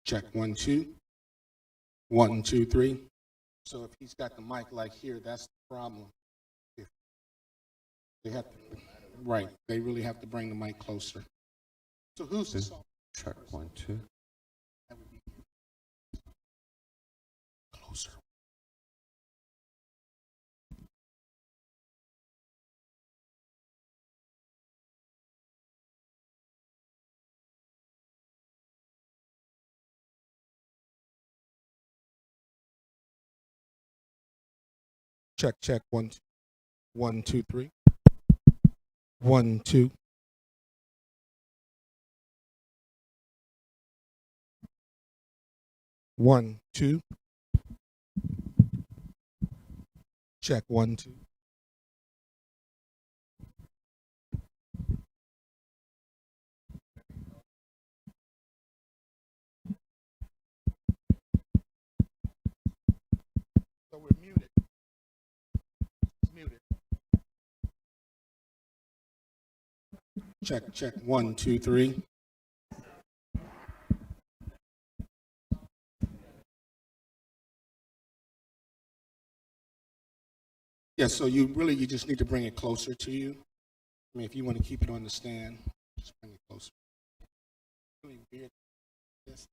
Check 1 2. 1 2 3. So if he's got the mic like here, that's the problem. If they have to, right, they really have to bring the mic closer. So who's the song? Check 1 2. That would be closer. Check, check, 1 2. 1 2 3. 1 2. One, two. Check 1 2. So we're muted. It's muted. Check, check 1 2 3. Yeah, so you just need to bring it closer to you. I mean, if you want to keep it on the stand, just bring it closer. Really weird. This.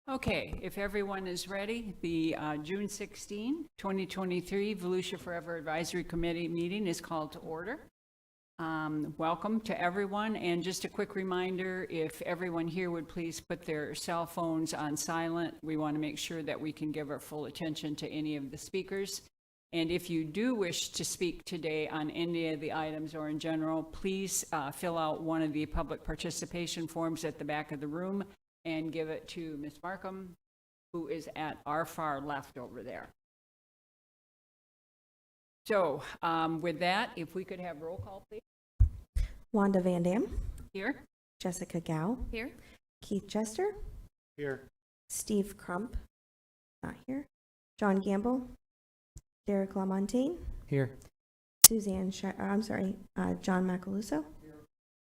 Okay, if everyone is ready, the June 16, 2023 Volusia Forever Advisory Committee meeting is called to order. Welcome to everyone, and just a quick reminder, if everyone here would please put their cell phones on silent. We want to make sure that we can give our full attention to any of the speakers. And if you do wish to speak today on any of the items or in general, please fill out one of the public participation forms at the back of the room and give it to Ms. Markham, who is at our far left over there. So with that, if we could have roll call, please. Wanda Van Dam. Here. Jessica Gao. Here. Keith Jester. Here. Steve Crump. Not here. John Gamble. Derek LaMontagne. Here. Suzanne John Macaluso. Here.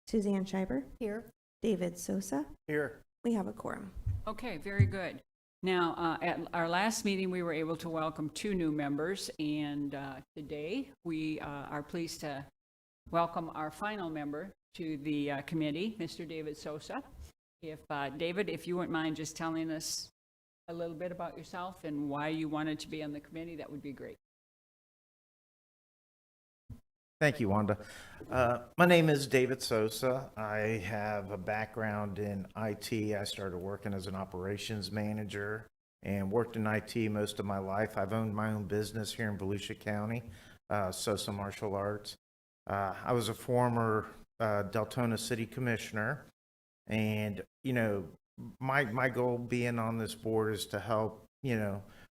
Suzanne Schreiber. Here. David Sosa. Here. We have a quorum. Okay, very good. Now, at our last meeting, we were able to welcome 2 new members, and today we are pleased to welcome our final member to the committee, Mr. David Sosa. If David, if you wouldn't mind just telling us a little bit about yourself and why you wanted to be on the committee, that would be great. Thank you, Wanda. My name is David Sosa. I have a background in IT. I started working as an operations manager and worked in IT most of my life. I've owned my own business here in Volusia County, Sosa Martial Arts. I was a former Deltona City Commissioner, and, my goal being on this board is to help,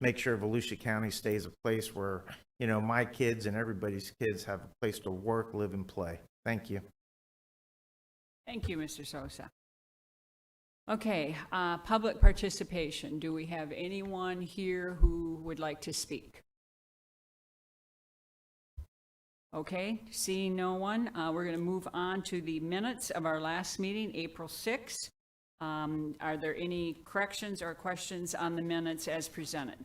make sure Volusia County stays a place where, my kids and everybody's kids have a place to work, live, and play. Thank you. Thank you, Mr. Sosa. Okay, public participation. Do we have anyone here who would like to speak? Okay, seeing no one, we're going to move on to the minutes of our last meeting, April 6th. Are there any corrections or questions on the minutes as presented?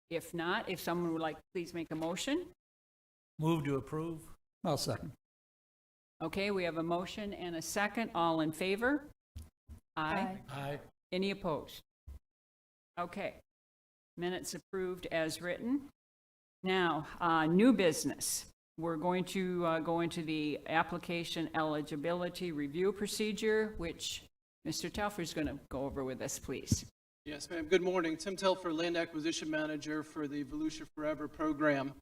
If not, if someone would like to please make a motion. Move to approve. I'll second. Okay, we have a motion and a second. All in favor? Aye. Aye. Any opposed? Okay. Minutes approved as written. Now, new business. We're going to go into the application eligibility review procedure, which Mr. Telfer is going to go over with us, please. Yes, ma'am. Good morning. Tim Telfer, Land Acquisition Manager for the Volusia Forever program.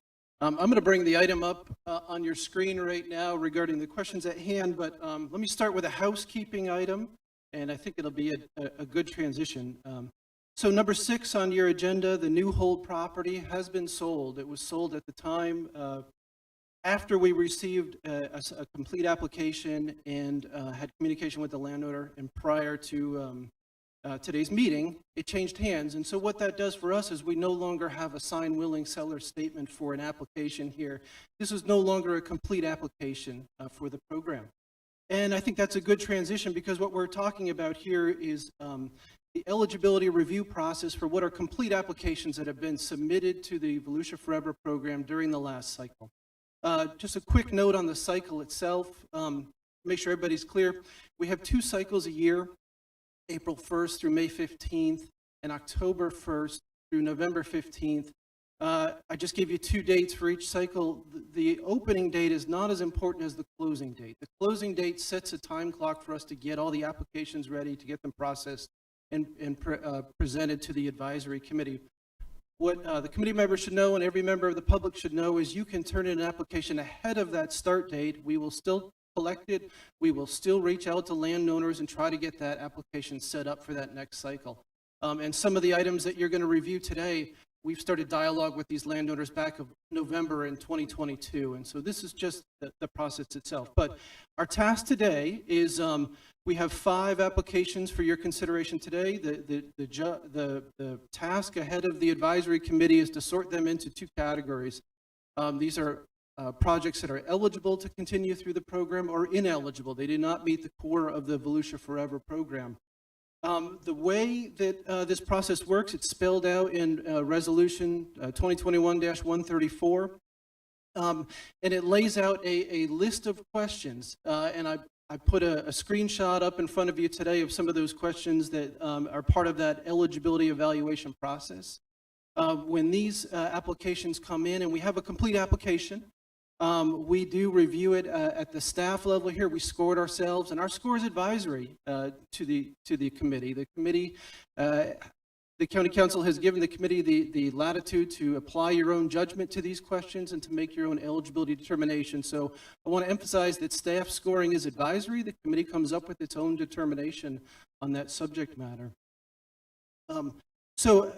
I'm going to bring the item up on your screen right now regarding the questions at hand, but let me start with a housekeeping item, and I think it'll be a good transition. So number 6 on your agenda, the new hold property has been sold. It was sold at the time after we received a complete application and had communication with the landowner, and prior to today's meeting, it changed hands. And so what that does for us is we no longer have a signed willing seller statement for an application here. This is no longer a complete application for the program. And I think that's a good transition, because what we're talking about here is the eligibility review process for what are complete applications that have been submitted to the Volusia Forever program during the last cycle. Just a quick note on the cycle itself, make sure everybody's clear. We have 2 cycles a year, April 1st through May 15th, and October 1st through November 15th. I just gave you 2 dates for each cycle. The opening date is not as important as the closing date. The closing date sets a time clock for us to get all the applications ready, to get them processed and presented to the advisory committee. What the committee members should know, and every member of the public should know, is you can turn in an application ahead of that start date. We will still collect it. We will still reach out to landowners and try to get that application set up for that next cycle. And some of the items that you're going to review today, we've started dialogue with these landowners back of November in 2022. And so this is just the process itself. But our task today is we have 5 applications for your consideration today. The task ahead of the advisory committee is to sort them into 2 categories. These are projects that are eligible to continue through the program or ineligible. They did not meet the core of the Volusia Forever program. The way that this process works, it's spelled out in Resolution 2021-134, and it lays out a list of questions. And I put a screenshot up in front of you today of some of those questions that are part of that eligibility evaluation process. When these applications come in, and we have a complete application, we do review it at the staff level here. We score it ourselves, and our score is advisory to the committee. The committee, the county council has given the committee the latitude to apply your own judgment to these questions and to make your own eligibility determination. So I want to emphasize that staff scoring is advisory. The committee comes up with its own determination on that subject matter. So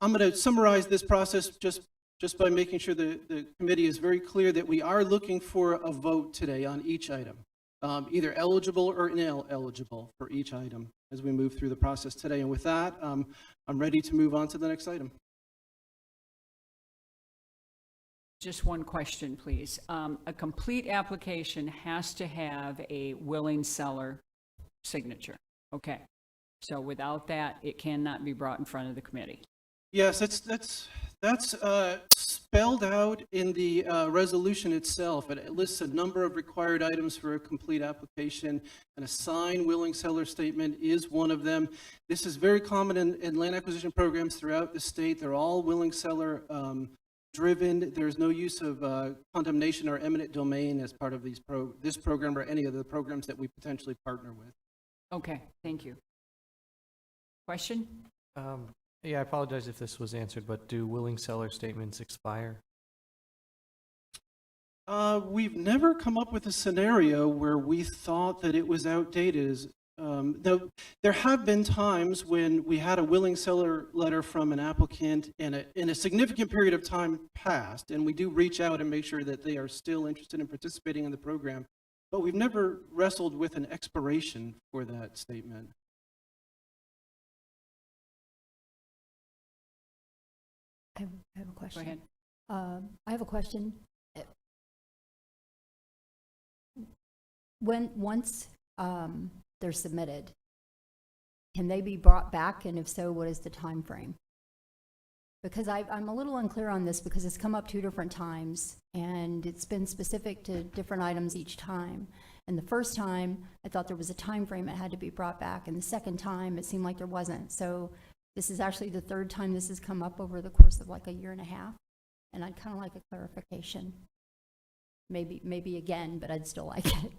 I'm going to summarize this process just by making sure the committee is very clear that we are looking for a vote today on each item, either eligible or ineligible for each item as we move through the process today. And with that, I'm ready to move on to the next item. Just one question, please. A complete application has to have a willing seller signature. Okay. So without that, it cannot be brought in front of the committee. Yes, that's spelled out in the resolution itself. It lists a number of required items for a complete application, and a signed willing seller statement is one of them. This is very common in land acquisition programs throughout the state. They're all willing seller driven. There's no use of condemnation or eminent domain as part of this program or any of the programs that we potentially partner with. Okay, thank you. Question? Yeah, I apologize if this was answered, but do willing seller statements expire? We've never come up with a scenario where we thought that it was outdated. Though there have been times when we had a willing seller letter from an applicant and a significant period of time passed, and we do reach out and make sure that they are still interested in participating in the program, but we've never wrestled with an expiration for that statement. I have a question. Go ahead. I have a question. Once they're submitted, can they be brought back? And if so, what is the time frame? Because I'm a little unclear on this because it's come up 2 different times and it's been specific to different items each time. And the first time, I thought there was a time frame it had to be brought back. And the second time, it seemed like there wasn't. So this is actually the 3rd time this has come up over the course of like a year and a half, and I'd kind of like a clarification. Maybe again, but I'd still like it.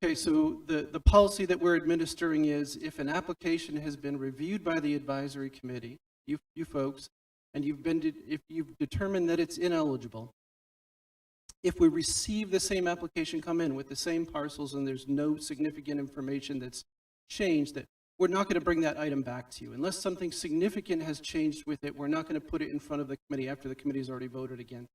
Okay, so the policy that we're administering is if an application has been reviewed by the advisory committee, you folks, and if you've determined that it's ineligible, if we receive the same application come in with the same parcels and there's no significant information that's changed, that we're not going to bring that item back to you. Unless something significant has changed with it, we're not going to put it in front of the committee after the committee has already voted again.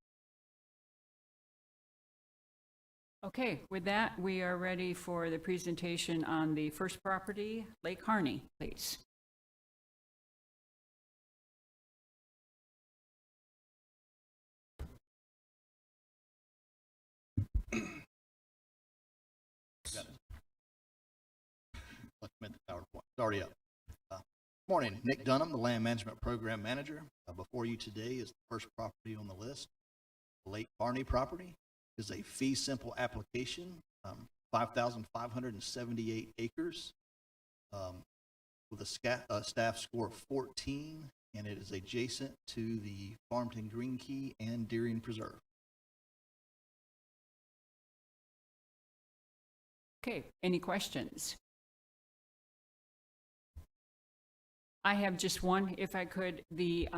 Okay, with that, we are ready for the presentation on the first property, Lake Harney, please. Let's make the PowerPoint. It's already up. Morning, Nick Dunham, the Land Management Program Manager. Before you today is the first property on the list. Lake Harney property is a fee simple application, 5,578 acres, with a staff score of 14, and it is adjacent to the Farmington Green Key and Deering Preserve. Okay, any questions? I have just one, if I could. The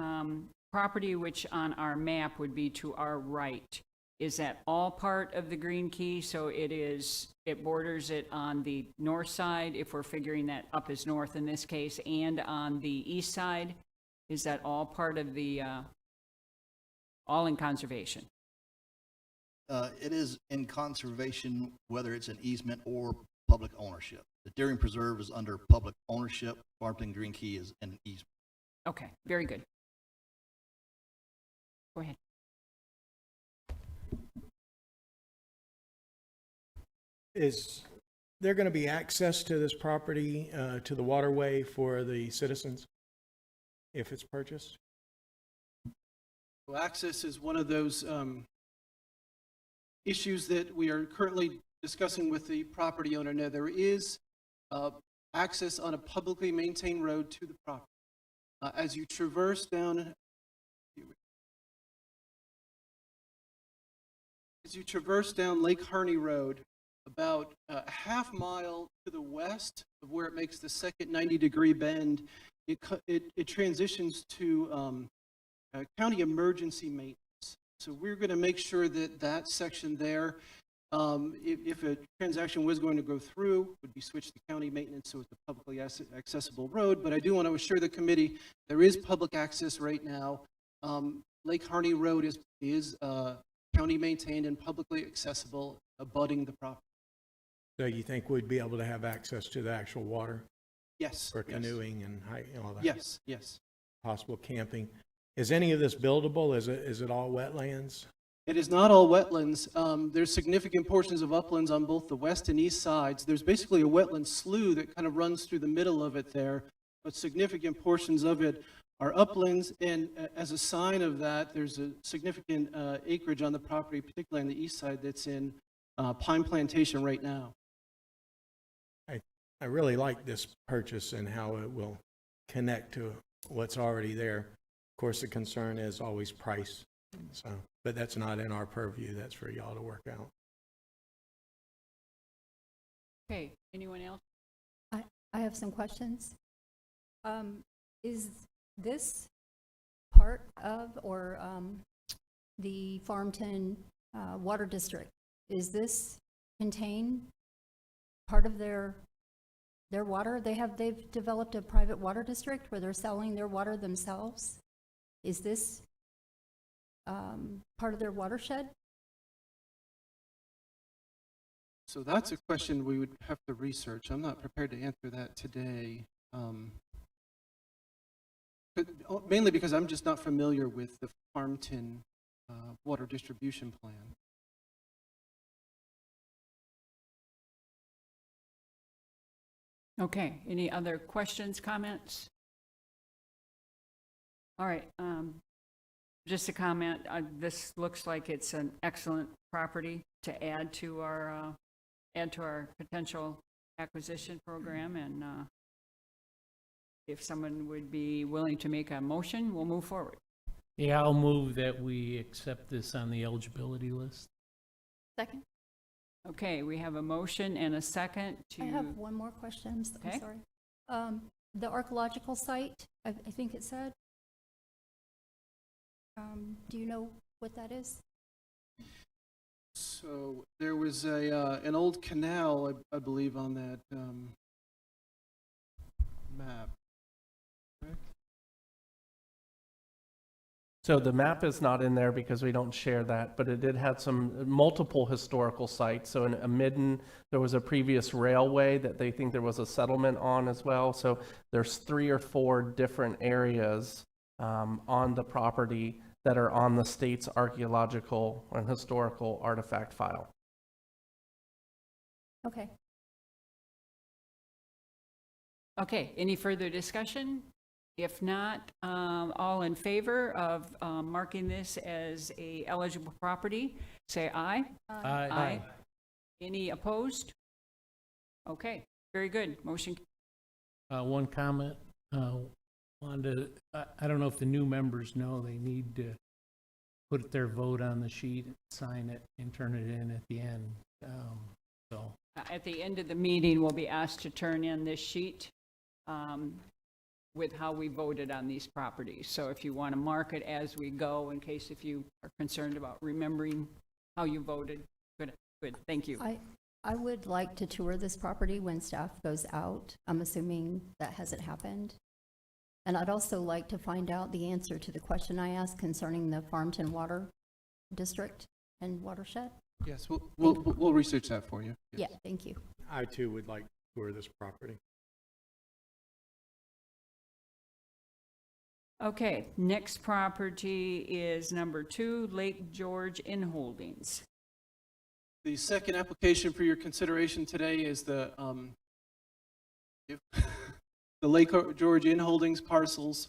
property which on our map would be to our right, is that all part of the Green Key? So it borders it on the north side, if we're figuring that up as north in this case, and on the east side? Is that all part of the, all in conservation? It is in conservation, whether it's an easement or public ownership. The Deering Preserve is under public ownership. Farmington Green Key is an easement. Okay, very good. Go ahead. Is there going to be access to this property, to the waterway for the citizens if it's purchased? So access is one of those issues that we are currently discussing with the property owner. Now, there is access on a publicly maintained road to the property. As you traverse down Lake Harney Road, about a half mile to the west of where it makes the second 90-degree bend, it transitions to county emergency maintenance. So we're going to make sure that that section there, if a transaction was going to go through, would be switched to county maintenance, so it's a publicly accessible road. But I do want to assure the committee there is public access right now. Lake Harney Road is county maintained and publicly accessible, abutting the property. So you think we'd be able to have access to the actual water Yes. for yes. canoeing and all that? Yes, yes. Possible camping. Is any of this buildable? Is it all wetlands? It is not all wetlands. There's significant portions of uplands on both the west and east sides. There's basically a wetland slough that kind of runs through the middle of it there, but significant portions of it are uplands, and as a sign of that, there's a significant acreage on the property, particularly on the east side, that's in pine plantation right now. I really like this purchase and how it will connect to what's already there. Of course, the concern is always price. So, but that's not in our purview. That's for y'all to work out. Okay, anyone else? I have some questions. Is this part of, or the Farmington Water District, is this contain part of their water? They've developed a private water district where they're selling their water themselves. Is this part of their watershed? So that's a question we would have to research. I'm not prepared to answer that today. Mainly because I'm just not familiar with the Farmington water distribution plan. Okay, any other questions, comments? All right, just a comment, this looks like it's an excellent property to add to our potential acquisition program, and if someone would be willing to make a motion, we'll move forward. Yeah, I'll move that we accept this on the eligibility list. Second. Okay, we have a motion and a second to... I have one more question. Okay. I'm sorry. The archaeological site, I think it said. Do you know what that is? So there was an old canal, I believe, on that map. Correct? So the map is not in there because we don't share that, but it did have some multiple historical sites. So in Midden, there was a previous railway that they think there was a settlement on as well. So there's 3 or 4 different areas on the property that are on the state's archaeological and historical artifact file. Okay. Okay, any further discussion? If not, all in favor of marking this as a eligible property, say aye. Aye. Any opposed? Okay, very good. Motion. One comment, Wanda, I don't know if the new members know they need to put their vote on the sheet, sign it, and turn it in at the end. So At the end of the meeting, we'll be asked to turn in this sheet with how we voted on these properties. So if you want to mark it as we go, in case if you are concerned about remembering how you voted, good, thank you. I would like to tour this property when staff goes out. I'm assuming that hasn't happened. And I'd also like to find out the answer to the question I asked concerning the Farmington Water District and watershed. Yes, we'll research that for you. Yes. Yeah, thank you. I too would like to tour this property. Okay, next property is number 2, Lake George Inn Holdings. The second application for your consideration today is the Lake George Inn Holdings parcels.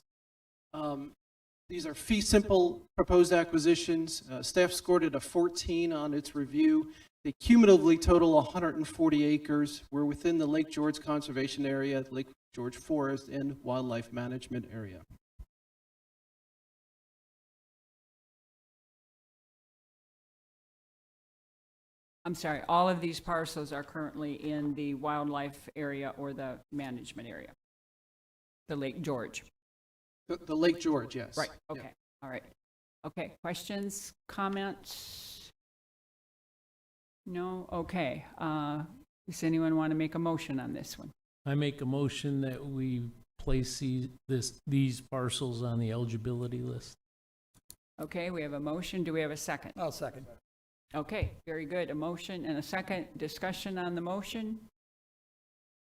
These are fee simple proposed acquisitions. Staff scored it a 14 on its review. They cumulatively total 140 acres. We're within the Lake George Conservation Area, Lake George Forest, and Wildlife Management Area. I'm sorry, all of these parcels are currently in the wildlife area or the management area? The Lake George? The Lake George, yes. Right, Yeah. okay, all right. Okay, questions, comments? No, okay. Does anyone want to make a motion on this one? I make a motion that we place these parcels on the eligibility list. Okay, we have a motion. Do we have a second? I'll second. Okay, very good. A motion and a second. Discussion on the motion?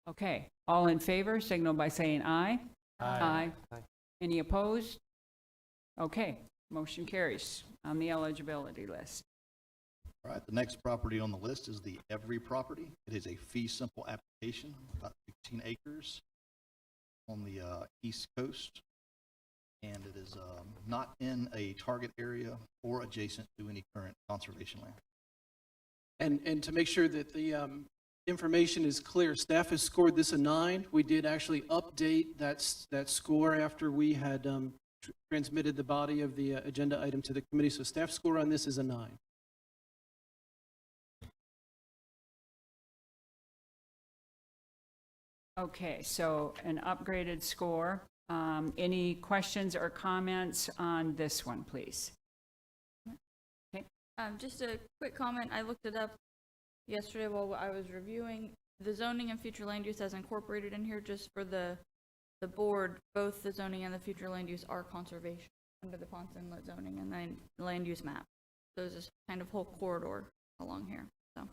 Okay, all in favor, signal by saying aye. Aye. Any opposed? Okay, motion carries on the eligibility list. All right, the next property on the list is the Every property. It is a fee simple application, about 16 acres on the east coast. And it is not in a target area or adjacent to any current conservation land. And to make sure that the information is clear, staff has scored this a 9. We did actually update that score after we had transmitted the body of the agenda item to the committee. So staff score on this is a 9. Okay, so an upgraded score. Any questions or comments on this one, please? Just a quick comment. I looked it up yesterday while I was reviewing. The zoning and future land use as incorporated in here, just for the board, both the zoning and the future land use are conservation under the Ponce Inlet zoning and then land use map. So there's this kind of whole corridor along here. So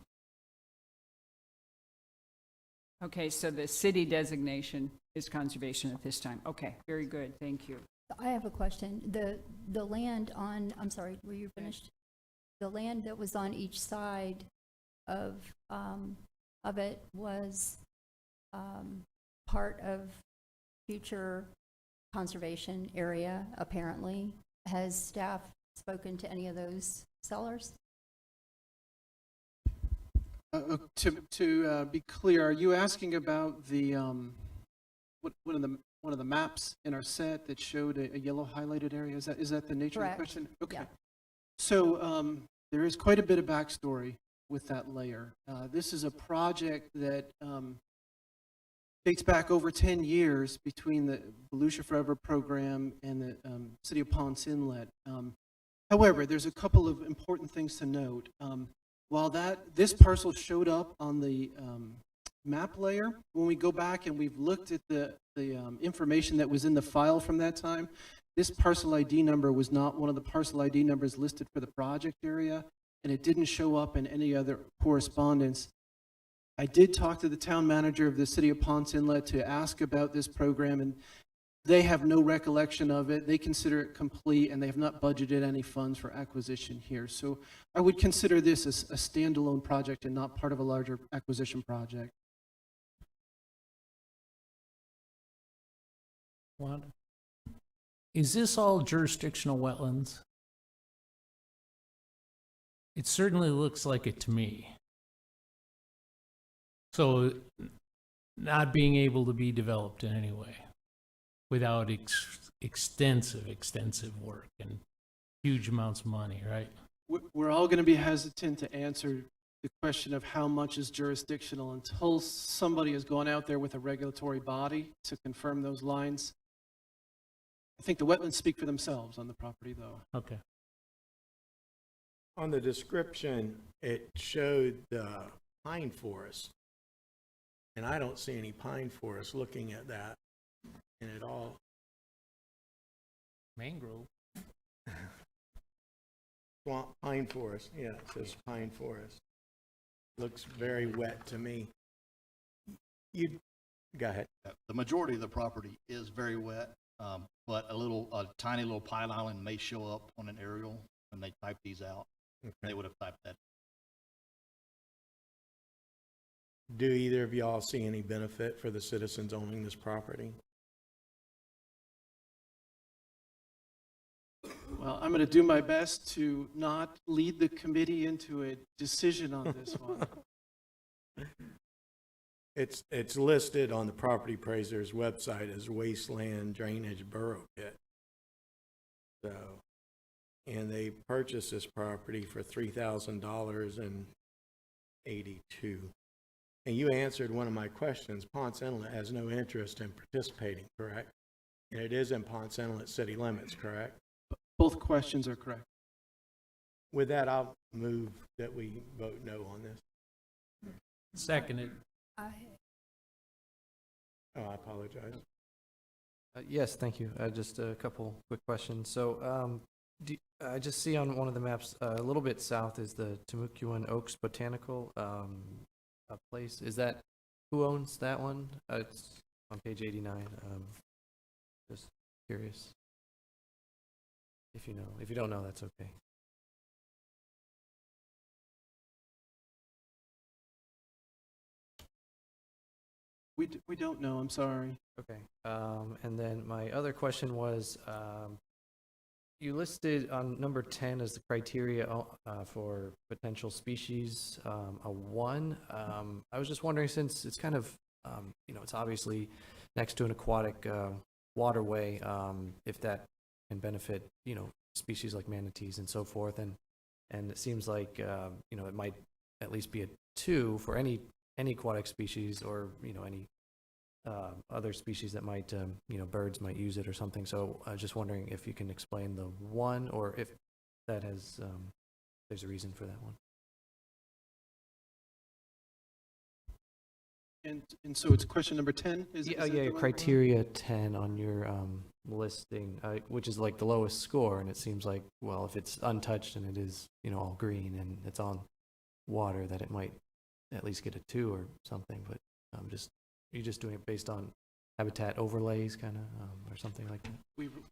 Okay, so the city designation is conservation at this time. Okay, very good, thank you. I have a question. The land on, I'm sorry, were you finished? The land that was on each side of it was part of future conservation area, apparently. Has staff spoken to any of those sellers? To be clear, are you asking about the one of the maps in our set that showed a yellow highlighted area? Is that the nature Correct. of the question? Okay. Yeah. So there is quite a bit of backstory with that layer. This is a project that dates back over 10 years between the Volusia Forever program and the City of Ponce Inlet. However, there's a couple of important things to note. While this parcel showed up on the map layer, when we go back and we've looked at the information that was in the file from that time, this parcel ID number was not one of the parcel ID numbers listed for the project area, and it didn't show up in any other correspondence. I did talk to the town manager of the City of Ponce Inlet to ask about this program, and they have no recollection of it. They consider it complete, and they have not budgeted any funds for acquisition here. So I would consider this as a standalone project and not part of a larger acquisition project. Wanda? Is this all jurisdictional wetlands? It certainly looks like it to me. So not being able to be developed in any way without extensive work and huge amounts of money, right? We're all going to be hesitant to answer the question of how much is jurisdictional until somebody has gone out there with a regulatory body to confirm those lines. I think the wetlands speak for themselves on the property, though. Okay. On the description, it showed the pine forest. And I don't see any pine forest looking at that. And it all, Mangrove. swamp pine forest, yeah, it says pine forest. Looks very wet to me. You, go ahead. The majority of the property is very wet, but a tiny little pine island may show up on an aerial when they type these out. Okay. They would have typed that. Do either of y'all see any benefit for the citizens owning this property? Well, I'm going to do my best to not lead the committee into a decision on this one. It's listed on the property appraiser's website as wasteland drainage borough pit. So, and they purchased this property for $3,082. And you answered one of my questions. Ponce Inlet has no interest in participating, correct? And it is in Ponce Inlet city limits, correct? Both questions are correct. With that, I'll move that we vote no on this. Seconded. Oh, I apologize. Yes, thank you. Just a couple quick questions. So, I just see on one of the maps, a little bit south is the Timucuan Oaks Botanical place. Is that, who owns that one? It's on page 89. Just curious. If you know. If you don't know, that's okay. We don't know, I'm sorry. Okay. And then my other question was, you listed on number 10 as the criteria for potential species, a 1. I was just wondering, since it's kind of, it's obviously next to an aquatic waterway, if that can benefit, species like manatees and so forth. And it seems like, it might at least be a 2 for any aquatic species, or any other species that might birds might use it or something. So I was just wondering if you can explain the 1, or if that has there's a reason for that one. And so it's question number 10? Is that the one? Criteria 10 on your listing, which is like the lowest score, and it seems like, well, if it's untouched and it is all green and it's on water, that it might at least get a 2 or something. But you're just doing it based on habitat overlays, kind of, or something like that?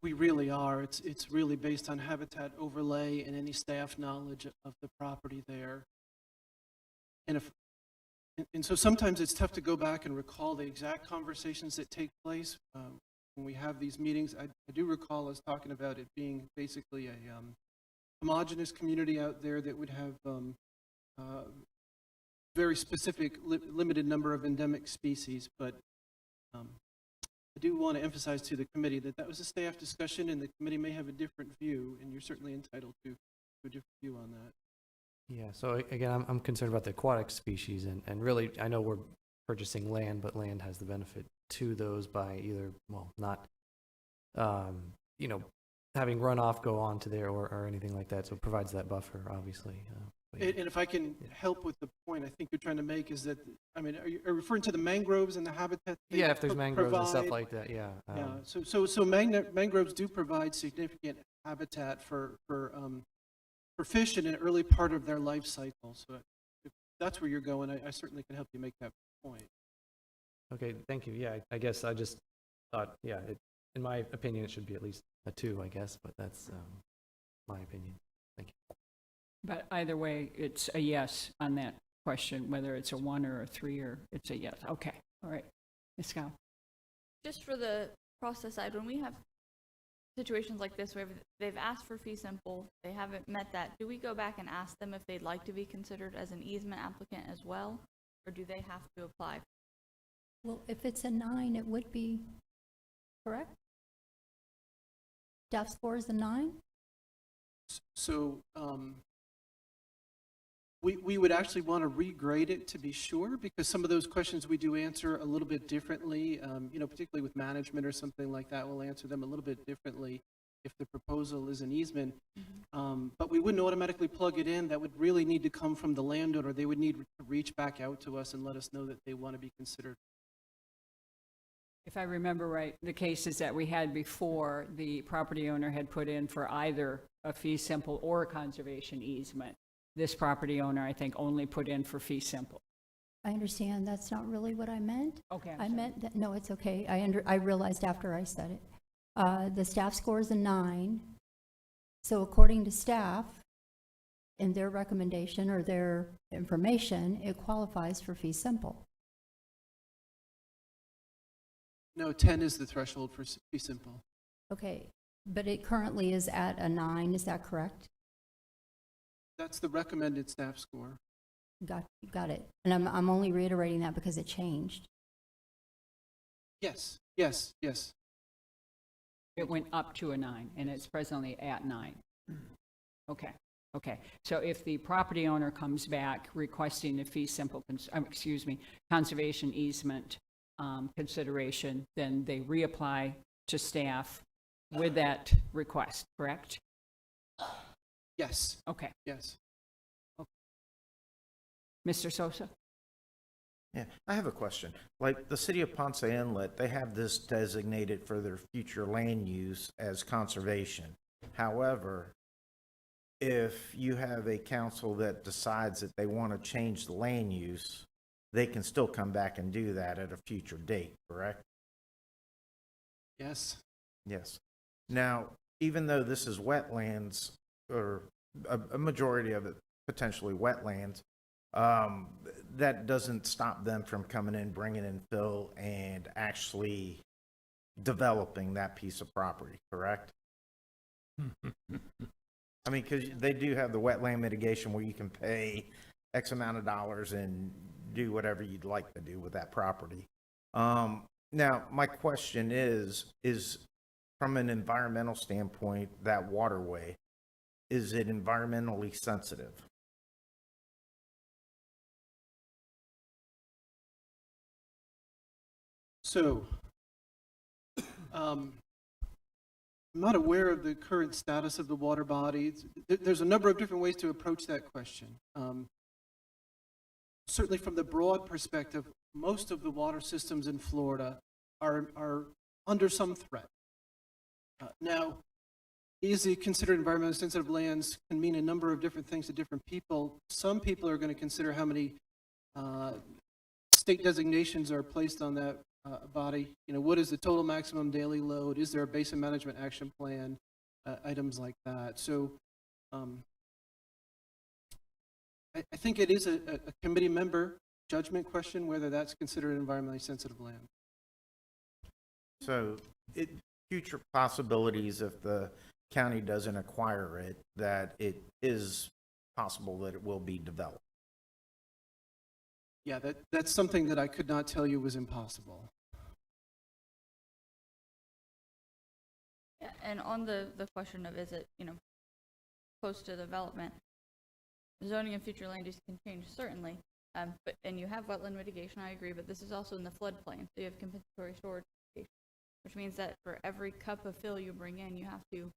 We really are. It's really based on habitat overlay and any staff knowledge of the property there. And so sometimes it's tough to go back and recall the exact conversations that take place when we have these meetings. I do recall us talking about it being basically a homogeneous community out there that would have very specific limited number of endemic species. But I do want to emphasize to the committee that that was a staff discussion, and the committee may have a different view, and you're certainly entitled to a different view on that. Yeah, so again, I'm concerned about the aquatic species, and really, I know we're purchasing land, but land has the benefit to those by either, well, not, having runoff go on to there or anything like that, so it provides that buffer, obviously. And if I can help with the point I think you're trying to make, is that, I mean, are you referring to the mangroves and the habitat? Yeah, if there's mangroves and stuff like that, yeah. So mangroves do provide significant habitat for fish in an early part of their life cycle. So if that's where you're going, I certainly can help you make that point. Okay, thank you. Yeah, I guess I just thought, yeah, in my opinion, it should be at least a 2, I guess, but that's my opinion. Thank you. But either way, it's a yes on that question, whether it's a 1 or a 3, or it's a yes. Okay, all right. Ms. Scow. Just for the process side, when we have situations like this where they've asked for fee simple, they haven't met that, do we go back and ask them if they'd like to be considered as an easement applicant as well, or do they have to apply? Well, if it's a 9, it would be, correct? Staff score is a 9? So we would actually want to regrade it to be sure, because some of those questions we do answer a little bit differently, particularly with management or something like that, we'll answer them a little bit differently if the proposal is an easement. But we wouldn't automatically plug it in. That would really need to come from the landowner. They would need to reach back out to us and let us know that they want to be considered. If I remember right, the cases that we had before, the property owner had put in for either a fee simple or a conservation easement. This property owner, I think, only put in for fee simple. I understand. That's not really what I meant. Okay. I meant that, no, it's okay. I realized after I said it. The staff score is a 9. So according to staff, in their recommendation or their information, it qualifies for fee simple. No, 10 is the threshold for fee simple. Okay, But it currently is at a 9, is that correct? That's the recommended staff score. Got it. And I'm only reiterating that because it changed. Yes, yes, yes. It went up to a 9, and it's presently at 9. Okay, okay. So if the property owner comes back requesting a fee simple, conservation easement consideration, then they reapply to staff with that request, correct? Yes, Okay. yes. Mr. Sosa? Yeah, I have a question. Like the city of Ponce Inlet, they have this designated for their future land use as conservation. However, if you have a council that decides that they want to change the land use, they can still come back and do that at a future date, correct? Yes. Yes. Now, even though this is wetlands, or a majority of it potentially wetlands, that doesn't stop them from coming in, bringing in fill, and actually developing that piece of property, correct? I mean, because they do have the wetland mitigation where you can pay X amount of dollars and do whatever you'd like to do with that property. Now, my question is from an environmental standpoint, that waterway, is it environmentally sensitive? So, I'm not aware of the current status of the water body. There's a number of different ways to approach that question. Certainly from the broad perspective, most of the water systems in Florida are under some threat. Now, is it considered environmentally sensitive lands can mean a number of different things to different people. Some people are going to consider how many state designations are placed on that body. You know, what is the total maximum daily load? Is there a basin management action plan? Items like that. So I think it is a committee member judgment question whether that's considered environmentally sensitive land. So future possibilities, if the county doesn't acquire it, that it is possible that it will be developed. Yeah, that's something that I could not tell you was impossible. And on the question of is it, close to development, zoning and future land use can change, certainly. And you have wetland mitigation, I agree, but this is also in the floodplain, so you have compensatory storage mitigation, which means that for every cup of fill you bring in, you have to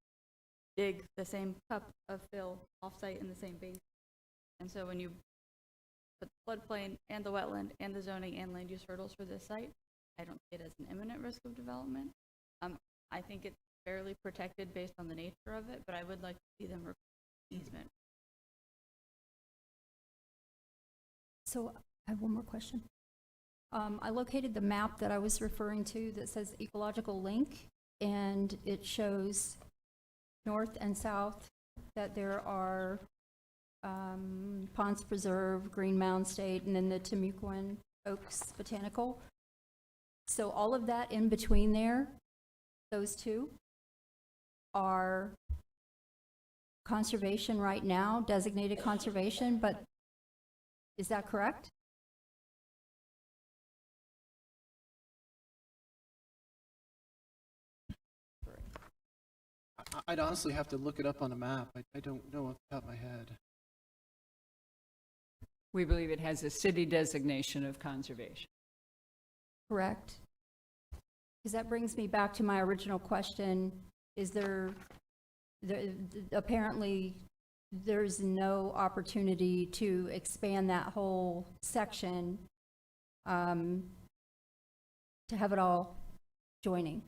dig the same cup of fill offsite in the same basin. And so when you put the floodplain and the wetland and the zoning and land use hurdles for this site, I don't see it as an imminent risk of development. I think it's fairly protected based on the nature of it, but I would like to see them request easement. So I have one more question. I located the map that I was referring to that says ecological link, and it shows north and south that there are Ponce Preserve, Green Mound State, and then the Timucuan Oaks Botanical. So all of that in between there, those two, are conservation right now, designated conservation, but is that correct? I'd honestly have to look it up on a map. I don't know off the top of my head. We believe it has a city designation of conservation. Correct. Because that brings me back to my original question. Is apparently there's no opportunity to expand that whole section to have it all joining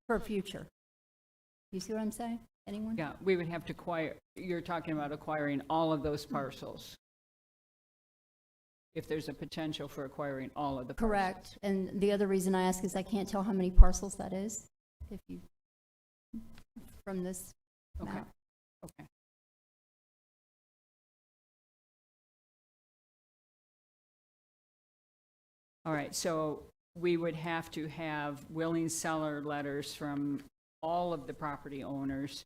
for future. You see what I'm saying? Anyone? Yeah, we would have to acquire, you're talking about acquiring all of those parcels. If there's a potential for acquiring all of the parcels. Correct. And the other reason I ask is I can't tell how many parcels that is if you, from this Okay, map. okay. All right, so we would have to have willing seller letters from all of the property owners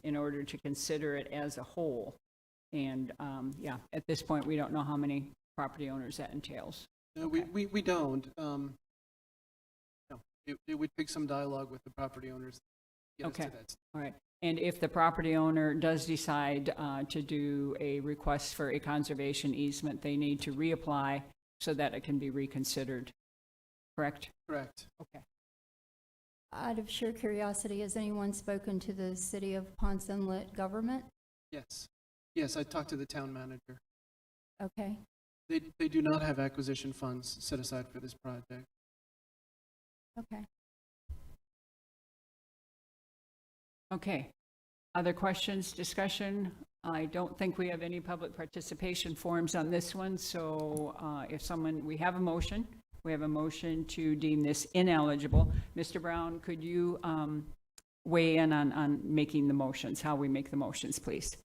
in order to consider it as a whole. And, yeah, at this point, we don't know how many property owners that entails. No, we don't. No, it would take some dialogue with the property owners. to get us to Okay. that stage. All right. And if the property owner does decide to do a request for a conservation easement, they need to reapply so that it can be reconsidered, correct? Correct. Okay. Out of sheer curiosity, has anyone spoken to the city of Ponce Inlet government? Yes. Yes, I talked to the town manager. Okay, They do not have acquisition funds set aside for this project. okay. Okay. Other questions, discussion? I don't think we have any public participation forms on this one, so we have a motion. We have a motion to deem this ineligible. Mr. Brown, could you weigh in on making the motions, how we make the motions, please?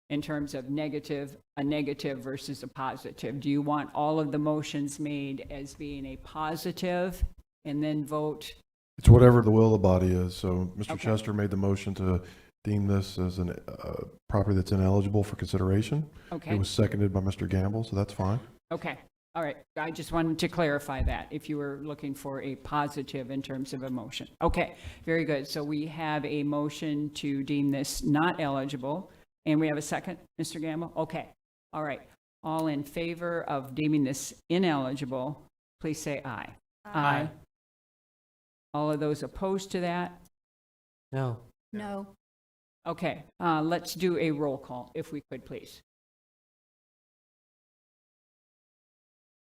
In terms of a negative versus a positive. Do you want all of the motions made as being a positive and then vote? It's whatever the will of the body is. So Mr. Okay. Chester made the motion to deem this as a property that's ineligible for consideration. Okay. It was seconded by Mr. Gamble, so that's fine. Okay, all right. I just wanted to clarify that, if you were looking for a positive in terms of a motion. Okay, very good. So we have a motion to deem this not eligible, and we have a second, Mr. Gamble? Okay, all right. All in favor of deeming this ineligible, please say aye. Aye. All of those opposed to that? No. No, Okay, let's do a roll call, if we could, please.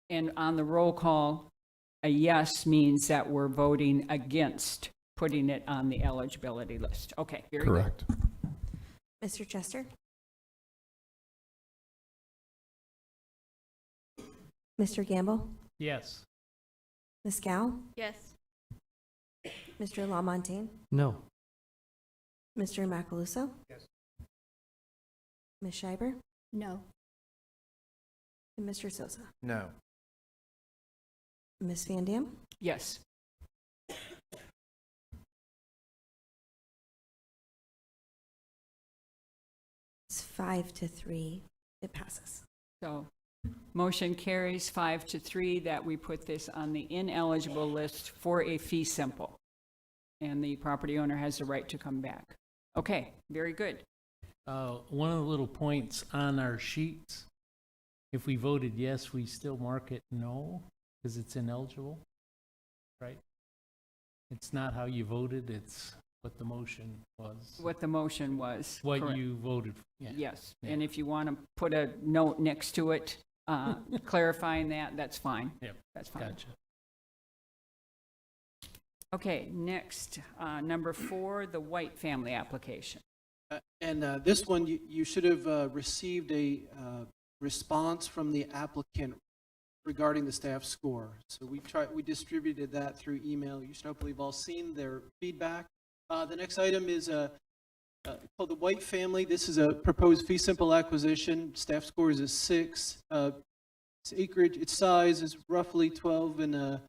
And on the roll call, a yes means that we're voting against putting it on the eligibility list. Okay, very good. Correct. Mr. Chester? Mr. Gamble? Yes. Ms. Gow? Yes. Mr. LaMontagne? No. Mr. Macaluso? Yes. Ms. Schreiber? no. And Mr. Sosa? No. Ms. Van Dam? Yes. It's 5-3. It passes. So motion carries 5-3 that we put this on the ineligible list for a fee simple. And the property owner has the right to come back. Okay, very good. One of the little points on our sheets, if we voted yes, we still mark it no, because it's ineligible, right? It's not how you voted, it's what the motion was. What the motion was. What correct. you voted, yeah. Yes, Yeah. and if you want to put a note next to it, clarifying that, that's fine. Yep, That's fine. gotcha. Okay, next, number 4, the White family application. And this one, you should have received a response from the applicant regarding the staff score. So we distributed that through email. You should hopefully have all seen their feedback. The next item is called the White family. This is a proposed fee simple acquisition. Staff score is a 6. Its acreage, its size is roughly 12 and a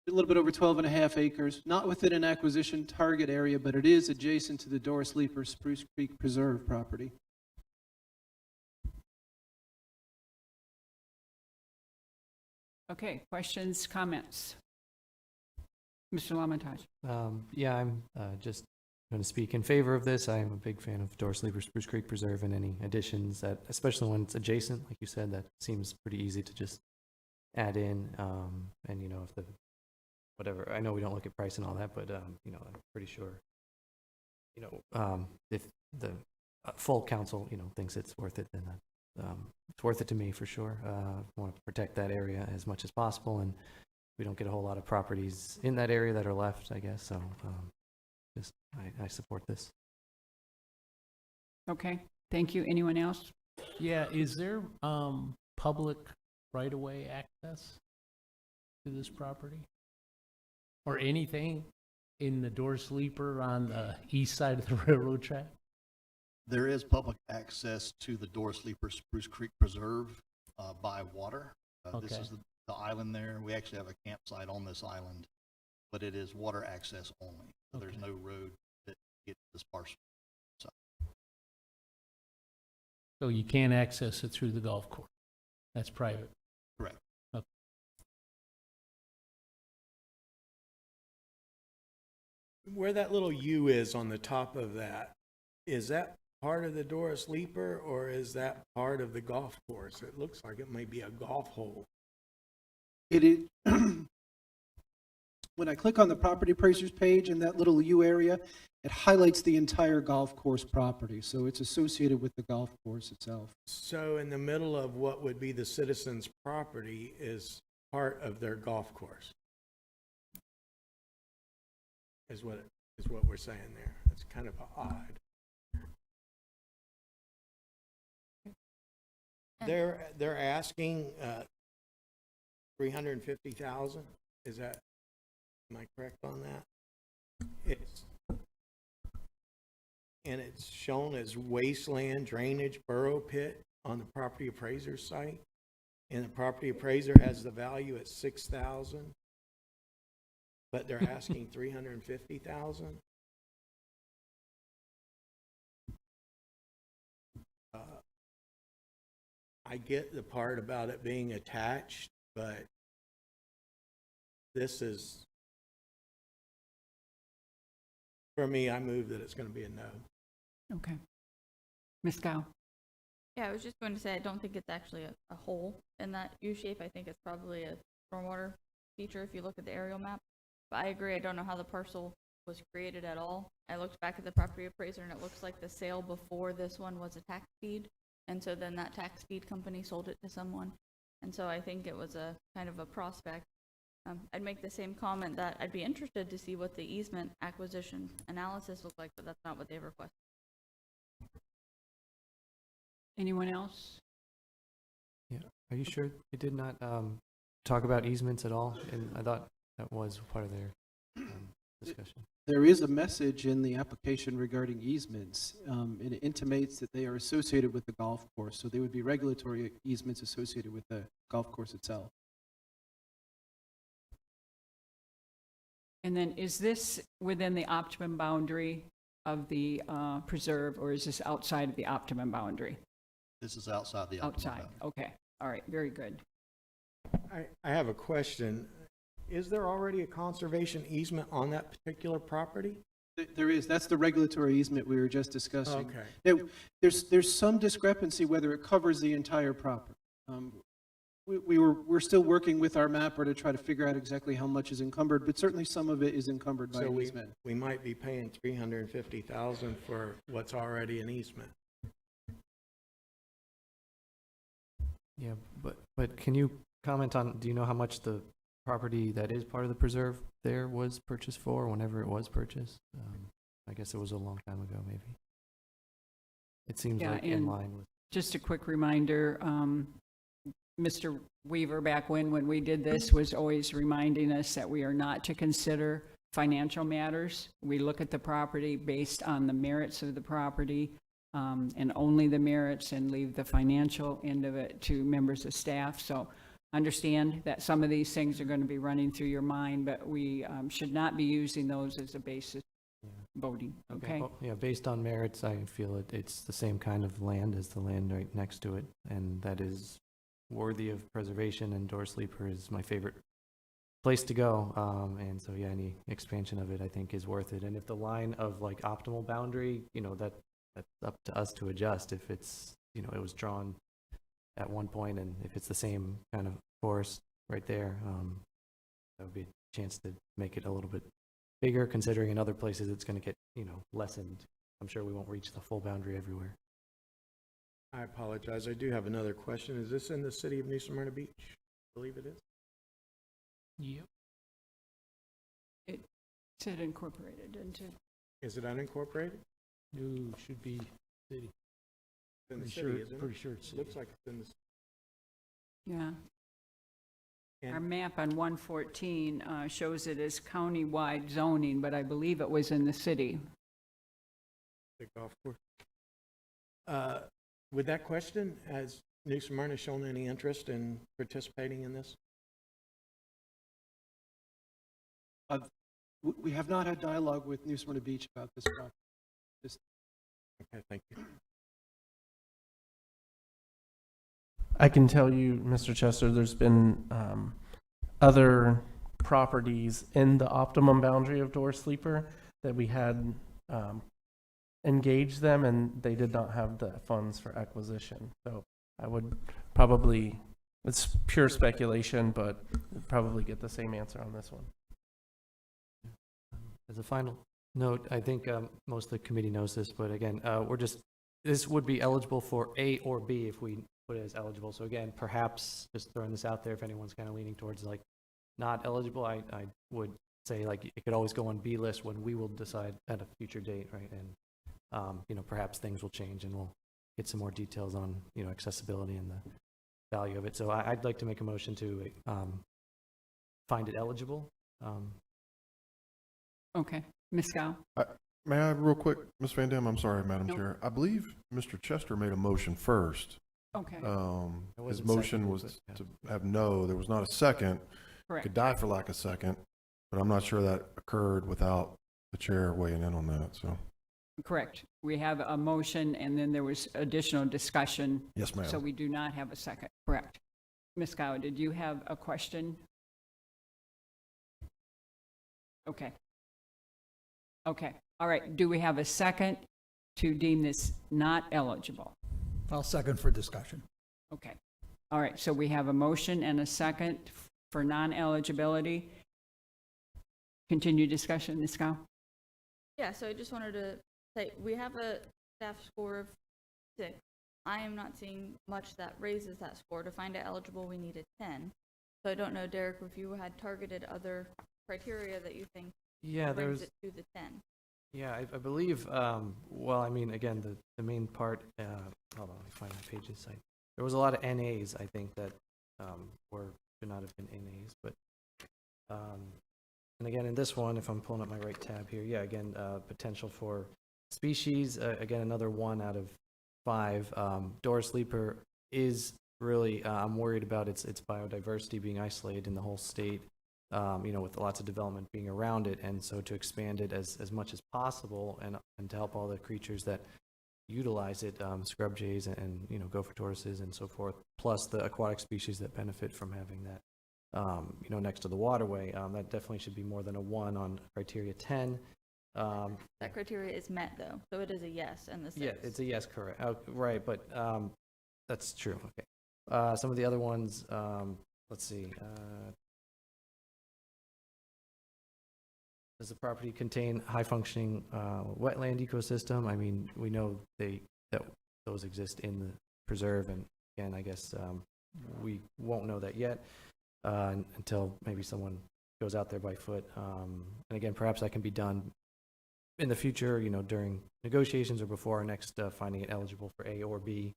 little bit over 12 and a half acres, not within an acquisition target area, but it is adjacent to the Doris Leeper Spruce Creek Preserve property. Okay, questions, comments? Mr. Lamontage. Yeah, I'm just going to speak in favor of this. I am a big fan of Doris Leeper Spruce Creek Preserve and any additions that, especially when it's adjacent, like you said, that seems pretty easy to just add in. And, you know, if the, whatever, I know we don't look at price and all that, but, you know, I'm pretty sure, you know, if the full council, you know, thinks it's worth it, then it's worth it to me for sure. I want to protect that area as much as possible, and we don't get a whole lot of properties in that area that are left, I guess, so I support this. Okay, thank you. Anyone else? Yeah, is there public right-of-way access to this property? Or anything in the Doris Leeper on the east side of the railroad track? There is public access to the Doris Leeper Spruce Creek Preserve by water. This Okay. is the island there. We actually have a campsite on this island, but it is water access only. So there's no road that gets this parcel. So So you can't access it through the golf course. That's private. correct. Okay. Where that little U is on the top of that, is that part of the Doris Leaper or is that part of the golf course? It looks like it may be a golf hole. It is, when I click on the property appraisers page in that little U area, it highlights the entire golf course property, so it's associated with the golf course itself. So in the middle of what would be the citizen's property is part of their golf course. Is what we're saying there. It's kind of odd. They're asking 350,000. Is that, am I correct on that? It's shown as wasteland drainage burrow pit on the property appraiser's site. And the property appraiser has the value at 6,000. But they're asking 350,000. I get the part about it being attached, but this is, for me, I move that it's going to be a no. Okay. Ms. Gow? Yeah, I was just going to say, I don't think it's actually a hole in that U shape. I think it's probably a stormwater feature if you look at the aerial map. But I agree, I don't know how the parcel was created at all. I looked back at the property appraiser and it looks like the sale before this one was a tax deed. And so then that tax deed company sold it to someone. And so I think it was a kind of a prospect. I'd make the same comment that I'd be interested to see what the easement acquisition analysis looked like, but that's not what they requested. Anyone else? Yeah, are you sure they did not talk about easements at all? And I thought that was part of their discussion. There is a message in the application regarding easements, and it intimates that they are associated with the golf course, so there would be regulatory easements associated with the golf course itself. And then is this within the optimum boundary of the preserve, or is this outside of the optimum boundary? This is outside the optimum Outside, boundary. okay. All right, very good. I have a question. Is there already a conservation easement on that particular property? There is, that's the regulatory easement we were just discussing. Okay. Now, there's some discrepancy whether it covers the entire property. We're still working with our mapper to try to figure out exactly how much is encumbered, but certainly some of it is encumbered by So an we easement. might be paying 350,000 for what's already an easement. Yeah, but can you comment on, do you know how much the property that is part of the preserve there was purchased for, whenever it was purchased? I guess it was a long time ago, maybe. It seems Yeah, like in and line with. just a quick reminder, Mr. Weaver, back when we did this, was always reminding us that we are not to consider financial matters. We look at the property based on the merits of the property, and only the merits, and leave the financial end of it to members of staff. So understand that some of these things are going to be running through your mind, but we should not be using those as a basis voting, okay? Well, yeah, based on merits, I feel it's the same kind of land as the land right next to it, and that is worthy of preservation, and Doris Leaper is my favorite place to go. And so, yeah, any expansion of it, I think, is worth it. And if the line of like optimal boundary, that's up to us to adjust. If it's, it was drawn at one point, and if it's the same kind of forest right there, that would be a chance to make it a little bit bigger, considering in other places it's going to get, lessened. I'm sure we won't reach the full boundary everywhere. I apologize. I do have another question. Is this in the city of New Smyrna Beach? I believe it is. Yep. It said incorporated into, Is it unincorporated? No, should be city. It's in the Pretty city, sure, isn't it? pretty sure it's city. Looks like it's in the city. yeah. Our And map on 114 shows it as county-wide zoning, but I believe it was in the city. the golf course. With that question, has New Smyrna shown any interest in participating in this? We have not had dialogue with New Smyrna Beach about this property. Okay, thank you. I can tell you, Mr. Chester, there's been other properties in the optimum boundary of door sleeper that we had engaged them, and they did not have the funds for acquisition. So I would probably, it's pure speculation, but probably get the same answer on this one. As a final note, I think most of the committee knows this, but again, this would be eligible for A or B if we put it as eligible. So again, perhaps just throwing this out there, if anyone's kind of leaning towards like not eligible, I would say like it could always go on B list when we will decide at a future date, right? And perhaps things will change and we'll get some more details on accessibility and the value of it. So I'd like to make a motion to find it eligible. Okay, Ms. Scow? May I, real quick, Ms. Van Dam, I'm sorry, Madam Nope. Chair. I believe Mr. Chester made a motion first. Okay, His wasn't motion seconded, was but, yeah. to have no, there was not a second. correct. Could die for lack of second, but I'm not sure that occurred without the chair weighing in on that, so. Correct. We have a motion, and then there was additional discussion. Yes, ma'am. So we do not have a second. Correct. Ms. Scow, did you have a question? Okay. Okay. All right. Do we have a second to deem this not eligible? I'll second for discussion. Okay. All right. So we have a motion and a second for non-eligibility. Continue discussion, Ms. Scow? Yeah, so I just wanted to say, we have a staff score of 6. I am not seeing much that raises that score. To find it eligible, we needed 10. So I don't know, Derek, if you had targeted other criteria that you think Yeah, brings there's. it to the 10. Yeah, I believe, well, I mean, again, the main part, hold on, let me find my pages. There was a lot of NAs, I think, that should not have been NAs, but, and again, in this one, if I'm pulling up my right tab here, yeah, again, potential for species, again, another 1 out of 5. Door sleeper is really, I'm worried about its biodiversity being isolated in the whole state. With lots of development being around it, and so to expand it as much as possible, and to help all the creatures that utilize it, scrub jays and gopher tortoises and so forth, plus the aquatic species that benefit from having that, next to the waterway, that definitely should be more than a 1 on criteria 10. That criteria is met, though, so it is a yes and the 6. Yeah, it's a yes, correct. Right, but that's true. Okay. Some of the other ones, let's see. Does the property contain high-functioning wetland ecosystem? I mean, we know that those exist in the preserve, and again, I guess we won't know that yet until maybe someone goes out there by foot. And again, perhaps that can be done in the future, during negotiations or before our next finding it eligible for A or B.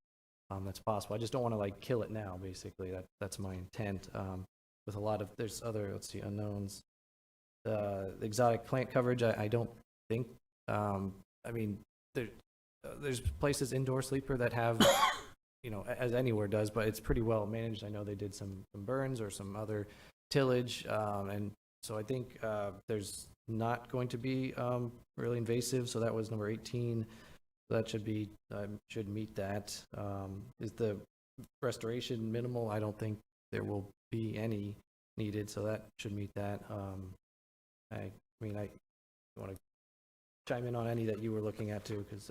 That's possible. I just don't want to kill it now. Basically, that's my intent. With a lot of there's other unknowns. The exotic plant coverage, I don't think. I mean, there's places indoor sleeper that have, as anywhere does, but it's pretty well managed. I know they did some burns or some other tillage, and so I think there's not going to be really invasive. So that was number 18. That should meet that. Is the restoration minimal? I don't think there will be any needed, so that should meet that. I want to chime in on any that you were looking at too, because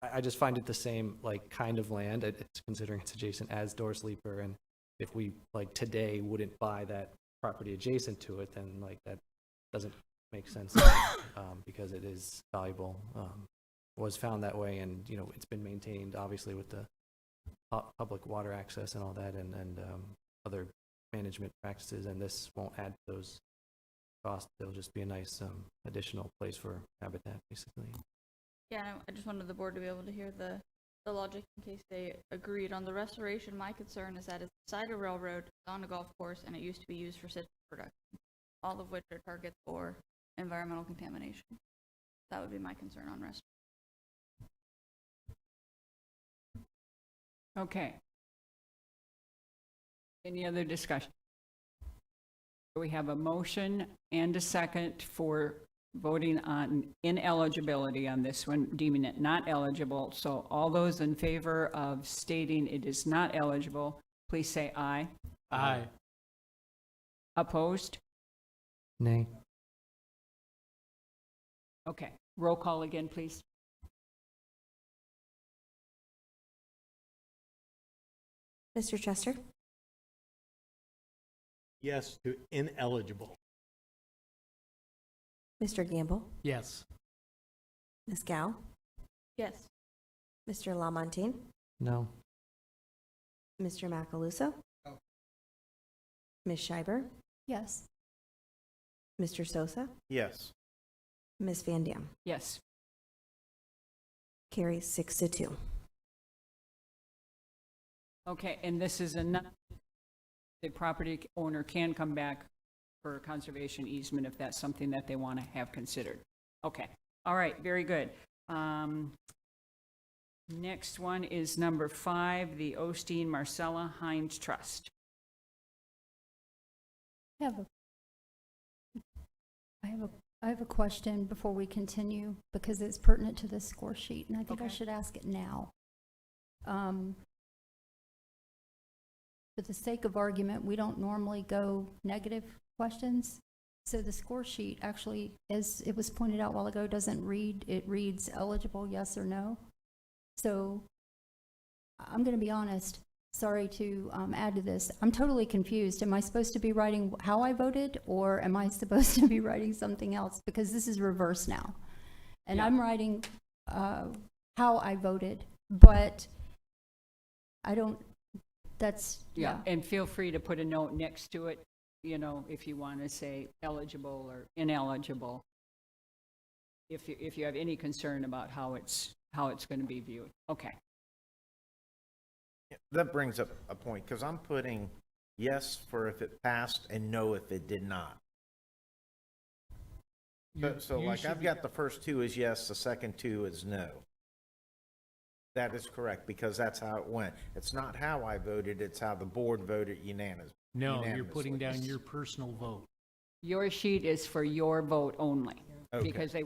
I just find it the same kind of land. It's considering it's adjacent as door sleeper, and if we today wouldn't buy that property adjacent to it, then that doesn't make sense because it is valuable. Was found that way, and it's been maintained obviously with the public water access and all that, and other management practices, and this won't add to those cost. It'll just be a nice additional place for habitat, basically. Yeah, I just wanted the board to be able to hear the logic in case they agreed on the restoration. My concern is that it's beside a railroad, it's on a golf course, and it used to be used for citrus production, all of which are targets for environmental contamination. That would be my concern on restoration. Okay. Any other discussion? We have a motion and a second for voting on ineligibility on this one, deeming it not eligible. So all those in favor of stating it is not eligible, please say aye. Aye. Opposed? Nay. Okay, roll call again, please. Mr. Chester? Yes to ineligible. Mr. Gamble? Yes. Ms. Gao? Yes. Mr. Lamontagne? No. Mr. Macaluso? Ms. Schreiber? Yes. Mr. Sosa? Yes. Ms. Van Dam? Yes. Carries 6-2. Okay, and this is another, the property owner can come back for a conservation easement if that's something that they want to have considered. Okay, all right, very good. Next one is number 5, the Osteen Marcella Hines Trust. I have a question before we continue because it's pertinent to this score sheet, and I think I Okay. should ask it now. For the sake of argument, we don't normally go negative questions. So the score sheet actually, as it was pointed out a while ago, doesn't read, it reads eligible, yes or no. So I'm going to be honest, sorry to add to this. I'm totally confused. Am I supposed to be writing how I voted, or am I supposed to be writing something else? Because this is reverse now. And Yeah. I'm writing how I voted, but I don't, that's, Yeah, and feel free to put a note next to it, you know, if you want to say eligible or ineligible, if you have any concern about how it's going to be viewed. Okay. That brings up a point, because I'm putting yes for if it passed and no if it did not. So like I've got the first 2 is yes, the second 2 is no. That is correct, because that's how it went. It's not how I voted, it's how the board voted unanimously. No, you're putting down your personal vote. Your sheet is for your vote only, Okay. because they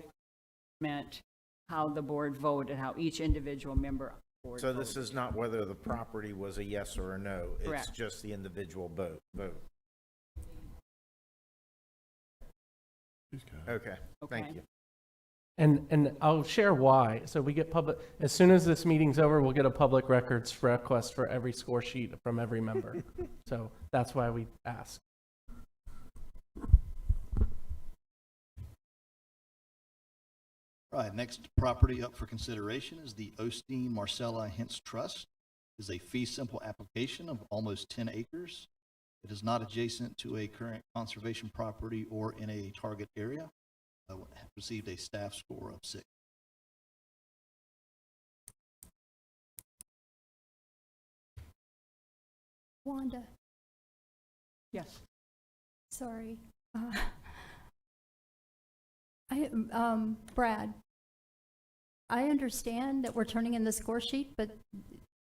meant how the board voted, how each individual member on the board So voted. this is not whether the property was a yes or a no. It's Correct. just the individual vote. Okay, thank Okay. you. And I'll share why. So we get public, as soon as this meeting's over, we'll get a public records request for every score sheet from every member. So that's why we ask. All right, next property up for consideration is the Osteen Marcella Hintz Trust. It is a fee simple application of almost 10 acres. It is not adjacent to a current conservation property or in a target area. Received a staff score of 6. Wanda, Yes. sorry. Brad, I understand that we're turning in the score sheet, but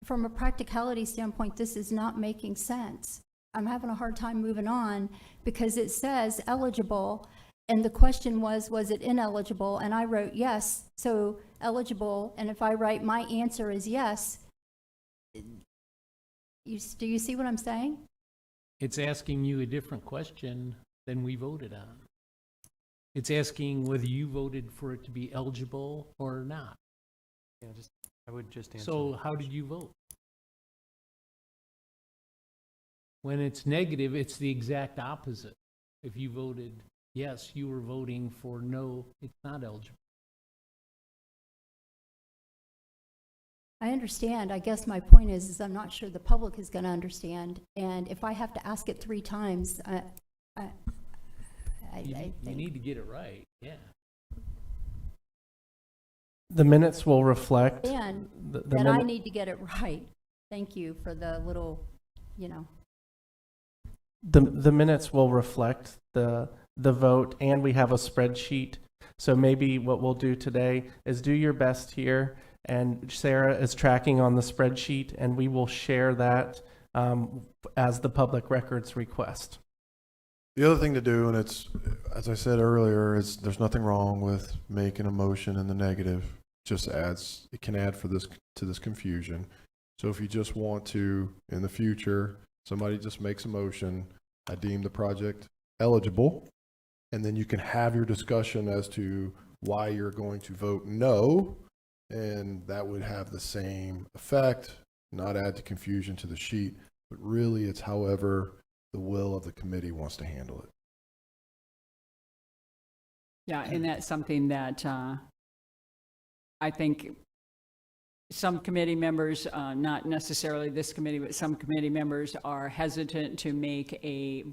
from a practicality standpoint, this is not making sense. I'm having a hard time moving on because it says eligible, and the question was it ineligible? And I wrote yes, so eligible, and if I write my answer is yes, do you see what I'm saying? It's asking you a different question than we voted on. It's asking whether you voted for it to be eligible or not. Yeah, I would just answer. So how did you vote? When it's negative, it's the exact opposite. If you voted yes, you were voting for no, it's not eligible. I understand. I guess my point is I'm not sure the public is going to understand. And if I have to ask it 3 times, I You think. need to get it right, yeah. The minutes will reflect. And the that I min- need to get it right. Thank you for the little, The minutes will reflect the vote, and we have a spreadsheet. So maybe what we'll do today is do your best here, and Sarah is tracking on the spreadsheet, and we will share that as the public records request. The other thing to do, and it's, as I said earlier, is there's nothing wrong with making a motion in the negative. Just adds, it can add to this confusion. So if you just want to, in the future, somebody just makes a motion, I deem the project eligible, and then you can have your discussion as to why you're going to vote no, and that would have the same effect, not add to confusion to the sheet, but really it's however the will of the committee wants to handle it. Yeah, and that's something that I think some committee members, not necessarily this committee, but some committee members are hesitant to make a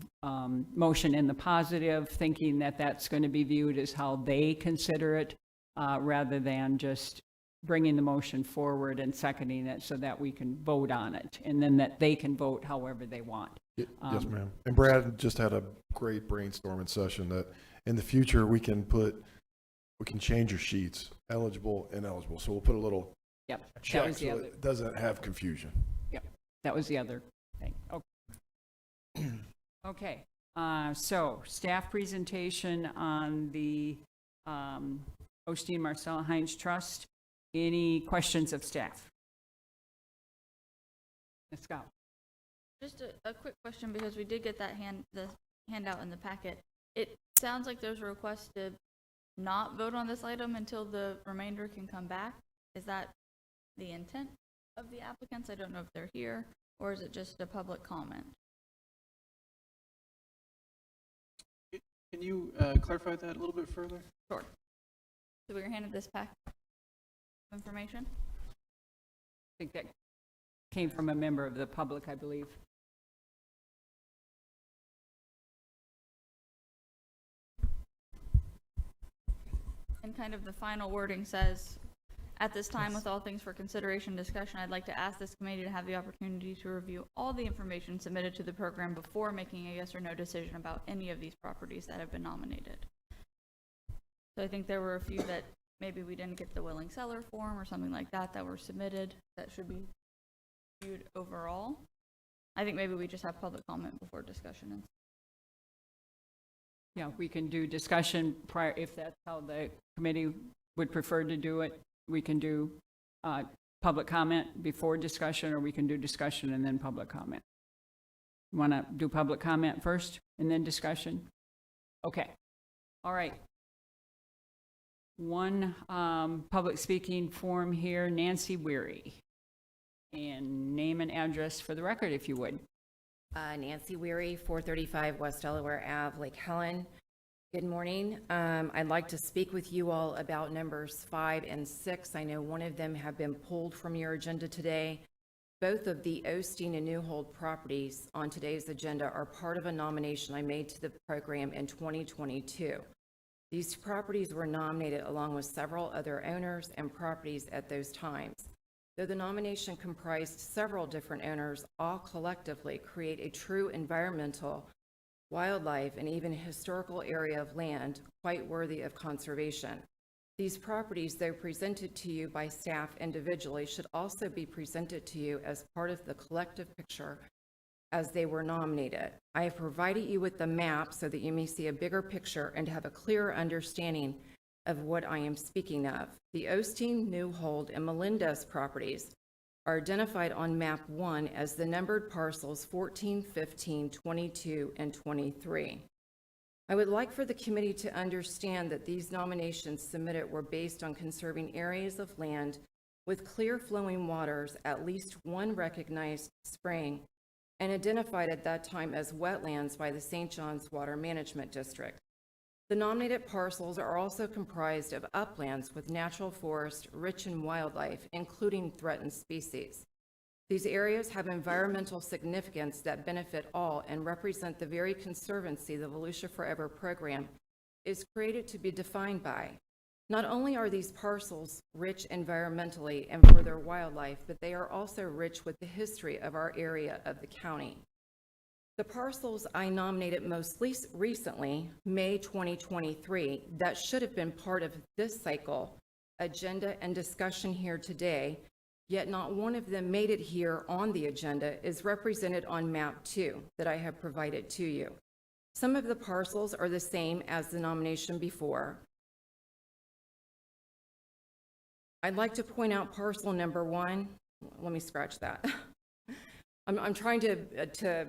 motion in the positive, thinking that that's going to be viewed as how they consider it, rather than just bringing the motion forward and seconding it so that we can vote on it, and then that they can vote however they want. Yes, ma'am. And Brad just had a great brainstorming session that in the future we can change your sheets, eligible, ineligible. So we'll put a little Yep, that check was the so other. it doesn't have confusion. Yep, that was the other thing. Okay. Okay, so staff presentation on the Osteen Marcella Heinz Trust. Any questions of staff? Ms. Scott? Just a quick question, because we did get that the handout in the packet. It sounds like there's a request to not vote on this item until the remainder can come back. Is that the intent of the applicants? I don't know if they're here, or is it just a public comment? Can you clarify that a little bit further? Sure. So we were handed this pack of information? I think that came from a member of the public, I believe. And kind of the final wording says, at this time, with all things for consideration and discussion, I'd like to ask this committee to have the opportunity to review all the information submitted to the program before making a yes or no decision about any of these properties that have been nominated. So I think there were a few that maybe we didn't get the willing seller form or something like that that were submitted that should be viewed overall. I think maybe we just have public comment before discussion. Yeah, we can do discussion prior, if that's how the committee would prefer to do it. We can do public comment before discussion, or we can do discussion and then public comment. You want to do public comment first and then discussion? Okay. All right. One public speaking form here, Nancy Weary. And name and address for the record, if you would. Nancy Weary, 435 West Delaware Ave, Lake Helen. Good morning. I'd like to speak with you all about numbers 5 and 6. I know one of them have been pulled from your agenda today. Both of the Osteen and Newhold properties on today's agenda are part of a nomination I made to the program in 2022. These properties were nominated along with several other owners and properties at those times. Though the nomination comprised several different owners, all collectively create a true environmental, wildlife, and even historical area of land quite worthy of conservation. These properties, though presented to you by staff individually, should also be presented to you as part of the collective picture as they were nominated. I have provided you with the map so that you may see a bigger picture and have a clearer understanding of what I am speaking of. The Osteen, Newhold, and Melendez properties are identified on map 1 as the numbered parcels 14, 15, 22, and 23. I would like for the committee to understand that these nominations submitted were based on conserving areas of land with clear flowing waters, at least one recognized spring, and identified at that time as wetlands by the St. John's Water Management District. The nominated parcels are also comprised of uplands with natural forest rich in wildlife, including threatened species. These areas have environmental significance that benefit all and represent the very conservancy the Volusia Forever program is created to be defined by. Not only are these parcels rich environmentally and for their wildlife, but they are also rich with the history of our area of the county. The parcels I nominated most recently, May 2023, that should have been part of this cycle, agenda and discussion here today, yet not one of them made it here on the agenda, is represented on map 2 that I have provided to you. Some of the parcels are the same as the nomination before. I'd like to point out parcel number 1. Let me scratch that. I'm trying to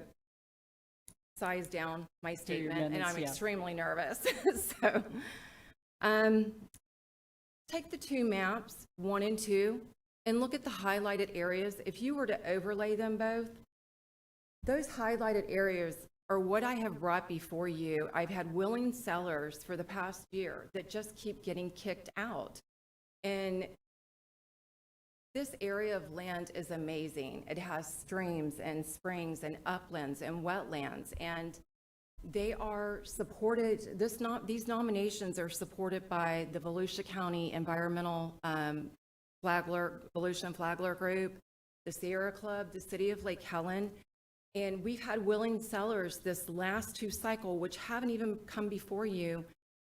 size down my statement, and minutes, I'm yeah. extremely nervous. So, take the two maps, 1 and 2, and look at the highlighted areas. If you were to overlay them both, those highlighted areas are what I have brought before you. I've had willing sellers for the past year that just keep getting kicked out. And this area of land is amazing. It has streams and springs and uplands and wetlands, and they are supported, these nominations are supported by the Volusia County Environmental Volusia Flagler Group, the Sierra Club, the City of Lake Helen, and we've had willing sellers this last 2 cycle, which haven't even come before you,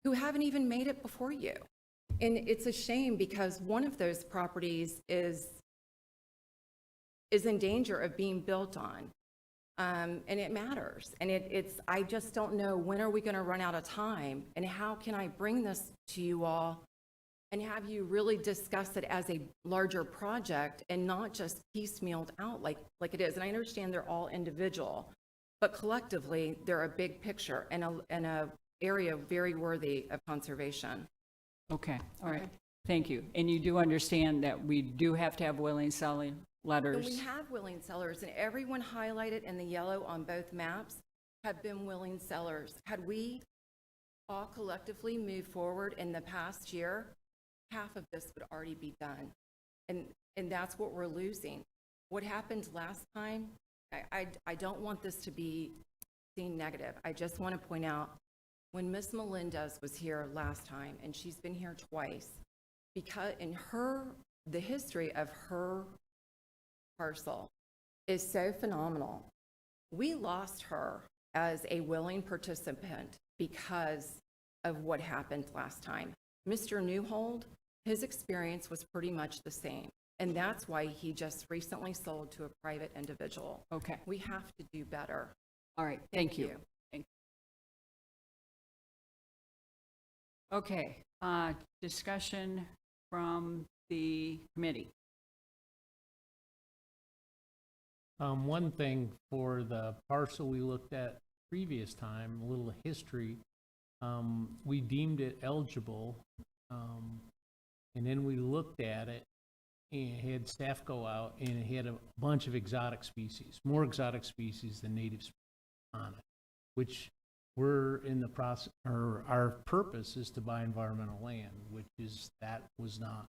who haven't even made it before you. And it's a shame because one of those properties is in danger of being built on. And it matters. And I just don't know, when are we going to run out of time? And how can I bring this to you all and have you really discuss it as a larger project and not just piecemealed out like it is? And I understand they're all individual, but collectively, they're a big picture and a area very worthy of conservation. Okay, all right. Thank you. And you do understand that we do have to have willing selling letters? And we have willing sellers, and everyone highlighted in the yellow on both maps have been willing sellers. Had we all collectively moved forward in the past year, half of this would already be done. And that's what we're losing. What happened last time, I don't want this to be seen negative. I just want to point out, when Miss Melendez was here last time, and she's been here twice, because the history of her parcel is so phenomenal. We lost her as a willing participant because of what happened last time. Mr. Newhold, his experience was pretty much the same, and that's why he just recently sold to a private individual. Okay. We have to do better. All right, thank you. Okay, discussion from the committee. One thing for the parcel we looked at previous time, a little history, we deemed it eligible, and then we looked at it and had staff go out, and it had a bunch of exotic species, more exotic species than native species on it, which we're in the process, or our purpose is to buy environmental land, which is, that was not,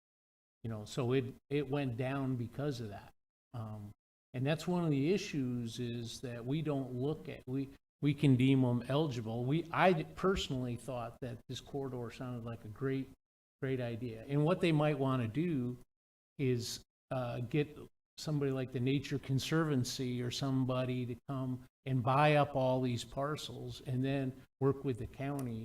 so it went down because of that. And that's one of the issues, is that we don't look at, we can deem them eligible. I personally thought that this corridor sounded like a great idea. And what they might want to do is get somebody like the Nature Conservancy or somebody to come and buy up all these parcels and then work with the county,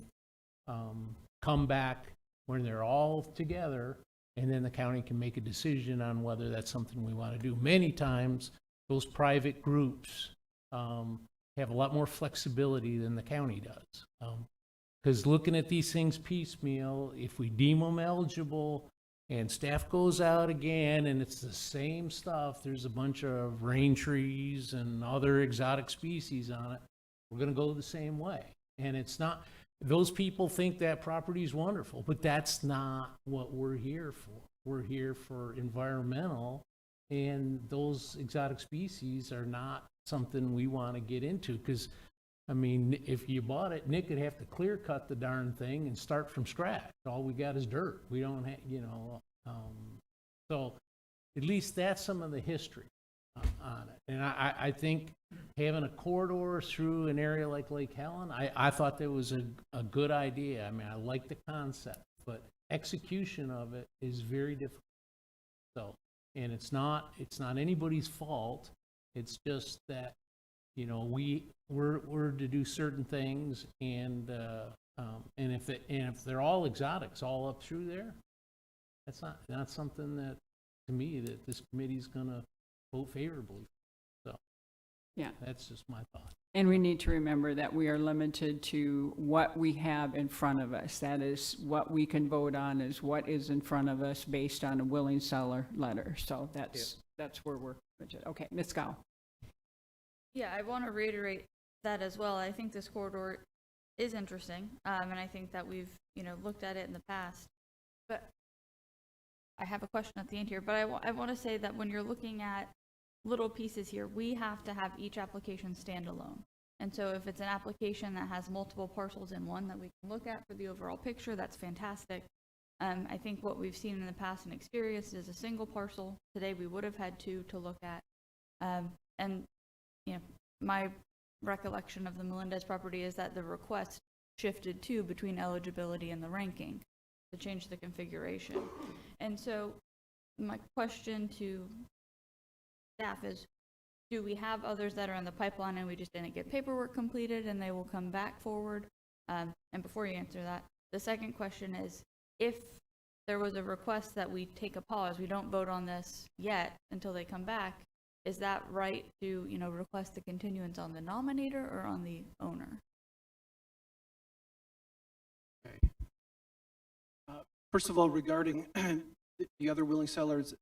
come back when they're all together, and then the county can make a decision on whether that's something we want to do. Many times, those private groups have a lot more flexibility than the county does. Because looking at these things piecemeal, if we deem them eligible and staff goes out again and it's the same stuff, there's a bunch of rain trees and other exotic species on it, we're going to go the same way. And it's not, those people think that property is wonderful, but that's not what we're here for. We're here for environmental, and those exotic species are not something we want to get into, because I mean, if you bought it, Nick would have to clear cut the darn thing and start from scratch. All we got is dirt. We don't have, so at least that's some of the history on it. And I think having a corridor through an area like Lake Helen, I thought that was a good idea. I mean, I like the concept, but execution of it is very difficult. So, and it's not anybody's fault. It's just that, we're to do certain things, and if they're all exotics all up through there, that's not something that, to me, that this committee's gonna vote favorably. So, yeah, that's just my thought. And we need to remember that we are limited to what we have in front of us. That is what we can vote on, is what is in front of us based on a willing seller letter. So that's where we're limited. Okay, Ms. Gao. Yeah, I want to reiterate that as well. I think this corridor is interesting, and I think that we've, looked at it in the past. But I have a question at the end here, but I want to say that when you're looking at little pieces here, we have to have each application stand alone. And so if it's an application that has multiple parcels in one that we can look at for the overall picture, that's fantastic. I think what we've seen in the past and experienced is a single parcel. Today we would have had two to look at. And my recollection of the Melendez property is that the request shifted too between eligibility and the ranking to change the configuration. And so my question to staff is, do we have others that are in the pipeline and we just didn't get paperwork completed and they will come back forward? And before you answer that, the second question is, if there was a request that we take a pause, we don't vote on this yet until they come back, is that right to, request the continuance on the nominator or on the owner? Okay. First of all, regarding the other willing sellers,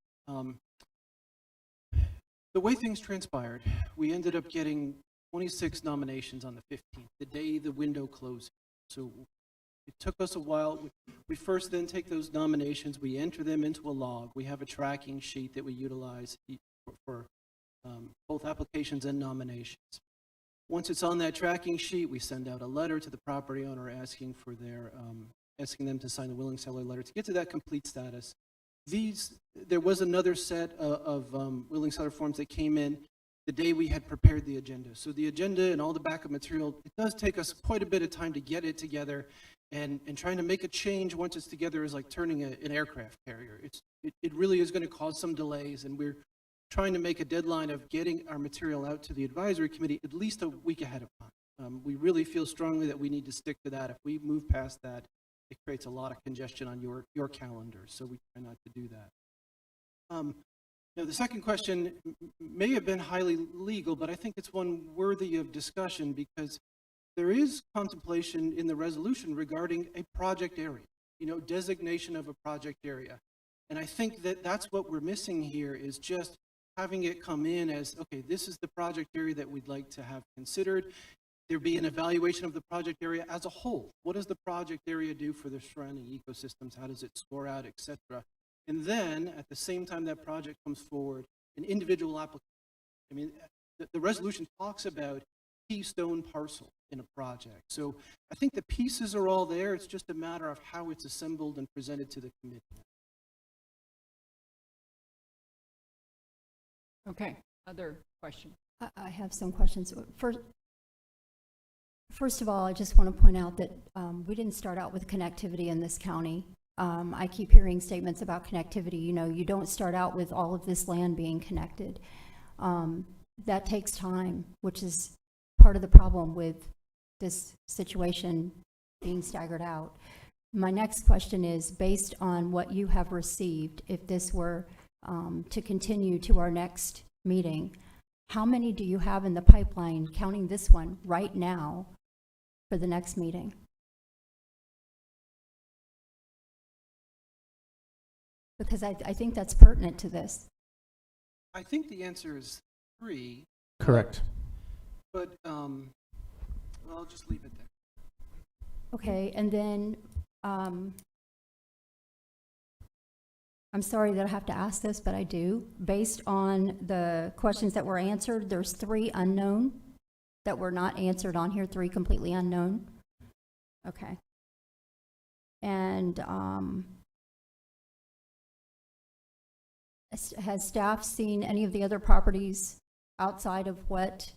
the way things transpired, we ended up getting 26 nominations on the 15th, the day the window closed. So it took us a while. We first then take those nominations, we enter them into a log. We have a tracking sheet that we utilize for both applications and nominations. Once it's on that tracking sheet, we send out a letter to the property owner asking for their, asking them to sign the willing seller letter to get to that complete status. There was another set of willing seller forms that came in the day we had prepared the agenda. So the agenda and all the backup material, it does take us quite a bit of time to get it together, and trying to make a change once it's together is like turning an aircraft carrier. It really is going to cause some delays, and we're trying to make a deadline of getting our material out to the advisory committee at least a week ahead of time. We really feel strongly that we need to stick to that. If we move past that, it creates a lot of congestion on your calendar, so we try not to do that. The second question may have been highly legal, but I think it's one worthy of discussion because there is contemplation in the resolution regarding a project area, designation of a project area. And I think that that's what we're missing here, is just having it come in as, okay, this is the project area that we'd like to have considered. There be an evaluation of the project area as a whole. What does the project area do for the surrounding ecosystems? How does it score out, et cetera? And then, at the same time that project comes forward, an individual application. I mean, the resolution talks about keystone parcel in a project. So I think the pieces are all there. It's just a matter of how it's assembled and presented to the committee. Okay, other question? I have some questions. First of all, I just want to point out that we didn't start out with connectivity in this county. I keep hearing statements about connectivity. You don't start out with all of this land being connected. That takes time, which is part of the problem with this situation being staggered out. My next question is, based on what you have received, if this were to continue to our next meeting, how many do you have in the pipeline, counting this one right now, for the next meeting? Because I think that's pertinent to this. I think the answer is 3. Correct. But, well, I'll just leave it there. Okay, and then, I'm sorry that I have to ask this, but I do. Based on the questions that were answered, there's 3 unknown that were not answered on here, 3 completely unknown. Okay. And has staff seen any of the other properties outside of what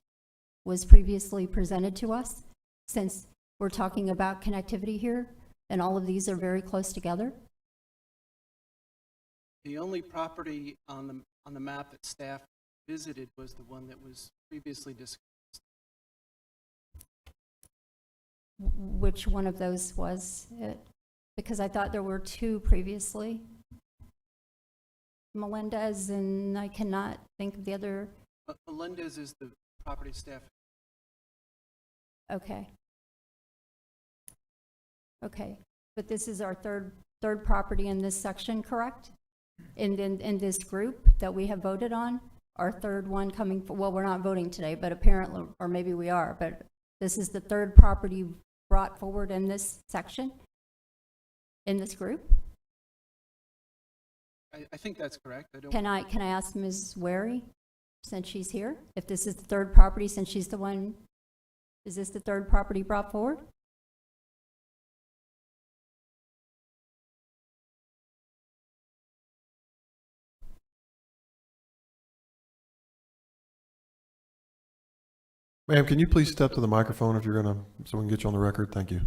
was previously presented to us? Since we're talking about connectivity here, and all of these are very close together? The only property on the map that staff visited was the one that was previously discussed. Which one of those was it? Because I thought there were 2 previously. Melendez, and I cannot think of the other. Melendez is the property staff Okay. Okay, but this is our third property in this section, correct? In this group that we have voted on, our third one coming, well, we're not voting today, but apparently, or maybe we are, but this is the third property brought forward in this section, in this group? I think that's correct. I don't. Can I ask Ms. Wary, since she's here, if this is the third property, since she's the one, is this the third property brought forward? Ma'am, can you please step to the microphone if you're gonna, so we can get you on the record? Thank you.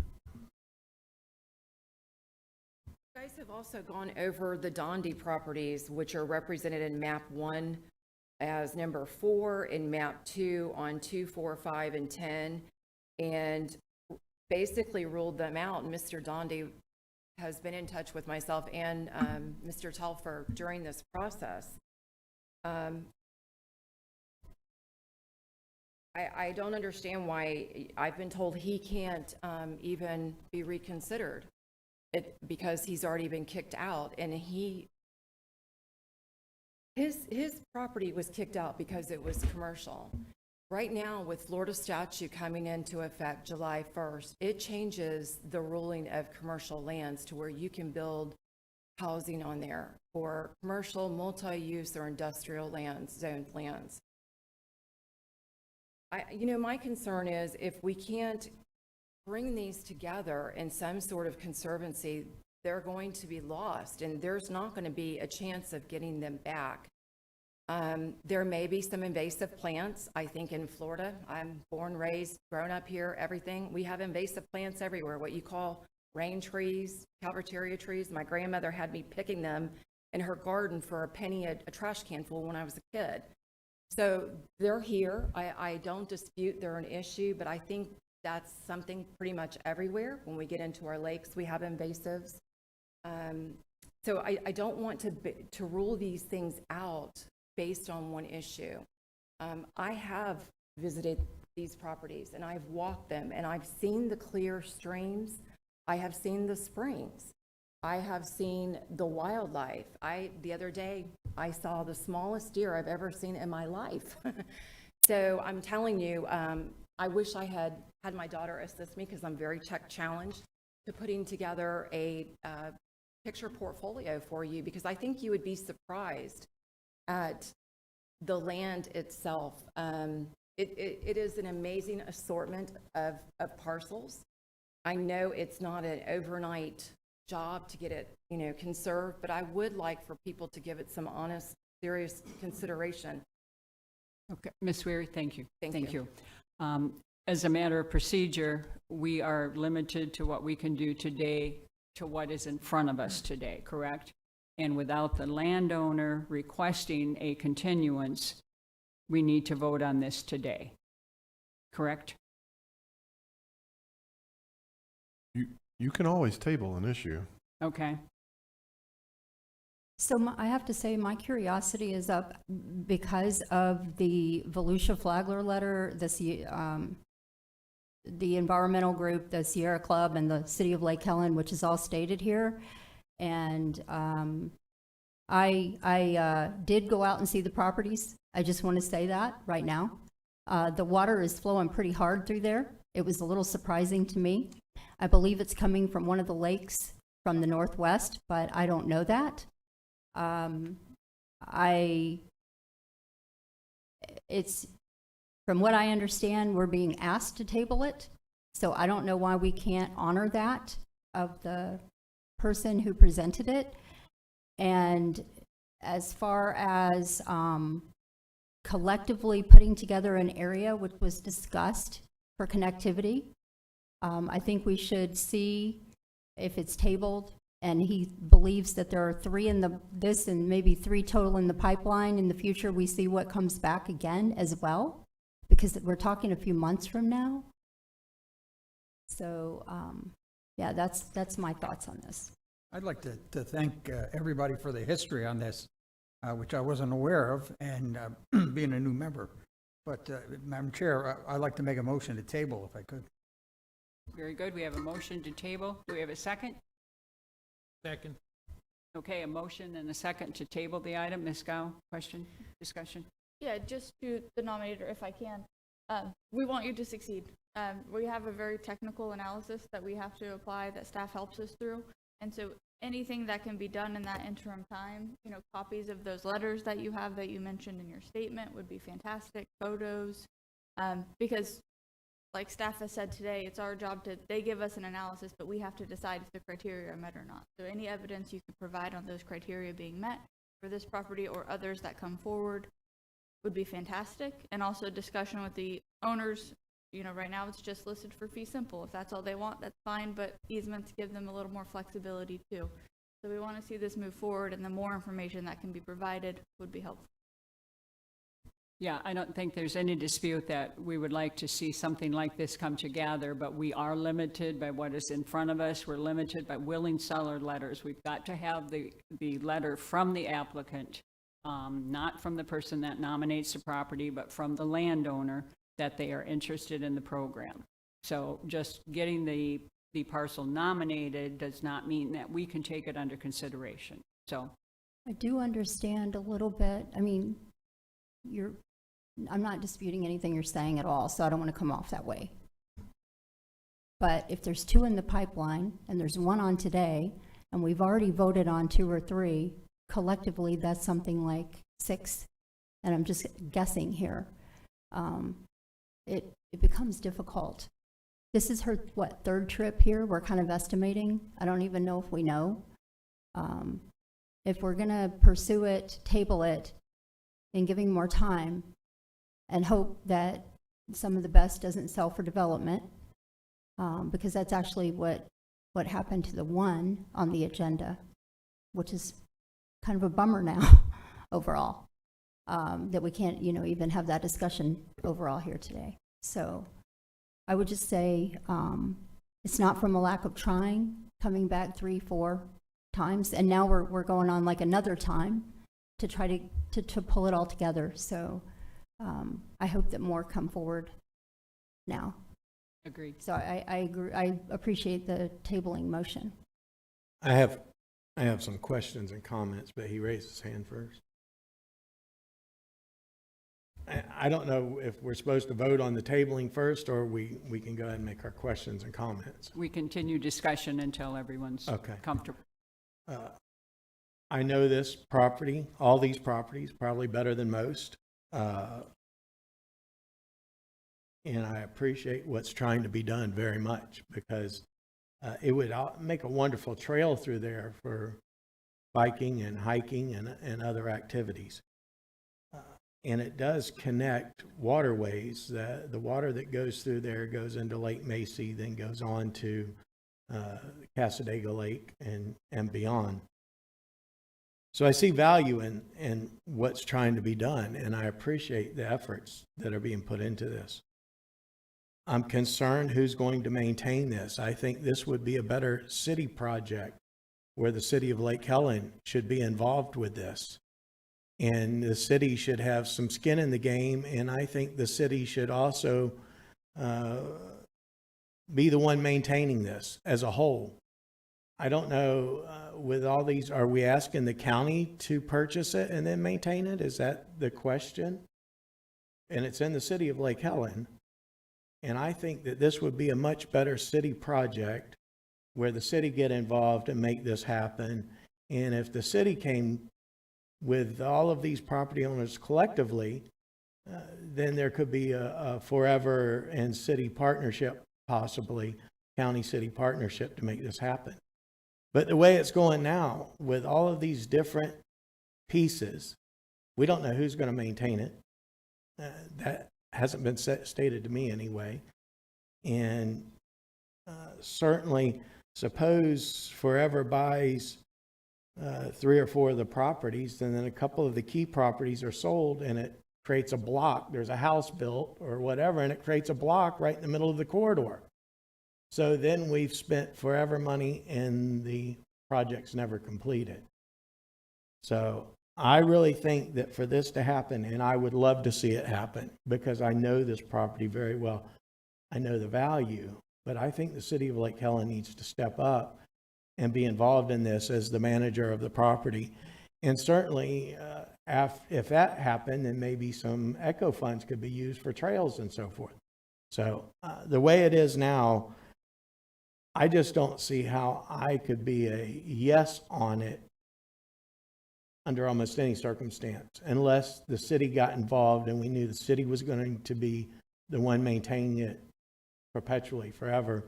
You guys have also gone over the Dondi properties, which are represented in map 1 as number 4, in map 2 on 2, 4, 5, and 10, and basically ruled them out. And Mr. Dondi has been in touch with myself and Mr. Telfer during this process. I don't understand why I've been told he can't even be reconsidered because he's already been kicked out, and his property was kicked out because it was commercial. Right now, with Florida statute coming into effect July 1st, it changes the ruling of commercial lands to where you can build housing on there for commercial, multi-use, or industrial lands, zoned lands. My concern is if we can't bring these together in some sort of conservancy, they're going to be lost, and there's not going to be a chance of getting them back. There may be some invasive plants. I think in Florida, I'm born, raised, grown up here, everything. We have invasive plants everywhere, what you call rain trees, Calverteria trees. My grandmother had me picking them in her garden for a penny a trash can full when I was a kid. So they're here. I don't dispute they're an issue, but I think that's something pretty much everywhere. When we get into our lakes, we have invasives. So I don't want to rule these things out based on one issue. I have visited these properties and I've walked them and I've seen the clear streams. I have seen the springs. I have seen the wildlife. The other day, I saw the smallest deer I've ever seen in my life. So I'm telling you, I wish I had my daughter assist me because I'm very tech challenged to putting together a picture portfolio for you, because I think you would be surprised at the land itself. It is an amazing assortment of parcels. I know it's not an overnight job to get it, conserved, but I would like for people to give it some honest, serious consideration. Okay, Ms. Weary, thank you. Thank you. As a matter of procedure, we are limited to what we can do today, to what is in front of us today, correct? And without the landowner requesting a continuance, we need to vote on this today, correct? You can always table an issue. Okay. So I have to say, my curiosity is up because of the Volusia Flagler letter, the environmental group, the Sierra Club, and the City of Lake Helen, which is all stated here. And I did go out and see the properties. I just want to say that right now. The water is flowing pretty hard through there. It was a little surprising to me. I believe it's coming from one of the lakes from the northwest, but I don't know that. It's, from what I understand, we're being asked to table it, so I don't know why we can't honor that of the person who presented it. And as far as collectively putting together an area which was discussed for connectivity, I think we should see if it's tabled, and he believes that there are 3 in this and maybe 3 total in the pipeline. In the future, we see what comes back again as well, because we're talking a few months from now. So, yeah, that's my thoughts on this. I'd like to thank everybody for the history on this, which I wasn't aware of, and being a new member. But, Madam Chair, I'd like to make a motion to table if I could. Very good. We have a motion to table. Do we have a second? Second. Okay, a motion and a second to table the item. Ms. Gao, question, discussion? Yeah, just to the nominator, if I can. We want you to succeed. We have a very technical analysis that we have to apply that staff helps us through. And so anything that can be done in that interim time, you know, copies of those letters that you have that you mentioned in your statement would be fantastic, photos, because like staff has said today, it's our job they give us an analysis, but we have to decide if the criteria are met or not. So any evidence you can provide on those criteria being met for this property or others that come forward would be fantastic. And also discussion with the owners. You know, right now it's just listed for fee simple. If that's all they want, that's fine, but easements give them a little more flexibility too. So we want to see this move forward, and the more information that can be provided would be helpful. Yeah, I don't think there's any dispute that we would like to see something like this come together, but we are limited by what is in front of us. We're limited by willing seller letters. We've got to have the letter from the applicant, not from the person that nominates the property, but from the landowner, that they are interested in the program. So just getting the parcel nominated does not mean that we can take it under consideration. So I do understand a little bit. I mean, I'm not disputing anything you're saying at all, so I don't want to come off that way. But if there's 2 in the pipeline and there's 1 on today, and we've already voted on 2 or 3, collectively that's something like 6, and I'm just guessing here. It becomes difficult. This is her, 3rd trip here? We're kind of estimating. I don't even know if we know. If we're going to pursue it, table it, and giving more time, and hope that some of the best doesn't sell for development, because that's actually what happened to the 1 on the agenda, which is kind of a bummer now overall, that we can't, even have that discussion overall here today. So I would just say it's not from a lack of trying, coming back 3, 4 times, and now we're going on like another time to try to pull it all together. So I hope that more come forward now. agreed. So I agree. I appreciate the tabling motion. I have some questions and comments, but he raised his hand first. I don't know if we're supposed to vote on the tabling first, or we can go ahead and make our questions and comments. We continue discussion until everyone's comfortable. I know this property, all these properties, probably better than most. And I appreciate what's trying to be done very much, because it would make a wonderful trail through there for biking and hiking and other activities. And it does connect waterways. The water that goes through there goes into Lake Macy, then goes on to Casadega Lake and beyond. So I see value in what's trying to be done, and I appreciate the efforts that are being put into this. I'm concerned who's going to maintain this. I think this would be a better city project where the city of Lake Helen should be involved with this. And the city should have some skin in the game, and I think the city should also be the one maintaining this as a whole. I don't know, with all these, are we asking the county to purchase it and then maintain it? Is that the question? And it's in the city of Lake Helen. And I think that this would be a much better city project where the city get involved and make this happen. And if the city came with all of these property owners collectively, then there could be a forever and city partnership, possibly county-city partnership to make this happen. But the way it's going now, with all of these different pieces, we don't know who's going to maintain it. That hasn't been stated to me anyway. And certainly, suppose Forever buys 3 or 4 of the properties, and then a couple of the key properties are sold, and it creates a block. There's a house built or whatever, and it creates a block right in the middle of the corridor. So then we've spent forever money, and the project's never completed. So I really think that for this to happen, and I would love to see it happen, because I know this property very well. I know the value, but I think the city of Lake Helen needs to step up and be involved in this as the manager of the property. And certainly, if that happened, then maybe some echo funds could be used for trails and so forth. So the way it is now, I just don't see how I could be a yes on it under almost any circumstance, unless the city got involved and we knew the city was going to be the one maintaining it perpetually, forever.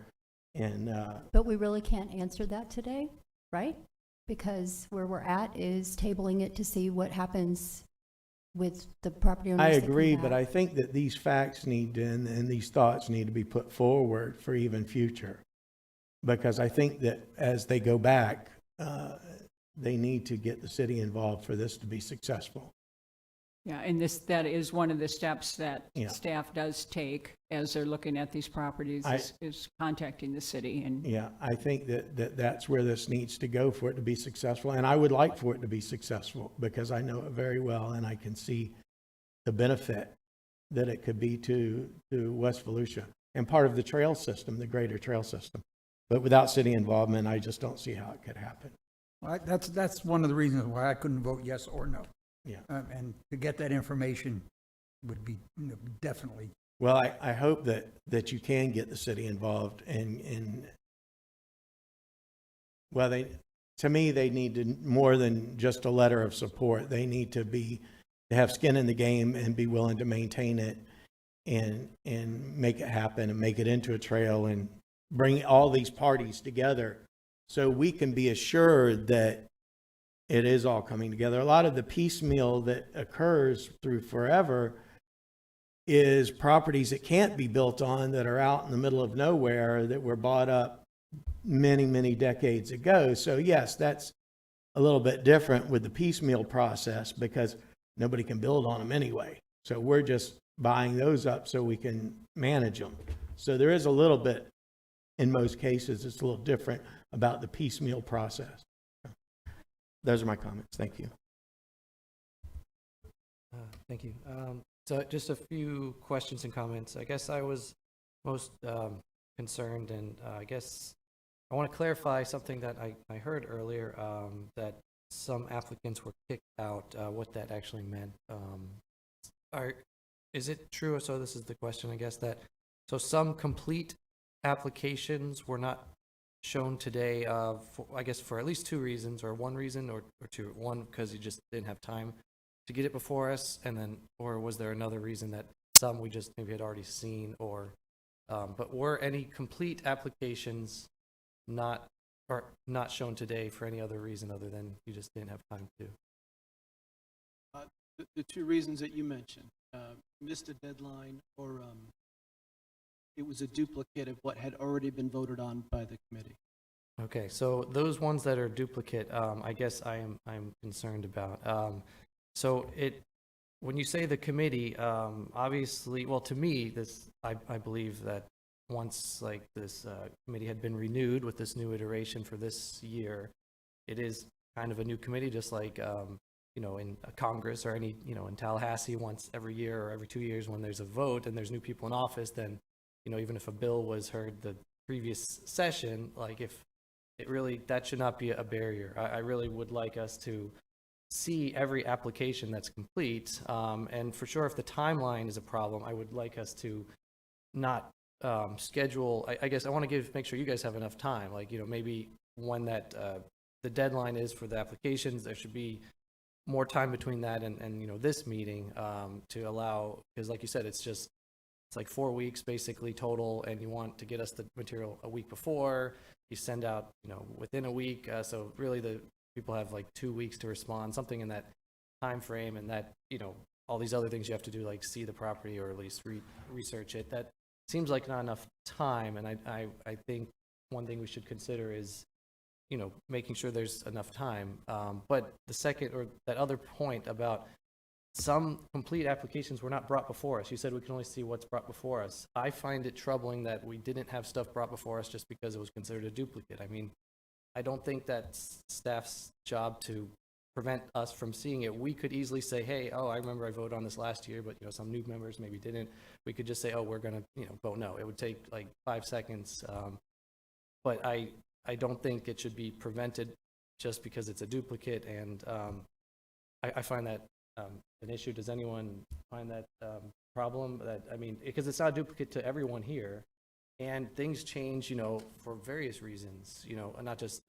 And But we really can't answer that today, right? Because where we're at is tabling it to see what happens with the property owners. I that come agree, but back. I think that these facts need to, and these thoughts need to be put forward for even future. Because I think that as they go back, they need to get the city involved for this to be successful. Yeah, and that is one of the steps that Yeah. staff does take as they're looking at these properties, is contacting the city and. Yeah, I think that's where this needs to go for it to be successful. And I would like for it to be successful, because I know it very well and I can see the benefit that it could be to West Volusia and part of the trail system, the greater trail system. But without city involvement, I just don't see how it could happen. Well, that's one of the reasons why I couldn't vote yes or no. Yeah. And to get that information would be definitely. Well, I hope that you can get the city involved and well, to me, they need to more than just a letter of support. They need to have skin in the game and be willing to maintain it and make it happen and make it into a trail and bring all these parties together so we can be assured that it is all coming together. A lot of the piecemeal that occurs through forever is properties that can't be built on, that are out in the middle of nowhere, that were bought up many, many decades ago. So yes, that's a little bit different with the piecemeal process, because nobody can build on them anyway. So we're just buying those up so we can manage them. So there is a little bit, in most cases, it's a little different about the piecemeal process. Those are my comments. Thank you. Thank you. So just a few questions and comments. I guess I was most concerned, and I guess I want to clarify something that I heard earlier, that some applicants were kicked out, what that actually meant. Is it true, so this is the question, I guess, that so some complete applications were not shown today, I guess for at least two reasons, or one reason, or two. One, because you just didn't have time to get it before us, and then, or was there another reason that some we just maybe had already seen, or, but were any complete applications not shown today for any other reason other than you just didn't have time to? The two reasons that you mentioned, missed a deadline, or it was a duplicate of what had already been voted on by the committee. Okay, so those ones that are duplicate, I guess I'm concerned about. So when you say the committee, obviously, well, to me, I believe that once like this committee had been renewed with this new iteration for this year, it is kind of a new committee, just like in Congress or any, in Tallahassee, once every year or every 2 years when there's a vote and there's new people in office, then even if a bill was heard the previous session, like if it really, that should not be a barrier. I really would like us to see every application that's complete. And for sure, if the timeline is a problem, I would like us to not schedule, I guess I want to make sure you guys have enough time. Like, maybe when that the deadline is for the applications, there should be more time between that and this meeting to allow, because like you said, it's like 4 weeks basically total, and you want to get us the material a week before. You send out, within a week. So really the people have like 2 weeks to respond, something in that time frame, and that, all these other things you have to do, like see the property or at least research it. That seems like not enough time. And I think one thing we should consider is, making sure there's enough time. But the second, or that other point about some complete applications were not brought before us. You said we can only see what's brought before us. I find it troubling that we didn't have stuff brought before us just because it was considered a duplicate. I mean, I don't think that's staff's job to prevent us from seeing it. We could easily say, hey, oh, I remember I voted on this last year, but, some new members maybe didn't. We could just say, oh, we're going to, vote no. It would take like 5 seconds. But I don't think it should be prevented just because it's a duplicate. And I find that an issue. Does anyone find that problem? Because it's not a duplicate to everyone here. And things change, for various reasons, not just,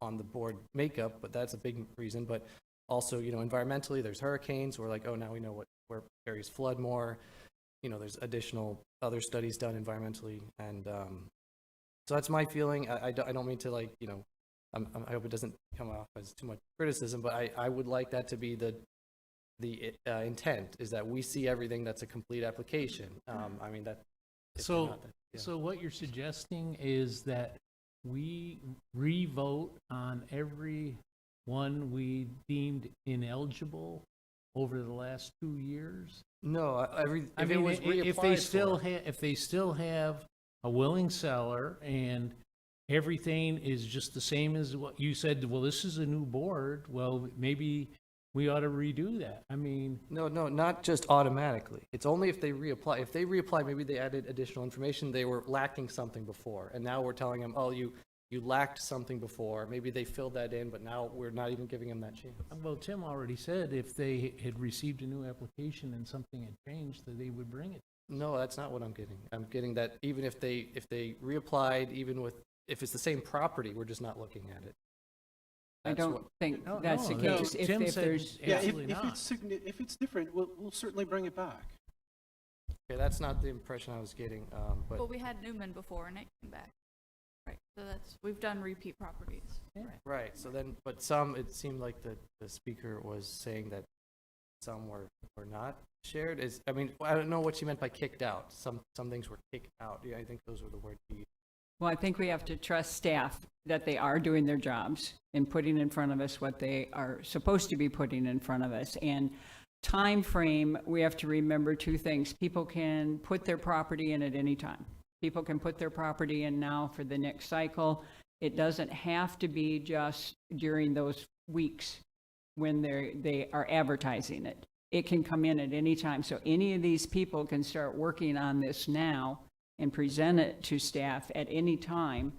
on the board makeup, but that's a big reason. But also, environmentally, there's hurricanes. We're like, oh, now we know where areas flood more. There's additional other studies done environmentally. And so that's my feeling. I don't mean to I hope it doesn't come off as too much criticism, but I would like that to be the intent, is that we see everything that's a complete application. So what you're suggesting is that we re-vote on every one we deemed ineligible over the last 2 years? No, if they still have a willing seller and everything is just the same as what you said, well, this is a new board, well, maybe we ought to redo that. No, not just automatically. It's only if they reapply. If they reapply, maybe they added additional information. They were lacking something before, and now we're telling them, oh, you lacked something before. Maybe they filled that in, but now we're not even giving them that chance. Well, Tim already said if they had received a new application and something had changed, that they would bring it. No, that's not what I'm getting. I'm getting that even if they reapplied, if it's the same property, we're just not looking at it. I don't think that's the no, case. Tim If said there's, absolutely not. If it's different, we'll certainly bring it back. Okay, that's not the impression I was getting. But Well, we had Newman before and it came back. Right, so we've done repeat properties. right. So then, but some, it seemed like the speaker was saying that some were not shared. I don't know what she meant by kicked out. Some things were kicked out. Yeah, I think those were the words she used. well, I think we have to trust staff that they are doing their jobs and putting in front of us what they are supposed to be putting in front of us. And time frame, we have to remember two things. People can put their property in at any time. People can put their property in now for the next cycle. It doesn't have to be just during those weeks when they are advertising it. It can come in at any time. So any of these people can start working on this now and present it to staff at any time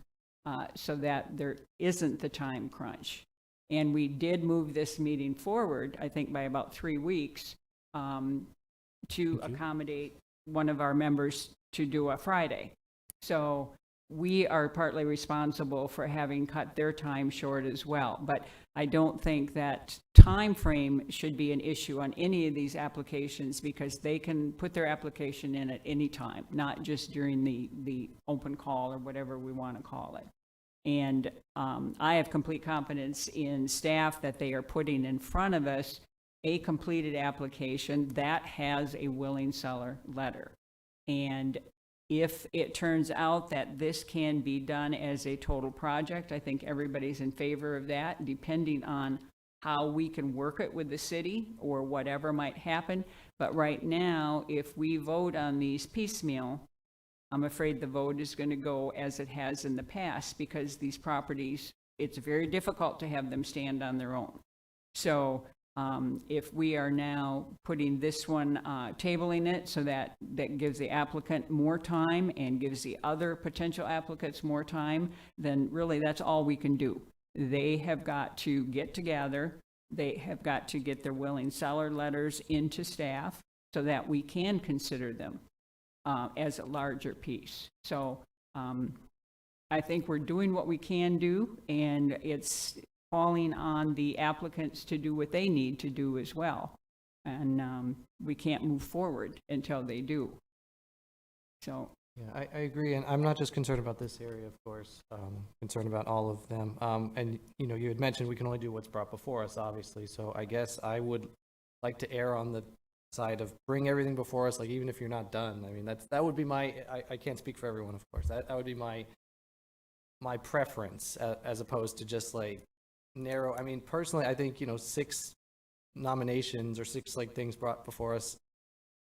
so that there isn't the time crunch. And we did move this meeting forward, I think, by about 3 weeks to accommodate one of our members to do a Friday. So we are partly responsible for having cut their time short as well. But I don't think that time frame should be an issue on any of these applications because they can put their application in at any time, not just during the open call or whatever we want to call it. And I have complete confidence in staff that they are putting in front of us a completed application that has a willing seller letter. And if it turns out that this can be done as a total project, I think everybody's in favor of that, depending on how we can work it with the city or whatever might happen. But right now, if we vote on these piecemeal, I'm afraid the vote is going to go as it has in the past because these properties, it's very difficult to have them stand on their own. So if we are now putting this one, tabling it so that gives the applicant more time and gives the other potential applicants more time, then really that's all we can do. They have got to get together. They have got to get their willing seller letters into staff so that we can consider them as a larger piece. So I think we're doing what we can do, and it's falling on the applicants to do what they need to do as well. And we can't move forward until they do. So. Yeah, I agree. And I'm not just concerned about this area, of course, concerned about all of them. And, you had mentioned we can only do what's brought before us, obviously. So I guess I would like to err on the side of bring everything before us, like even if you're not done. I mean, that would be I can't speak for everyone, of course. That would be my preference as opposed to just like narrow. I mean, personally, I think, 6 nominations or 6 things brought before us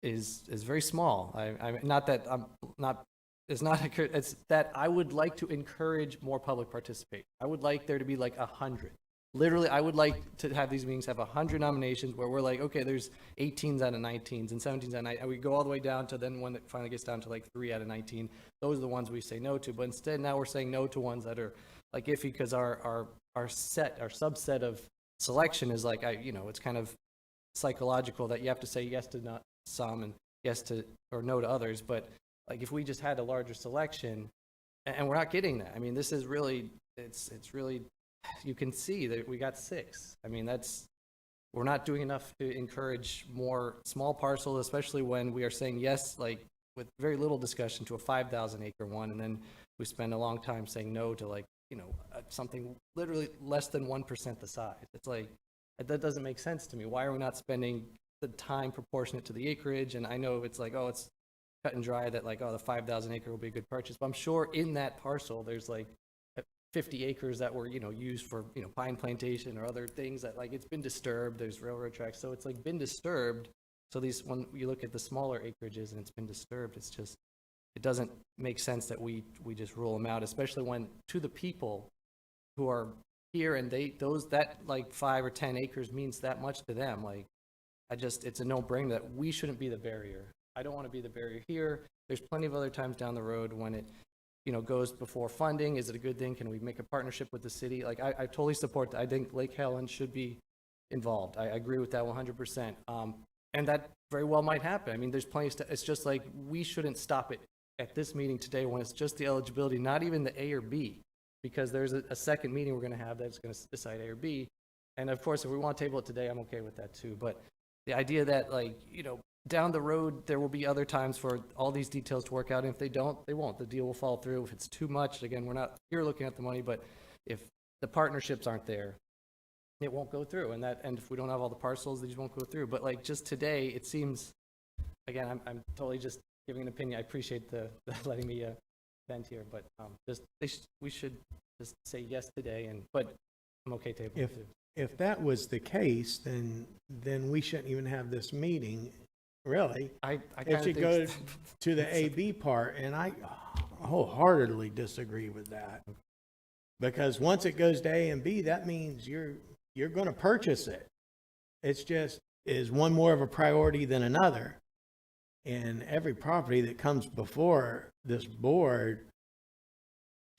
is very small. I'm not that I'm not, it's not, it's that I would like to encourage more public participation. I would like there to be 100. literally, I would like to have these meetings have 100 nominations where we're like, okay, there's 18s out of 19s and 17s out of 19, and we go all the way down to then when it finally gets down to like 3 out of 19. Those are the ones we say no to. But instead, now we're saying no to ones that are like iffy because our subset of selection is like, it's kind of psychological that you have to say yes to not some and yes to or no to others. But like if we just had a larger selection, and we're not getting that. I mean, this is really, it's really, you can see that we got 6. I mean, we're not doing enough to encourage more small parcels, especially when we are saying yes, like with very little discussion to a 5,000 acre one. And then we spend a long time saying no to like, something literally less than 1% the size. It's like, that doesn't make sense to me. Why are we not spending the time proportionate to the acreage? And I know it's like, oh, it's cut and dry that like, oh, the 5,000 acre will be a good purchase. But I'm sure in that parcel, there's like 50 acres that were, used for, pine plantation or other things that like, it's been disturbed. There's railroad tracks. So it's like been disturbed. So when you look at the smaller acreages and it's been disturbed, it's just, it doesn't make sense that we just rule them out, especially when to the people who are here and that like 5 or 10 acres means that much to them. Like, it's a no-brainer that we shouldn't be the barrier. I don't want to be the barrier here. There's plenty of other times down the road when it, goes before funding. Is it a good thing? Can we make a partnership with the city? Like, I totally support that. I think Lake Helen should be involved. I agree with that 100%. And that very well might happen. I mean, there's plenty of it's just like, we shouldn't stop it at this meeting today when it's just the eligibility, not even the A or B, because there's a second meeting we're going to have that's going to decide A or B. And of course, if we want to table it today, I'm okay with that too. But the idea that like, down the road, there will be other times for all these details to work out. And if they don't, they won't. The deal will fall through. If it's too much, again, we're not here looking at the money, but if the partnerships aren't there, it won't go through. And if we don't have all the parcels, these won't go through. But like just today, it seems, again, I'm totally just giving an opinion. I appreciate the letting me vent here, but we should just say yes today. But I'm okay tabling it too. If that was the case, then we shouldn't even have this meeting, really. It should go to the AB part, and I wholeheartedly disagree with that. Because once it goes to A and B, that means you're going to purchase it. It's just, is one more of a priority than another? And every property that comes before this board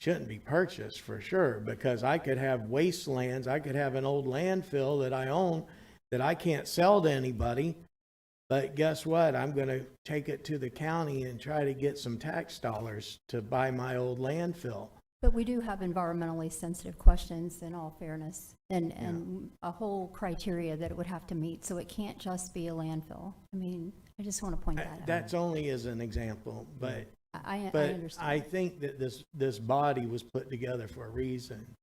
shouldn't be purchased for sure, because I could have wastelands, I could have an old landfill that I own that I can't sell to anybody, but guess what? I'm going to take it to the county and try to get some tax dollars to buy my old landfill. But we do have environmentally sensitive questions in all fairness and a whole criteria that it would have to meet. So it can't just be a landfill. I mean, I just want to point that out. That's only as an example, but I understand. I think that this body was put together for a reason,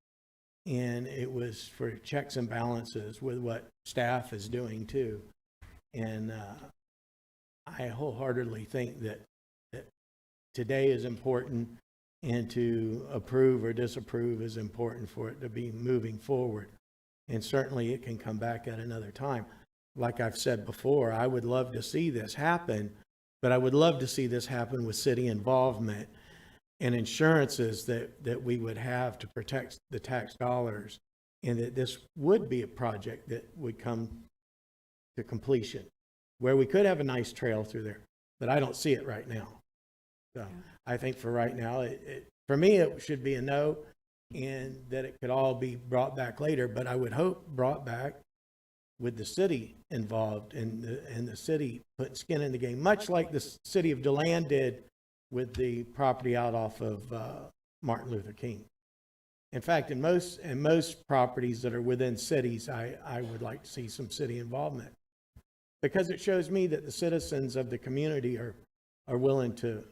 and it was for checks and balances with what staff is doing too. And I wholeheartedly think that today is important, and to approve or disapprove is important for it to be moving forward. And certainly it can come back at another time. Like I've said before, I would love to see this happen, but I would love to see this happen with city involvement and insurances that we would have to protect the tax dollars, and that this would be a project that would come to completion, where we could have a nice trail through there, but I don't see it right now. So I think for right now, for me, it should be a no, and that it could all be brought back later, but I would hope brought back with the city involved and the city putting skin in the game, much like the city of DeLand did with the property out off of Martin Luther King. In fact, in most properties that are within cities, I would like to see some city involvement, because it shows me that the citizens of the community are willing to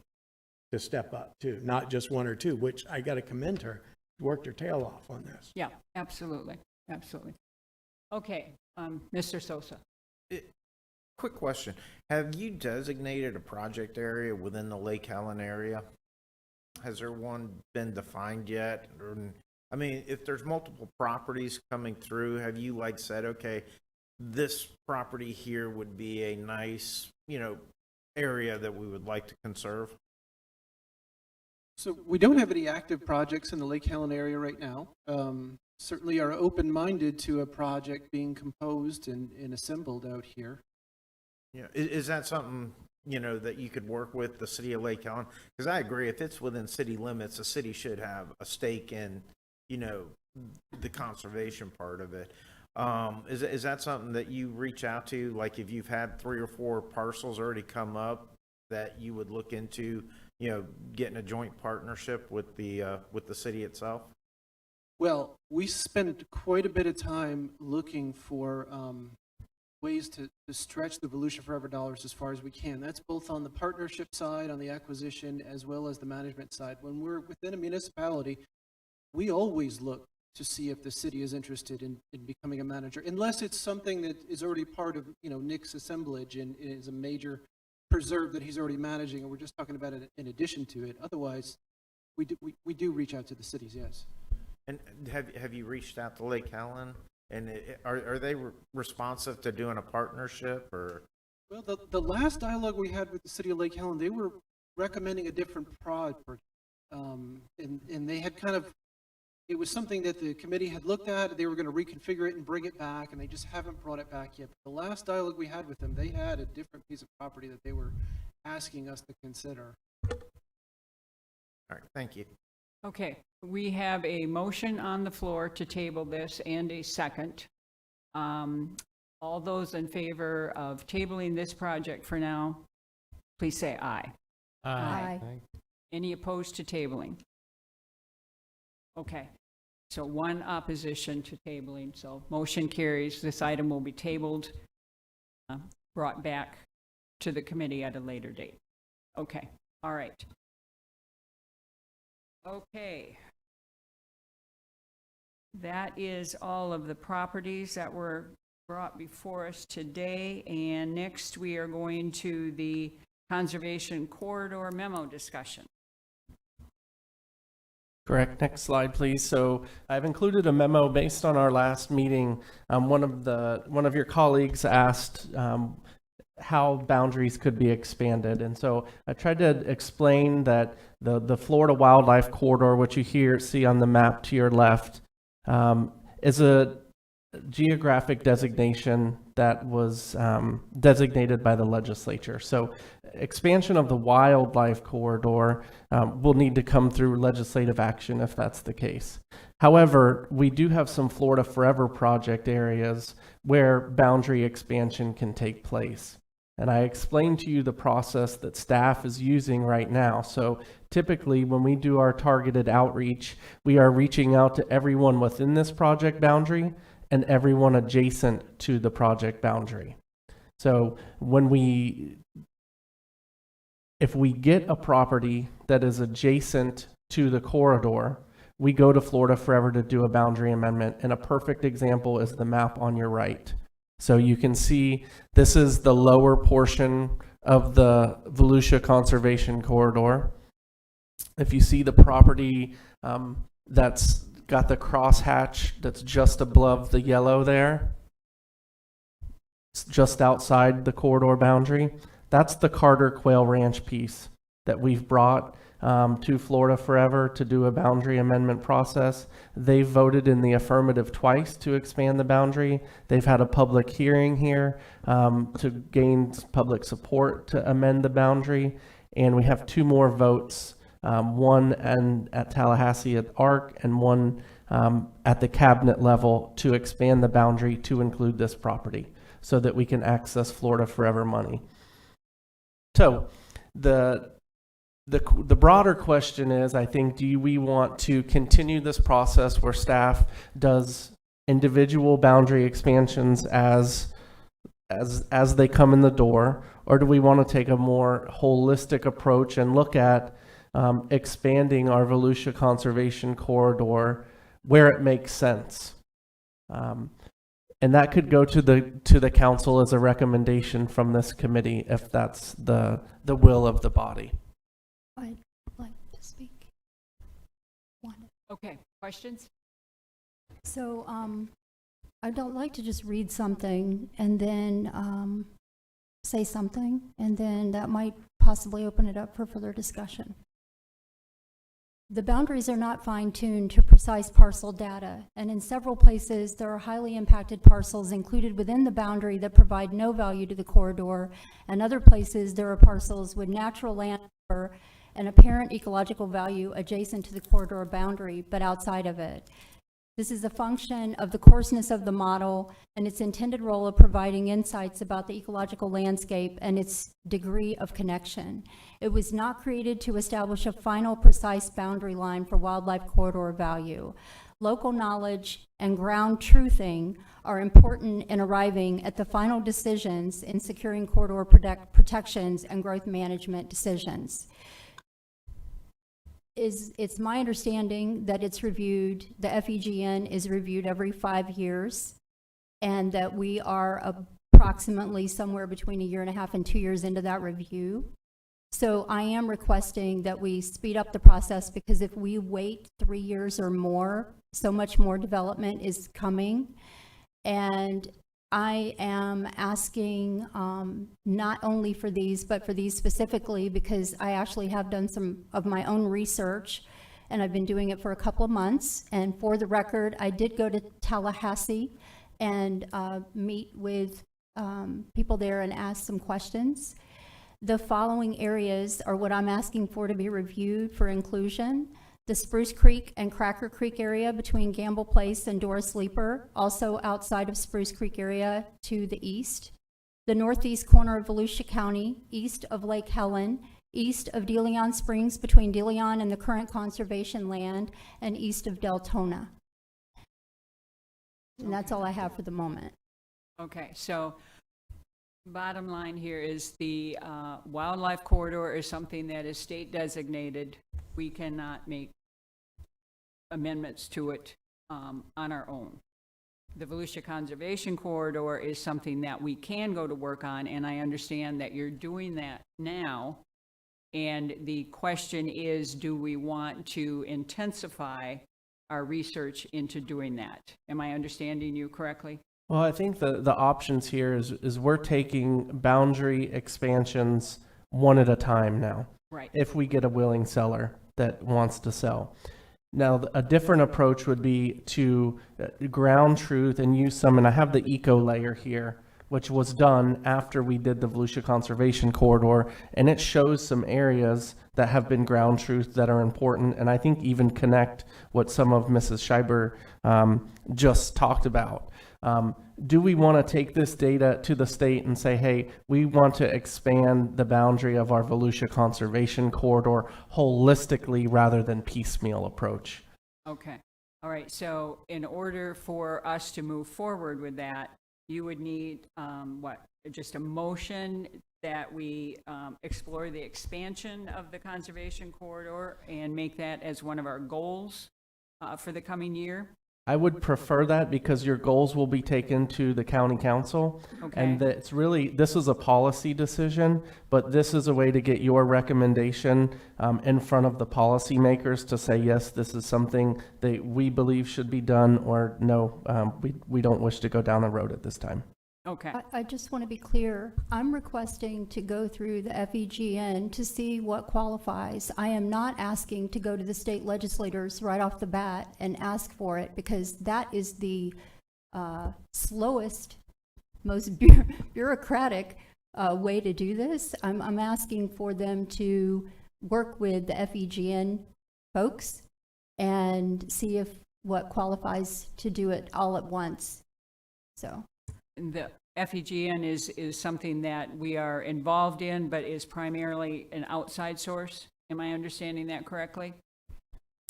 step up too, not just one or two, which I got to commend her, worked her tail off on this. Yeah, absolutely. Absolutely. Okay, Mr. Sosa. Quick question. Have you designated a project area within the Lake Helen area? Has there one been defined yet? Or, I mean, if there's multiple properties coming through, have you like said, okay, this property here would be a nice, area that we would like to conserve? So we don't have any active projects in the Lake Helen area right now. certainly are open-minded to a project being composed and assembled out here. Yeah, is that something, you know, that you could work with the city of Lake Helen? Because I agree, if it's within city limits, the city should have a stake in, you know, the conservation part of it. Is that something that you reach out to, like if you've had 3 or 4 parcels already come up, that you would look into, you know, getting a joint partnership with the city itself? Well, we spend quite a bit of time looking for ways to stretch the Volusia Forever dollars as far as we can. That's both on the partnership side, on the acquisition, as well as the management side. When we're within a municipality, we always look to see if the city is interested in becoming a manager, unless it's something that is already part of, you know, Nick's assemblage and is a major preserve that he's already managing, and we're just talking about it in addition to it. Otherwise, we do reach out to the cities, yes. And have you reached out to Lake Helen? And are they responsive to doing a partnership, or? Well, the last dialogue we had with the city of Lake Helen, they were recommending a different project, and they had kind of, it was something that the committee had looked at. They were going to reconfigure it and bring it back, and they just haven't brought it back yet. The last dialogue we had with them, they had a different piece of property that they were asking us to consider. All right, thank you. Okay, we have a motion on the floor to table this and a second. All those in favor of tabling this project for now, please say aye. Aye. Any opposed to tabling? Okay, so 1 opposition to tabling, so motion carries. This item will be tabled, brought back to the committee at a later date. Okay, all right. Okay. That is all of the properties that were brought before us today, and next we are going to the Conservation Corridor memo discussion. Correct. Next slide, please. So I've included a memo based on our last meeting. One of your colleagues asked how boundaries could be expanded, and so I tried to explain that the Florida Wildlife Corridor, which you see on the map to your left, is a geographic designation that was designated by the legislature. So expansion of the wildlife corridor will need to come through legislative action if that's the case. However, we do have some Florida Forever project areas where boundary expansion can take place. And I explained to you the process that staff is using right now. So typically when we do our targeted outreach, we are reaching out to everyone within this project boundary and everyone adjacent to the project boundary. So if we get a property that is adjacent to the corridor, we go to Florida Forever to do a boundary amendment. And a perfect example is the map on your right. So you can see this is the lower portion of the Volusia Conservation Corridor. If you see the property that's got the crosshatch that's just above the yellow there, it's just outside the corridor boundary, that's the Carter Quail Ranch piece that we've brought to Florida Forever to do a boundary amendment process. They voted in the affirmative twice to expand the boundary. They've had a public hearing here to gain public support to amend the boundary. And we have 2 more votes, one at Tallahassee at ARC and one at the cabinet level to expand the boundary to include this property so that we can access Florida Forever money. So the broader question is, I think, do we want to continue this process where staff does individual boundary expansions as they come in the door, or do we want to take a more holistic approach and look at expanding our Volusia Conservation Corridor where it makes sense? And that could go to the council as a recommendation from this committee if that's the will of the body. I'd like to speak. Okay, questions? So I'd like to just read something and then say something, and then that might possibly open it up for further discussion. The boundaries are not fine-tuned to precise parcel data, and in several places, there are highly impacted parcels included within the boundary that provide no value to the corridor, and other places, there are parcels with natural land and apparent ecological value adjacent to the corridor boundary, but outside of it. This is a function of the coarseness of the model and its intended role of providing insights about the ecological landscape and its degree of connection. It was not created to establish a final precise boundary line for wildlife corridor value. Local knowledge and ground truthing are important in arriving at the final decisions in securing corridor protections and growth management decisions. It's my understanding that it's reviewed, the FEGN is reviewed every 5 years, and that we are approximately somewhere between 1.5 years and 2 years into that review. So I am requesting that we speed up the process, because if we wait 3 years or more, so much more development is coming. And I am asking not only for these, but for these specifically, because I actually have done some of my own research, and I've been doing it for a couple of months. And for the record, I did go to Tallahassee and meet with people there and ask some questions. The following areas are what I'm asking for to be reviewed for inclusion: the Spruce Creek and Cracker Creek area between Gamble Place and Doris Leaper, also outside of Spruce Creek area to the east. The northeast corner of Volusia County, east of Lake Helen, east of DeLeon Springs between DeLeon and the current conservation land, and east of Deltona. And that's all I have for the moment. Okay, so bottom line here is the wildlife corridor is something that is state designated. We cannot make amendments to it on our own. The Volusia Conservation Corridor is something that we can go to work on, and I understand that you're doing that now. And the question is, do we want to intensify our research into doing that? Am I understanding you correctly? Well, I think the options here is we're taking boundary expansions one at a time now. Right. If we get a willing seller that wants to sell. Now, a different approach would be to ground truth and use some, and I have the eco layer here, which was done after we did the Volusia Conservation Corridor, and it shows some areas that have been ground truth that are important, and I think even connect what some of Mrs. Scheiber just talked about. Do we want to take this data to the state and say, hey, we want to expand the boundary of our Volusia Conservation Corridor holistically rather than piecemeal approach? Okay. All right. So in order for us to move forward with that, you would need just a motion that we explore the expansion of the conservation corridor and make that as one of our goals for the coming year? I would prefer that, because your goals will be taken to the county council. Okay. And that's really, this is a policy decision, but this is a way to get your recommendation in front of the policymakers to say, yes, this is something that we believe should be done, or no, we don't wish to go down the road at this time. Okay. I just want to be clear. I'm requesting to go through the FEGN to see what qualifies. I am not asking to go to the state legislators right off the bat and ask for it, because that is the slowest, most bureaucratic way to do this. I'm asking for them to work with the FEGN folks and see if what qualifies to do it all at once. So. The FEGN is something that we are involved in, but is primarily an outside source. Am I understanding that correctly?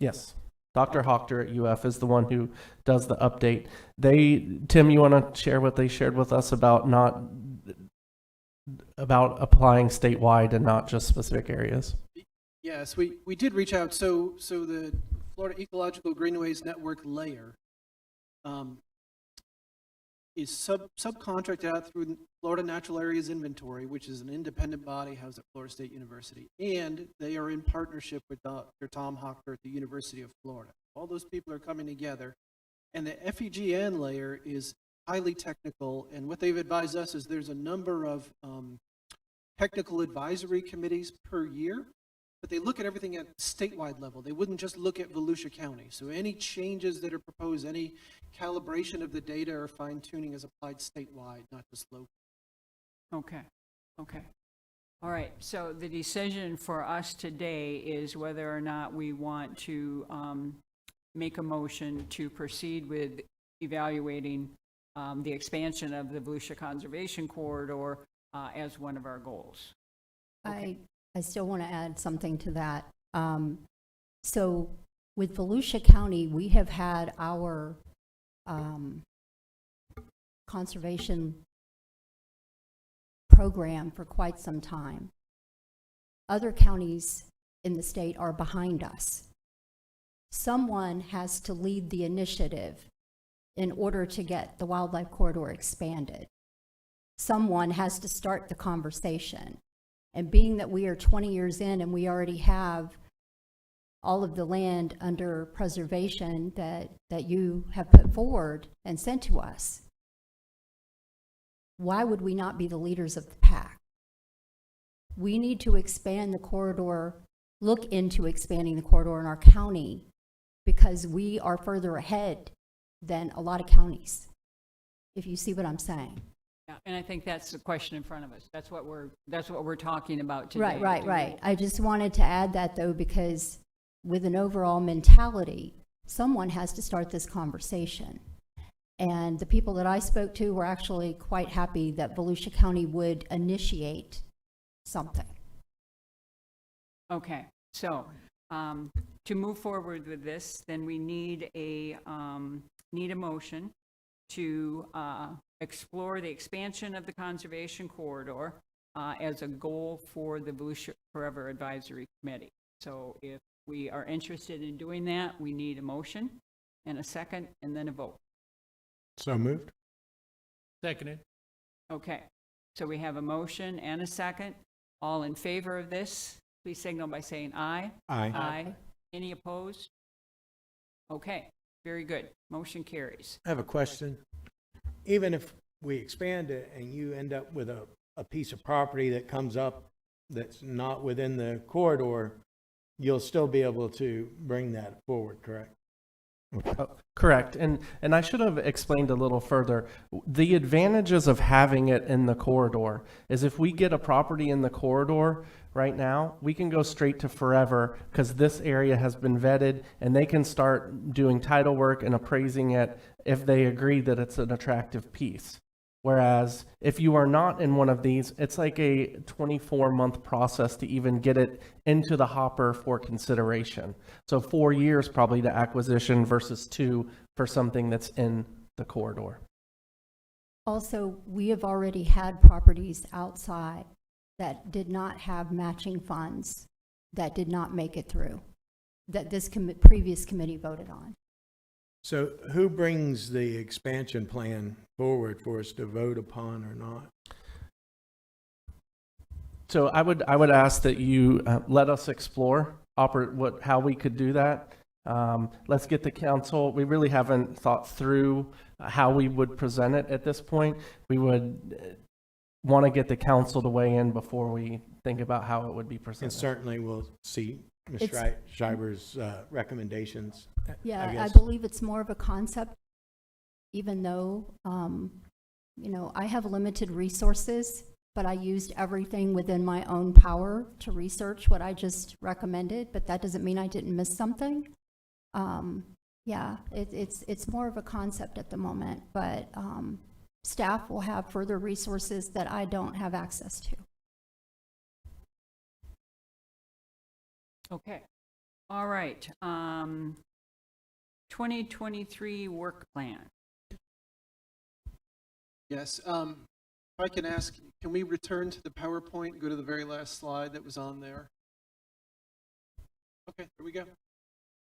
Yes. Dr. Hochter at UF is the one who does the update. Tim, you want to share what they shared with us about applying statewide and not just specific areas? Yes, we did reach out. So the Florida Ecological Greenways Network layer is subcontracted out through Florida Natural Areas Inventory, which is an independent body housed at Florida State University. And they are in partnership with Dr. Tom Hochter at the University of Florida. All those people are coming together. And the FEGN layer is highly technical. And what they've advised us is there's a number of technical advisory committees per year but they look at everything at statewide level. They wouldn't just look at Volusia County. So any changes that are proposed, any calibration of the data or fine tuning is applied statewide, not just local. Okay, okay. All right, so the decision for us today is whether or not we want to make a motion to proceed with evaluating the expansion of the Volusia Conservation Corridor as one of our goals. I still want to add something to that. So with Volusia County, we have had our conservation program for quite some time. Other counties in the state are behind us. Someone has to lead the initiative in order to get the wildlife corridor expanded. Someone has to start the conversation. And being that we are 20 years in and we already have all of the land under preservation that you have put forward and sent to us, why would we not be the leaders of the pack? We need to expand the corridor, look into expanding the corridor in our county, because we are further ahead than a lot of counties, if you see what I'm saying. Yeah, and I think that's the question in front of us. That's what we're talking about today. Right. I just wanted to add that, though, because with an overall mentality, someone has to start this conversation. And the people that I spoke to were actually quite happy that Volusia County would initiate something. Okay, so to move forward with this, then we need a motion to explore the expansion of the conservation corridor as a goal for the Volusia Forever Advisory Committee. So if we are interested in doing that, we need a motion and a second and then a vote. So moved. Seconded. Okay, so we have a motion and a second. All in favor of this, please signal by saying aye. Aye. Aye. Any opposed? Okay, very good. Motion carries. I have a question. Even if we expand it and you end up with a piece of property that comes up that's not within the corridor, you'll still be able to bring that forward, correct? Correct. And I should have explained a little further. The advantages of having it in the corridor is if we get a property in the corridor right now, we can go straight to forever because this area has been vetted and they can start doing title work and appraising it if they agree that it's an attractive piece. Whereas if you are not in one of these, it's like a 24-month process to even get it into the hopper for consideration. So 4 years probably to acquisition versus 2 for something that's in the corridor. Also, we have already had properties outside that did not have matching funds, that did not make it through, that this previous committee voted on. So who brings the expansion plan forward for us to vote upon or not? So I would ask that you let us explore how we could do that. Let's get the council. We really haven't thought through how we would present it at this point. We would want to get the council to weigh in before we think about how it would be presented. And certainly we'll see Ms. Schreiber's recommendations. Yeah, I believe it's more of a concept, even though, I have limited resources, but I used everything within my own power to research what I just recommended, but that doesn't mean I didn't miss something. It's more of a concept at the moment, but staff will have further resources that I don't have access to. Okay. All right. 2023 work plan. Yes, if I can ask, can we return to the PowerPoint, go to the very last slide that was on there? Okay, here we go.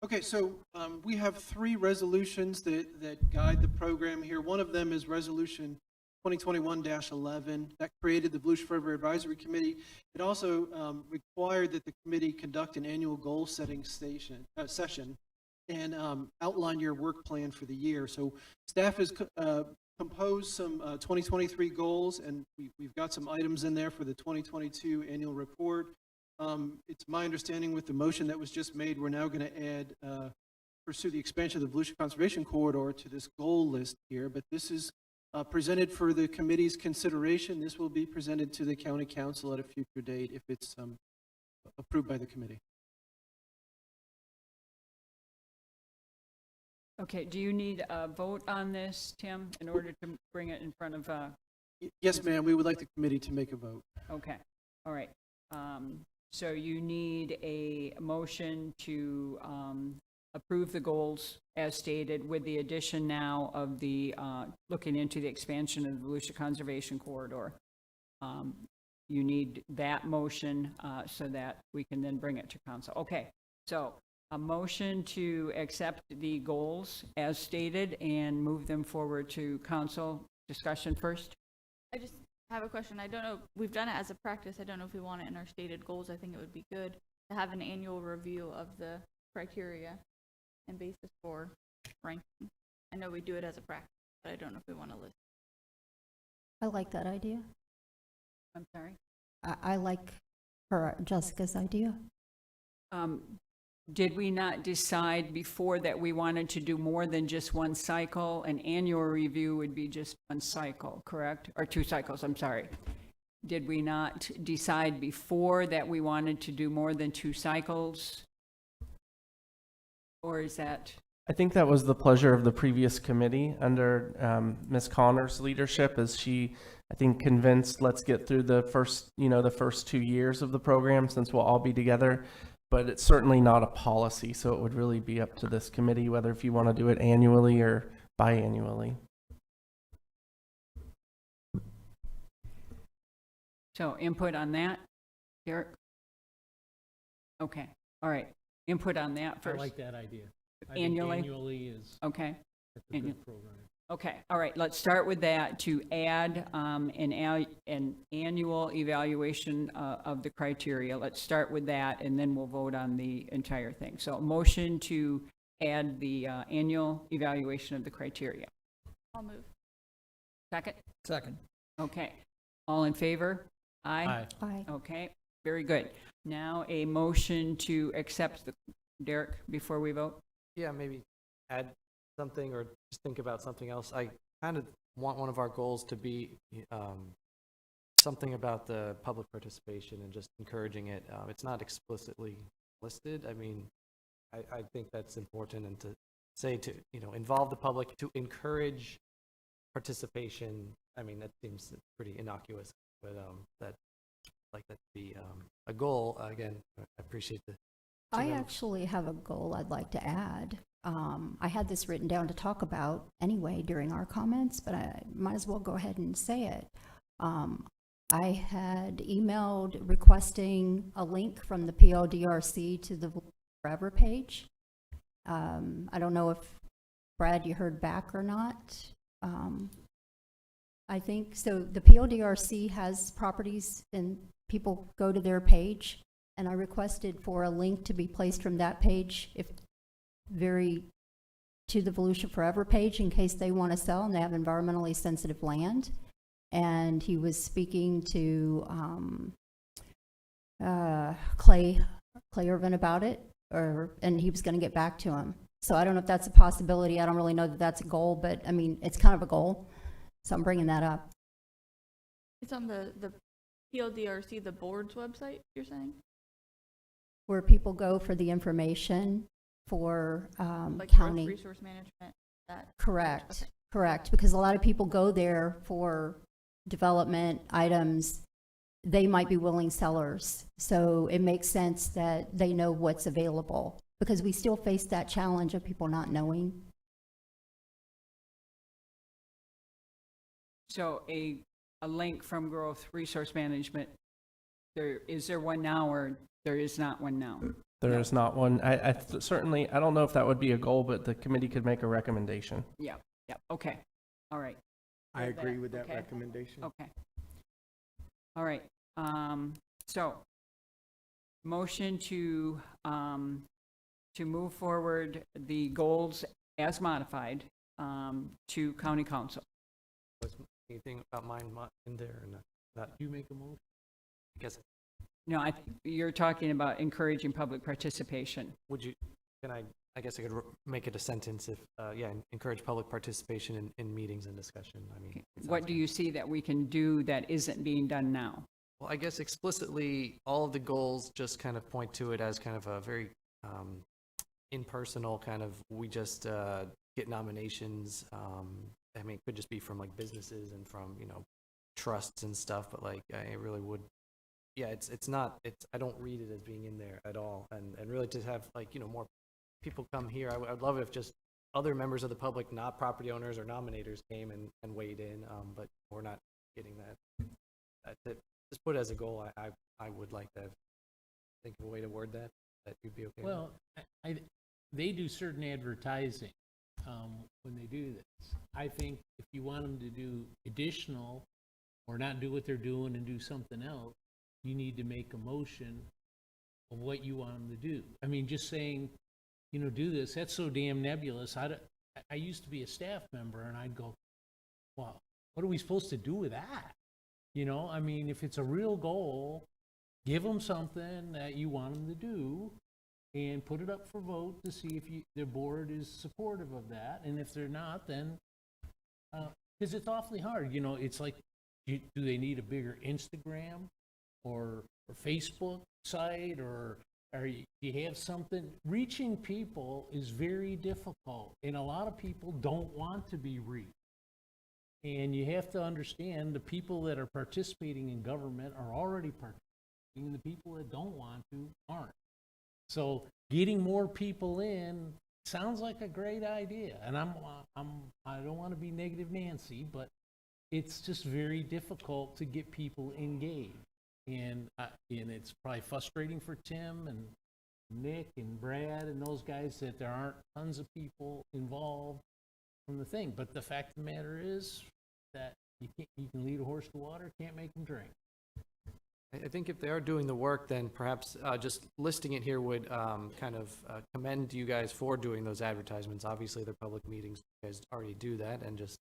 Okay, so we have 3 resolutions that guide the program here. One of them is Resolution 2021-11 that created the Volusia Forever Advisory Committee. It also required that the committee conduct an annual goal-setting session and outline your work plan for the year. So staff has composed some 2023 goals, and we've got some items in there for the 2022 annual report. It's my understanding with the motion that was just made, we're now going to add, pursue the expansion of the Volusia Conservation Corridor to this goal list here, but this is presented for the committee's consideration. This will be presented to the county council at a future date if it's approved by the committee. Okay, do you need a vote on this, Tim, in order to bring it in front of, Yes, ma'am, we would like the committee to make a vote. okay, all right. So you need a motion to approve the goals as stated with the addition now of the, looking into the expansion of the Volusia Conservation Corridor. You need that motion so that we can then bring it to council. Okay, so a motion to accept the goals as stated and move them forward to council. Discussion first. I just have a question. I don't know, we've done it as a practice. I don't know if we want it in our stated goals. I think it would be good to have an annual review of the criteria and basis for ranking. I know we do it as a practice, but I don't know if we want to list. I like that idea. I'm sorry. I like Jessica's idea. Did we not decide before that we wanted to do more than just one cycle? An annual review would be just one cycle, correct? Or 2 cycles, I'm sorry. Did we not decide before that we wanted to do more than 2 cycles? Or is that? I think that was the pleasure of the previous committee under Ms. Connor's leadership, as she, I think, convinced, let's get through the first 2 years of the program since we'll all be together. But it's certainly not a policy, so it would really be up to this committee whether if you want to do it annually or biannually. So input on that, Derek? Okay, all right. Input on that I first. like that idea. I think Annually? Annually is Okay. that's a good program. Okay, all right, let's start with that to add an annual evaluation of the criteria. Let's start with that, and then we'll vote on the entire thing. So a motion to add the annual evaluation of the criteria. I'll move. Second? Second. Okay. All in favor? Aye? Aye. Okay, very good. Now a motion to accept the, Derek, before we vote? Yeah, maybe add something or just think about something else. I kind of want one of our goals to be something about the public participation and just encouraging it. It's not explicitly listed. I mean, I think that's important, and to say to, involve the public, to encourage participation. I mean, that seems pretty innocuous, but that like that to be a goal. Again, I appreciate the. I actually have a goal I'd like to add. I had this written down to talk about anyway during our comments, but I might as well go ahead and say it. I had emailed requesting a link from the PLDRC to the Forever page. I don't know if, Brad, you heard back or not. I think, so the PLDRC has properties and people go to their page, and I requested for a link to be placed from that page to the Volusia Forever page in case they want to sell and they have environmentally sensitive land. And he was speaking to Clay Irvin about it, and he was going to get back to him. So I don't know if that's a possibility. I don't really know that that's a goal, but I mean, it's kind of a goal. So I'm bringing that up. It's on the PLDRC, the board's website, you're saying? Where people go for the information for Like county. growth resource management, that? Correct, Okay. correct, because a lot of people go there for development items. They might be willing sellers, so it makes sense that they know what's available, because we still face that challenge of people not knowing. So a link from Growth Resource Management, is there one now or there is not one now? There is not one. I certainly, I don't know if that would be a goal, but the committee could make a recommendation. Yeah, okay, all right. I With agree that, with that okay. recommendation. Okay. All right, so motion to move forward the goals as modified to county council. Was anything about mine in there or not? You make a motion? I guess No, I think you're talking about encouraging public participation. Would you, I guess I could make it a sentence if, encourage public participation in meetings and discussion. I mean. it What sounds do good. you see that we can do that isn't being done now? Well, I guess explicitly, all of the goals just kind of point to it as kind of a very impersonal kind of, we just get nominations. I mean, it could just be from like businesses and from, trusts and stuff, but like, I really would, it's not, I don't read it as being in there at all. And really to have like, more people come here, I'd love it if just other members of the public, not property owners or nominators, came and weighed in, but we're not getting that. Just put it as a goal. I would like to think of a way to word that you'd be okay with. Well, they do certain advertising when they do this. I think if you want them to do additional or not do what they're doing and do something else, you need to make a motion of what you want them to do. I mean, just saying, do this, that's so damn nebulous. I used to be a staff member, and I'd go, well, what are we supposed to do with that? I mean, if it's a real goal, give them something that you want them to do and put it up for vote to see if the board is supportive of that. And if they're not, then, because it's awfully hard, it's like, do they need a bigger Instagram or Facebook site, or do you have something? Reaching people is very difficult, and a lot of people don't want to be reached. And you have to understand the people that are participating in government are already participating, and the people that don't want to aren't. So getting more people in sounds like a great idea. And I don't want to be negative Nancy, but it's just very difficult to get people engaged. And it's probably frustrating for Tim and Nick and Brad and those guys that there aren't tons of people involved from the thing. But the fact of the matter is that you can lead a horse to water, can't make him drink. I think if they are doing the work, then perhaps just listing it here would kind of commend you guys for doing those advertisements. Obviously, they're public meetings. You guys already do that, and just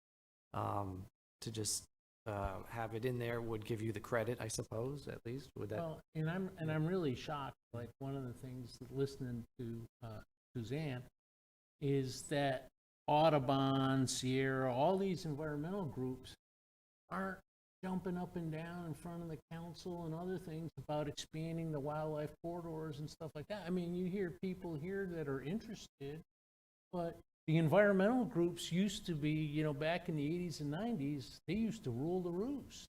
to just have it in there would give you the credit, I suppose, at least. Would that? Well, and I'm really shocked. Like, one of the things that listening to Suzanne is that Audubon, Sierra, all these environmental groups aren't jumping up and down in front of the council and other things about expanding the wildlife corridors and stuff like that. I mean, you hear people here that are interested, but the environmental groups used to be, back in the 80s and 90s, they used to rule the roost.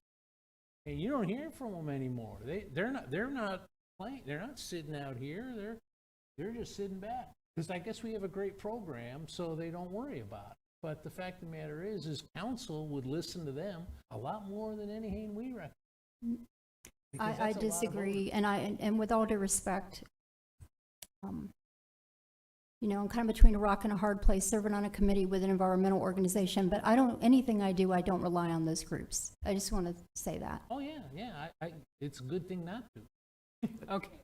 And you don't hear from them anymore. They're not playing. They're not sitting out here. They're just sitting back. Because I guess we have a great program, so they don't worry about it. But the fact of the matter is council would listen to them a lot more than anything we recommend. I disagree, and with all due respect, I'm kind of between a rock and a hard place, serving on a committee with an environmental organization, but anything I do, I don't rely on those groups. I just want to say that. Oh, yeah. It's a good thing not to. Okay.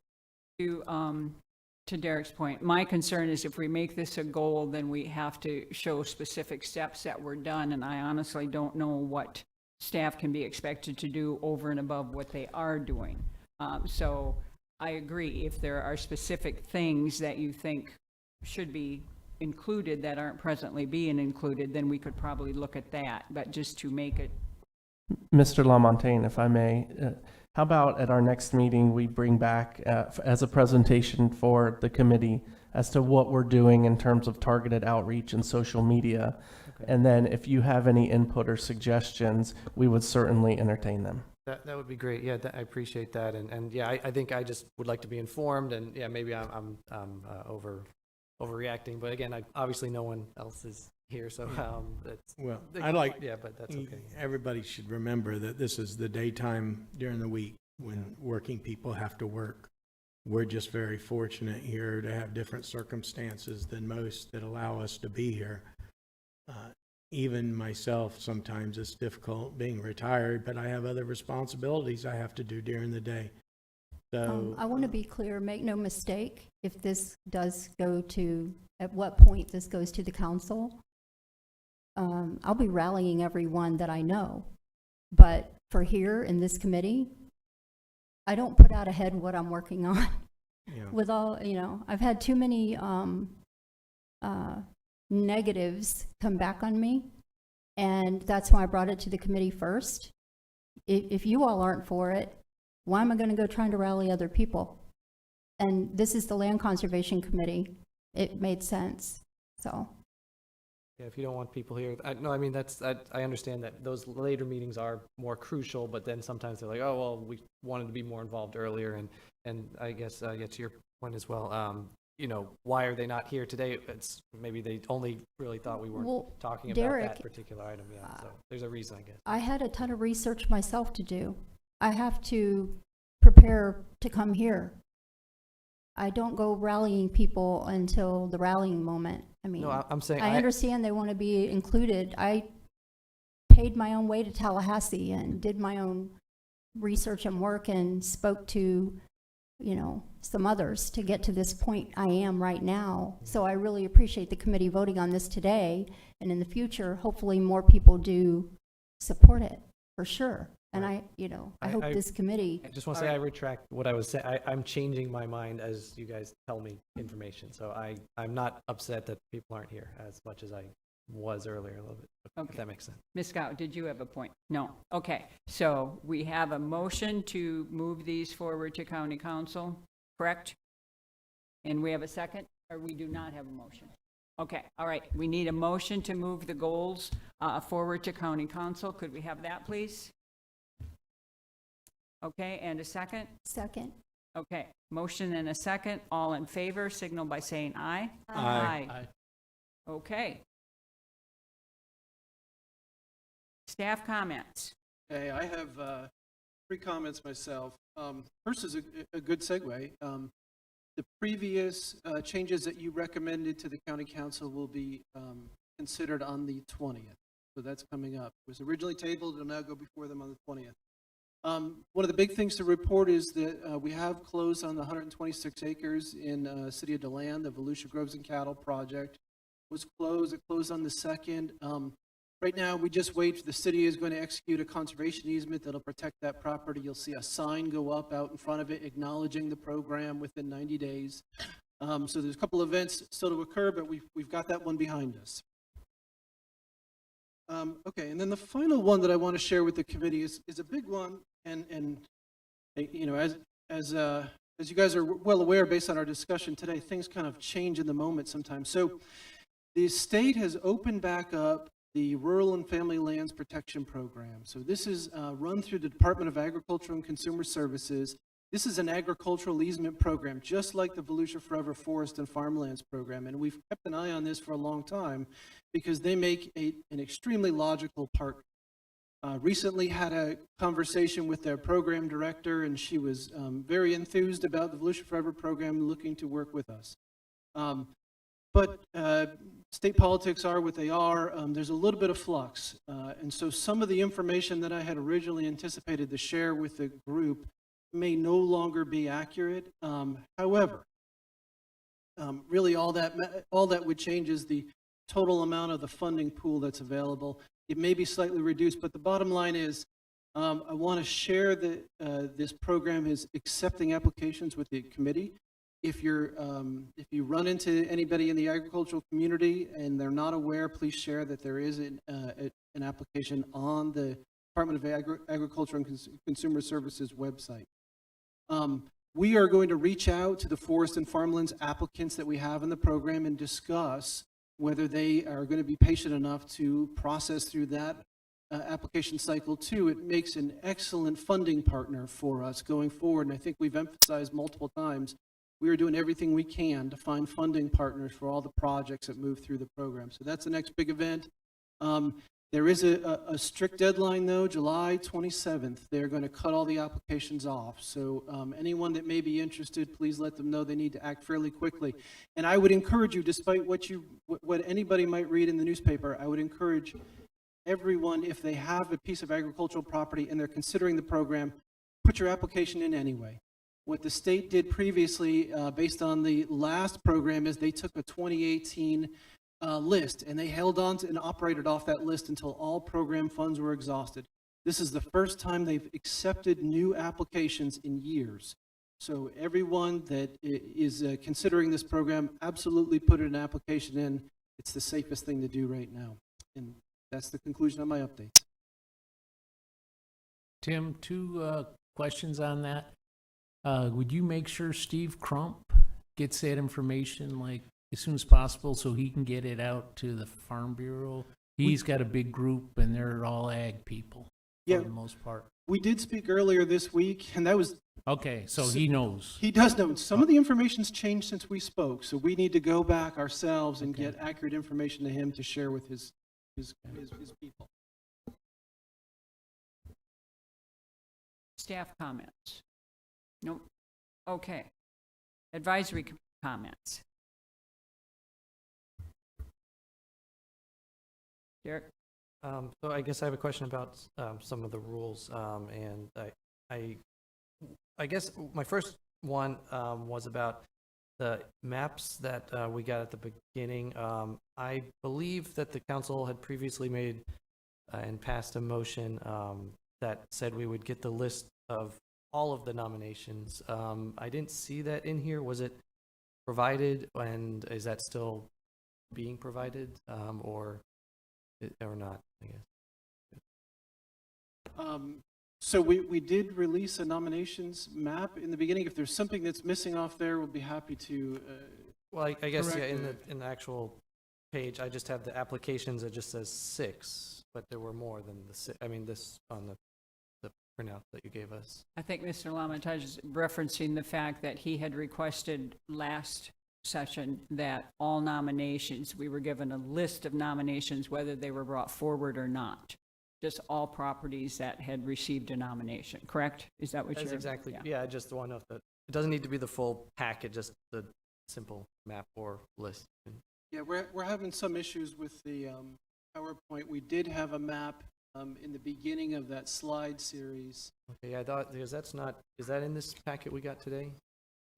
To Derek's point, my concern is if we make this a goal, then we have to show specific steps that were done, and I honestly don't know what staff can be expected to do over and above what they are doing. So I agree, if there are specific things that you think should be included that aren't presently being included, then we could probably look at that, but just to make it. Mr. LaMontagne, if I may, how about at our next meeting, we bring back as a presentation for the committee as to what we're doing in terms of targeted outreach and social media. Okay. And then if you have any input or suggestions, we would certainly entertain them. That would be great. Yeah, I appreciate that. And yeah, I think I just would like to be informed, and yeah, maybe I'm overreacting, but again, obviously no one else is here, so that's but that's okay. Everybody should remember that this is the daytime during the week when working people have to work. We're just very fortunate here to have different circumstances than most that allow us to be here. Even myself, sometimes it's difficult being retired, but I have other responsibilities I have to do during the day. So I want to be clear, make no mistake, if this does go to, at what point this goes to the council, I'll be rallying everyone that I know. But for here in this committee, I don't put out ahead what I'm working on. Yeah. With all, I've had too many negatives come back on me, and that's why I brought it to the committee first. If you all aren't for it, why am I going to go trying to rally other people? And this is the Land Conservation Committee. It made sense, so. Yeah, if you don't want people here, no, I mean, I understand that those later meetings are more crucial, but then sometimes they're like, oh, well, we wanted to be more involved earlier, and I guess, to your point as well, why are they not here today? It's maybe they only really thought we weren't talking about Derek, that particular item, yeah, so there's a reason, I guess. I had a ton of research myself to do. I have to prepare to come here. I don't go rallying people until the rallying moment. I mean, No, I'm saying I understand they want to be included. I paid my own way to Tallahassee and did my own research and work and spoke to, some others to get to this point I am right now. So I really appreciate the committee voting on this today. And in the future, hopefully more people do support it, for sure. And I hope this committee. I just want to say I retract what I was saying. I'm changing my mind as you guys tell me information. So I'm not upset that people aren't here as much as I was earlier a little bit, if that makes sense. Ms. Scott, did you have a point? No. Okay, so we have a motion to move these forward to county council, correct? And we have a second, or we do not have a motion? Okay, all right, we need a motion to move the goals forward to county council. Could we have that, please? Okay, and a second? Second. Okay, motion and a second. All in favor, signal by saying aye. Aye. Okay. Staff comments. Okay, I have 3 comments myself. First is a good segue. The previous changes that you recommended to the county council will be considered on the 20th. So that's coming up. It was originally tabled, it'll now go before them on the 20th. One of the big things to report is that we have closed on the 126 acres in City of DeLand. The Volusia Groves and Cattle project was closed. It closed on the 2nd. Right now, we just wait for the city is going to execute a conservation easement that'll protect that property. You'll see a sign go up out in front of it acknowledging the program within 90 days. So there's a couple events still to occur, but we've got that one behind us. Okay, and then the final one that I want to share with the committee is a big one, and as you guys are well aware, based on our discussion today, things kind of change in the moment sometimes. So the state has opened back up the Rural and Family Lands Protection Program. So this is run through the Department of Agriculture and Consumer Services. This is an agricultural easement program, just like the Volusia Forever Forest and Farmlands program. And we've kept an eye on this for a long time because they make an extremely logical partner. Recently had a conversation with their program director, and she was very enthused about the Volusia Forever program, looking to work with us. But state politics are what they are. There's a little bit of flux. And so some of the information that I had originally anticipated to share with the group may no longer be accurate. However, really all that would change is the total amount of the funding pool that's available. It may be slightly reduced, but the bottom line is I want to share that this program is accepting applications with the committee. If you run into anybody in the agricultural community and they're not aware, please share that there is an application on the Department of Agriculture and Consumer Services website. We are going to reach out to the forest and farmlands applicants that we have in the program and discuss whether they are going to be patient enough to process through that application cycle too. It makes an excellent funding partner for us going forward, and I think we've emphasized multiple times we are doing everything we can to find funding partners for all the projects that move through the program. So that's the next big event. There is a strict deadline though, July 27th. They're going to cut all the applications off. So anyone that may be interested, please let them know they need to act fairly quickly. And I would encourage you, despite what anybody might read in the newspaper, I would encourage everyone, if they have a piece of agricultural property and they're considering the program, put your application in anyway. What the state did previously, based on the last program, is they took a 2018 list and they held on to and operated off that list until all program funds were exhausted. This is the first time they've accepted new applications in years. So everyone that is considering this program, absolutely put an application in. It's the safest thing to do right now. And that's the conclusion of my updates. Tim, two questions on that. Would you make sure Steve Crump gets that information like as soon as possible so he can get it out to the Farm Bureau? He's got a big group and they're all ag people for the most part. We did speak earlier this week, and that was... Okay, so he knows. He does know. Some of the information's changed since we spoke, so we need to go back ourselves and get accurate information to him to share with his people. Staff comments? Nope. Okay. Advisory comments? Derek? So I guess I have a question about some of the rules, and I guess my first one was about the maps that we got at the beginning. I believe that the council had previously made and passed a motion that said we would get the list of all of the nominations. I didn't see that in here. Was it provided, and is that still being provided, or not, I guess? So we did release a nominations map in the beginning. If there's something that's missing off there, we'll be happy to. Well, I guess, yeah, correct in the actual page, I just have the applications that just says 6, but there were more than the 6. I mean, this on the printout that you gave us. I think Mr. Lamitage is referencing the fact that he had requested last session that all nominations, we were given a list of nominations, whether they were brought forward or not. Just all properties that had received a nomination, correct? Is that what you're? That's exactly, yeah, I just want to know that it doesn't need to be the full packet, just the simple map or list. Yeah, we're having some issues with the PowerPoint. We did have a map in the beginning of that slide series. Okay, I thought, because that's not, is that in this packet we got today?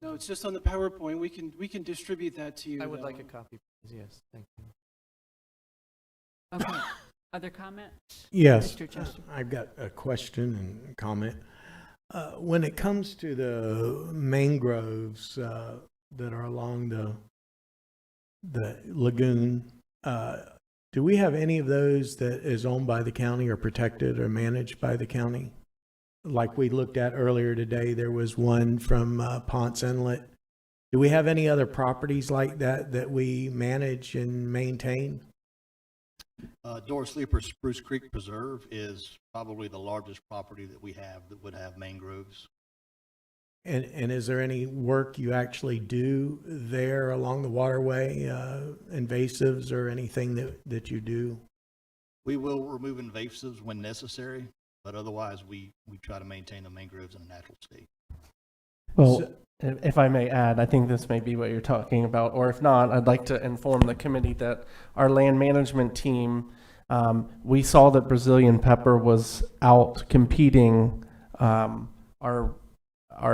No, it's just on the PowerPoint. We can distribute that to you. I would like a copy, please. Yes, thank you. Okay. Other comments? Yes, Mr. Chester? I've got a question and comment. When it comes to the mangroves that are along the lagoon, do we have any of those that is owned by the county or protected or managed by the county? Like we looked at earlier today, there was one from Ponce Inlet. Do we have any other properties like that that we manage and maintain? Door Sleeper Spruce Creek Preserve is probably the largest property that we have that would have mangroves. And is there any work you actually do there along the waterway, invasives or anything that you do? We will remove invasives when necessary, but otherwise we try to maintain the mangroves in a natural state. Well, if I may add, I think this may be what you're talking about, or if not, I'd like to inform the committee that our land management team, we saw that Brazilian pepper was out competing our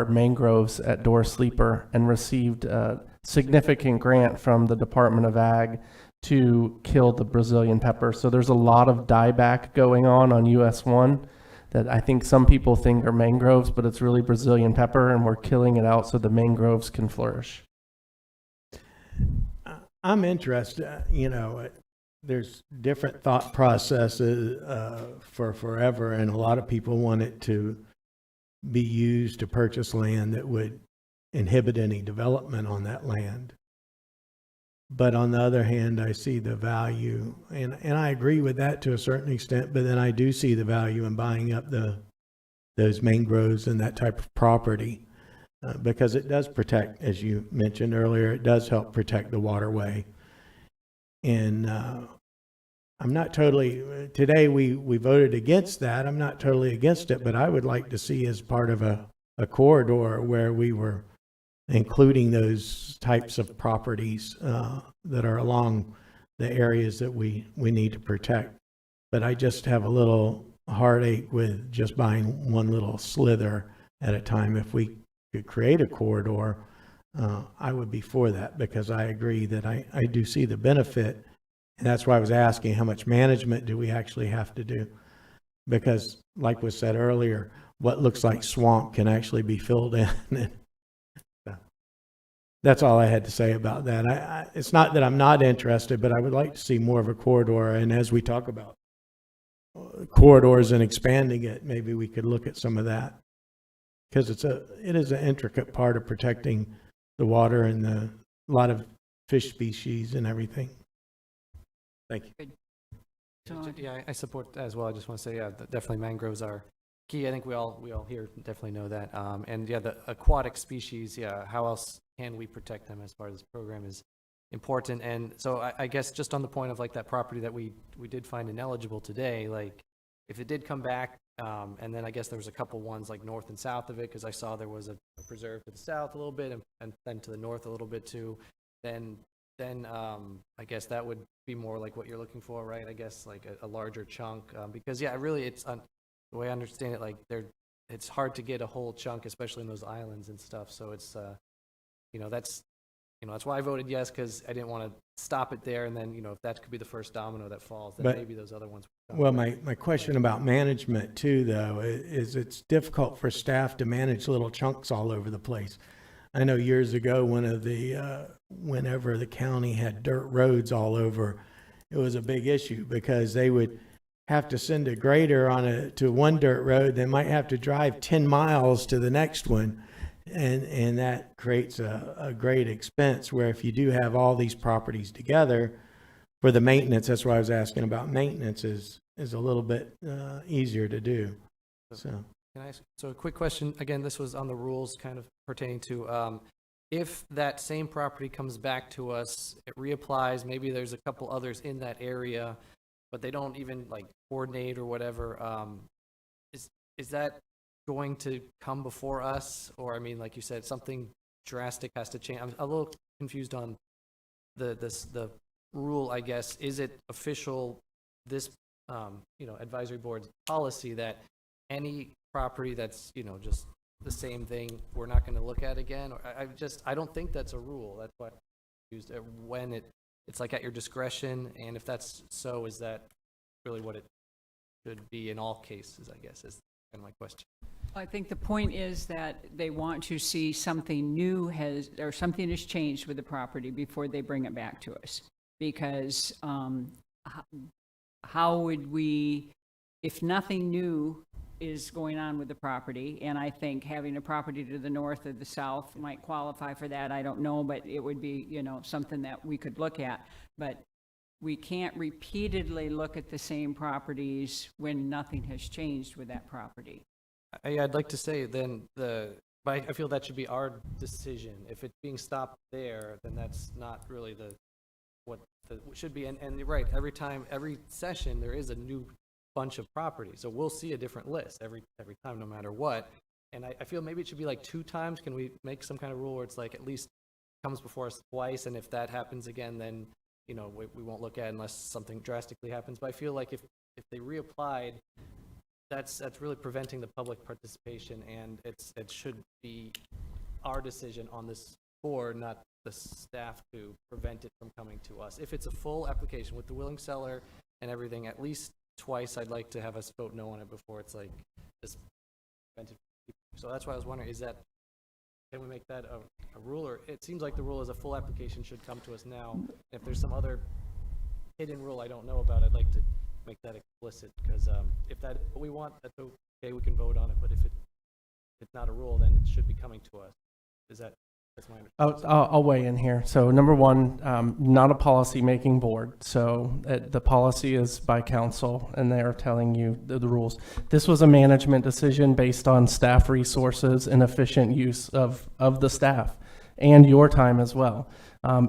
mangroves at Door Sleeper and received a significant grant from the Department of Ag to kill the Brazilian pepper. So there's a lot of dieback going on US 1 that I think some people think are mangroves, but it's really Brazilian pepper, and we're killing it out so the mangroves can flourish. I'm interested, there's different thought processes for forever, and a lot of people want it to be used to purchase land that would inhibit any development on that land. But on the other hand, I see the value, and I agree with that to a certain extent, but then I do see the value in buying up those mangroves and that type of property because it does protect, as you mentioned earlier, it does help protect the waterway. And I'm not totally, today we voted against that. I'm not totally against it, but I would like to see as part of a corridor where we were including those types of properties that are along the areas that we need to protect. But I just have a little heartache with just buying one little slither at a time. If we could create a corridor, I would be for that because I agree that I do see the benefit. And that's why I was asking how much management do we actually have to do. because like was said earlier, what looks like swamp can actually be filled in. So, that's all I had to say about that. It's not that I'm not interested, but I would like to see more of a corridor. And as we talk about corridors and expanding it, maybe we could look at some of that. Because it is an intricate part of protecting the water and a lot of fish species and everything. Thank you. Yeah, I support that as well. I just want to say, yeah, definitely mangroves are key. I think we all here definitely know that. And yeah, the aquatic species, yeah, how else can we protect them as part of this program is important. And so I guess just on the point of like that property that we did find ineligible today, like if it did come back, and then I guess there was a couple ones like north and south of it, because I saw there was a preserve to the south a little bit and then to the north a little bit too. Then I guess that would be more like what you're looking for, right? I guess like a larger chunk, because yeah, really it's the way I understand it, like it's hard to get a whole chunk, especially in those islands and stuff. So it's that's why I voted yes, because I didn't want to stop it there, and then if that could be the first domino that falls, then maybe those other ones would come. Well, my question about management too, though, is it's difficult for staff to manage little chunks all over the place. I know years ago, whenever the county had dirt roads all over, it was a big issue because they would have to send a grader to one dirt road. They might have to drive 10 miles to the next one. And that creates a great expense, where if you do have all these properties together for the maintenance, that's why I was asking about maintenance, is a little bit easier to do. So Can I ask, so a quick question, again, this was on the rules kind of pertaining to, if that same property comes back to us, it reapplies, maybe there's a couple others in that area, but they don't even like coordinate or whatever, is that going to come before us? Or, I mean, like you said, something drastic has to change. I'm a little confused on the rule, I guess. Is it official, this, advisory board's policy that any property that's, just the same thing, we're not going to look at again? Or I don't think that's a rule. That's why I used it when it's like at your discretion. And if that's so, is that really what it should be in all cases, I guess, is kind of my question. I think the point is that they want to see something new something has changed with the property before they bring it back to us. Because how would we, if nothing new is going on with the property, and I think having a property to the north or the south might qualify for that, I don't know, but it would be, something that we could look at. But we can't repeatedly look at the same properties when nothing has changed with that property. I'd like to say then but I feel that should be our decision. If it's being stopped there, then that's not really what should be. And you're right, every session, there is a new bunch of properties. So we'll see a different list every time, no matter what. And I feel maybe it should be like 2 times. Can we make some kind of rule where it's like at least comes before us twice, and if that happens again, then we won't look at it unless something drastically happens. But I feel like if they reapplied, that's really preventing the public participation, and it should be our decision on this board, not the staff, to prevent it from coming to us. If it's a full application with the willing seller and everything, at least twice I'd like to have us vote no on it before it's like this prevented. So that's why I was wondering, can we make that a rule? Or it seems like the rule is a full application should come to us now. If there's some other hidden rule I don't know about, I'd like to make that explicit, because if that's what we want, that's okay, we can vote on it. But if it's not a rule, then it should be coming to us. That's my understanding. I'll weigh in here. So number one, not a policy making board. So the policy is by council, and they are telling you the rules. This was a management decision based on staff resources and efficient use of the staff and your time as well.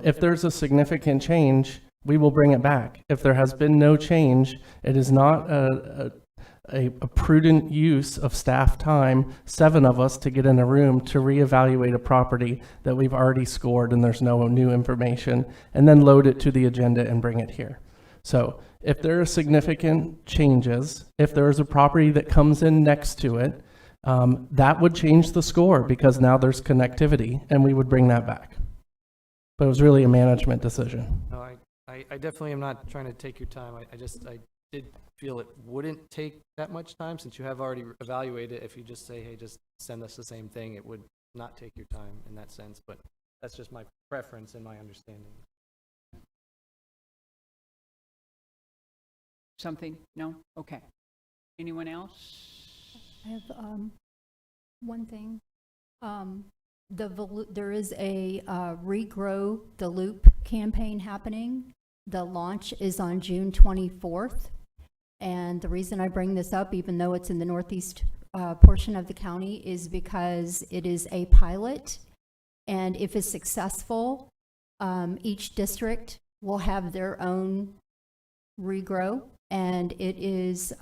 If there's a significant change, we will bring it back. If there has been no change, it is not a prudent use of staff time, 7 of us to get in a room to reevaluate a property that we've already scored and there's no new information, and then load it to the agenda and bring it here. So if there are significant changes, if there is a property that comes in next to it, that would change the score, because now there's connectivity, and we would bring that back. But it was really a management decision. No, I definitely am not trying to take your time. I did feel it wouldn't take that much time, since you have already evaluated it. If you just say, hey, just send us the same thing, it would not take your time in that sense, but that's just my preference and my understanding. Something? No? Okay. Anyone else? I have one thing. There is a Regrow the Loop campaign happening. The launch is on June 24th. And the reason I bring this up, even though it's in the northeast portion of the county, is because it is a pilot. And if it's successful, each district will have their own regrow. And it is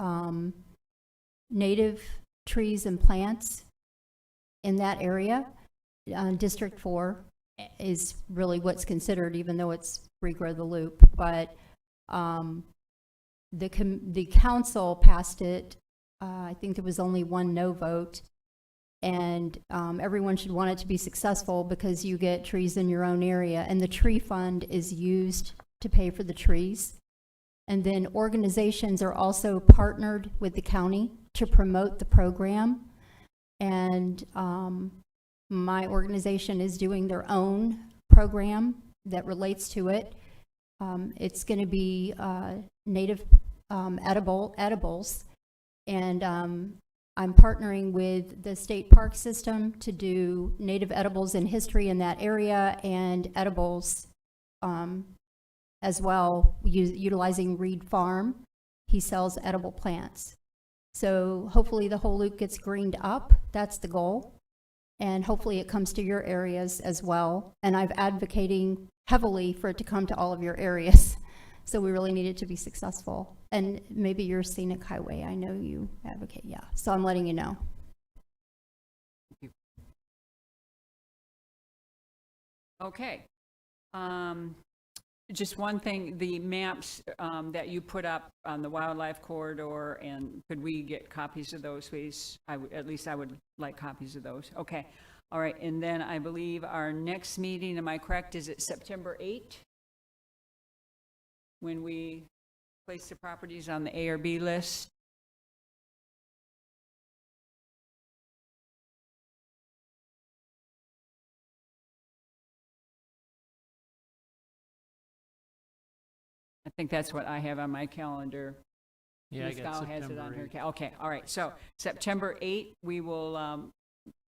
native trees and plants in that area. District 4 is really what's considered, even though it's Regrow the Loop. But the council passed it. I think there was only one no vote. And everyone should want it to be successful because you get trees in your own area. And the tree fund is used to pay for the trees. And then organizations are also partnered with the county to promote the program. And my organization is doing their own program that relates to it. It's going to be native edibles. And I'm partnering with the state park system to do native edibles and history in that area, and edibles as well, utilizing Reed Farm. He sells edible plants. So hopefully the whole loop gets greened up. That's the goal. And hopefully it comes to your areas as well. And I'm advocating heavily for it to come to all of your areas. So we really need it to be successful. And maybe your scenic highway, I know you advocate, yeah. So I'm letting you know. Okay. Just one thing, the maps that you put up on the wildlife corridor, and could we get copies of those, please? At least I would like copies of those. Okay. All right. And then I believe our next meeting, am I correct, is it September 8th? When we place the properties on the A or B list? I think that's what I have on my calendar. Yeah, I Ms. got Gao has it September on her 8th. Okay, all right. So September 8th, we will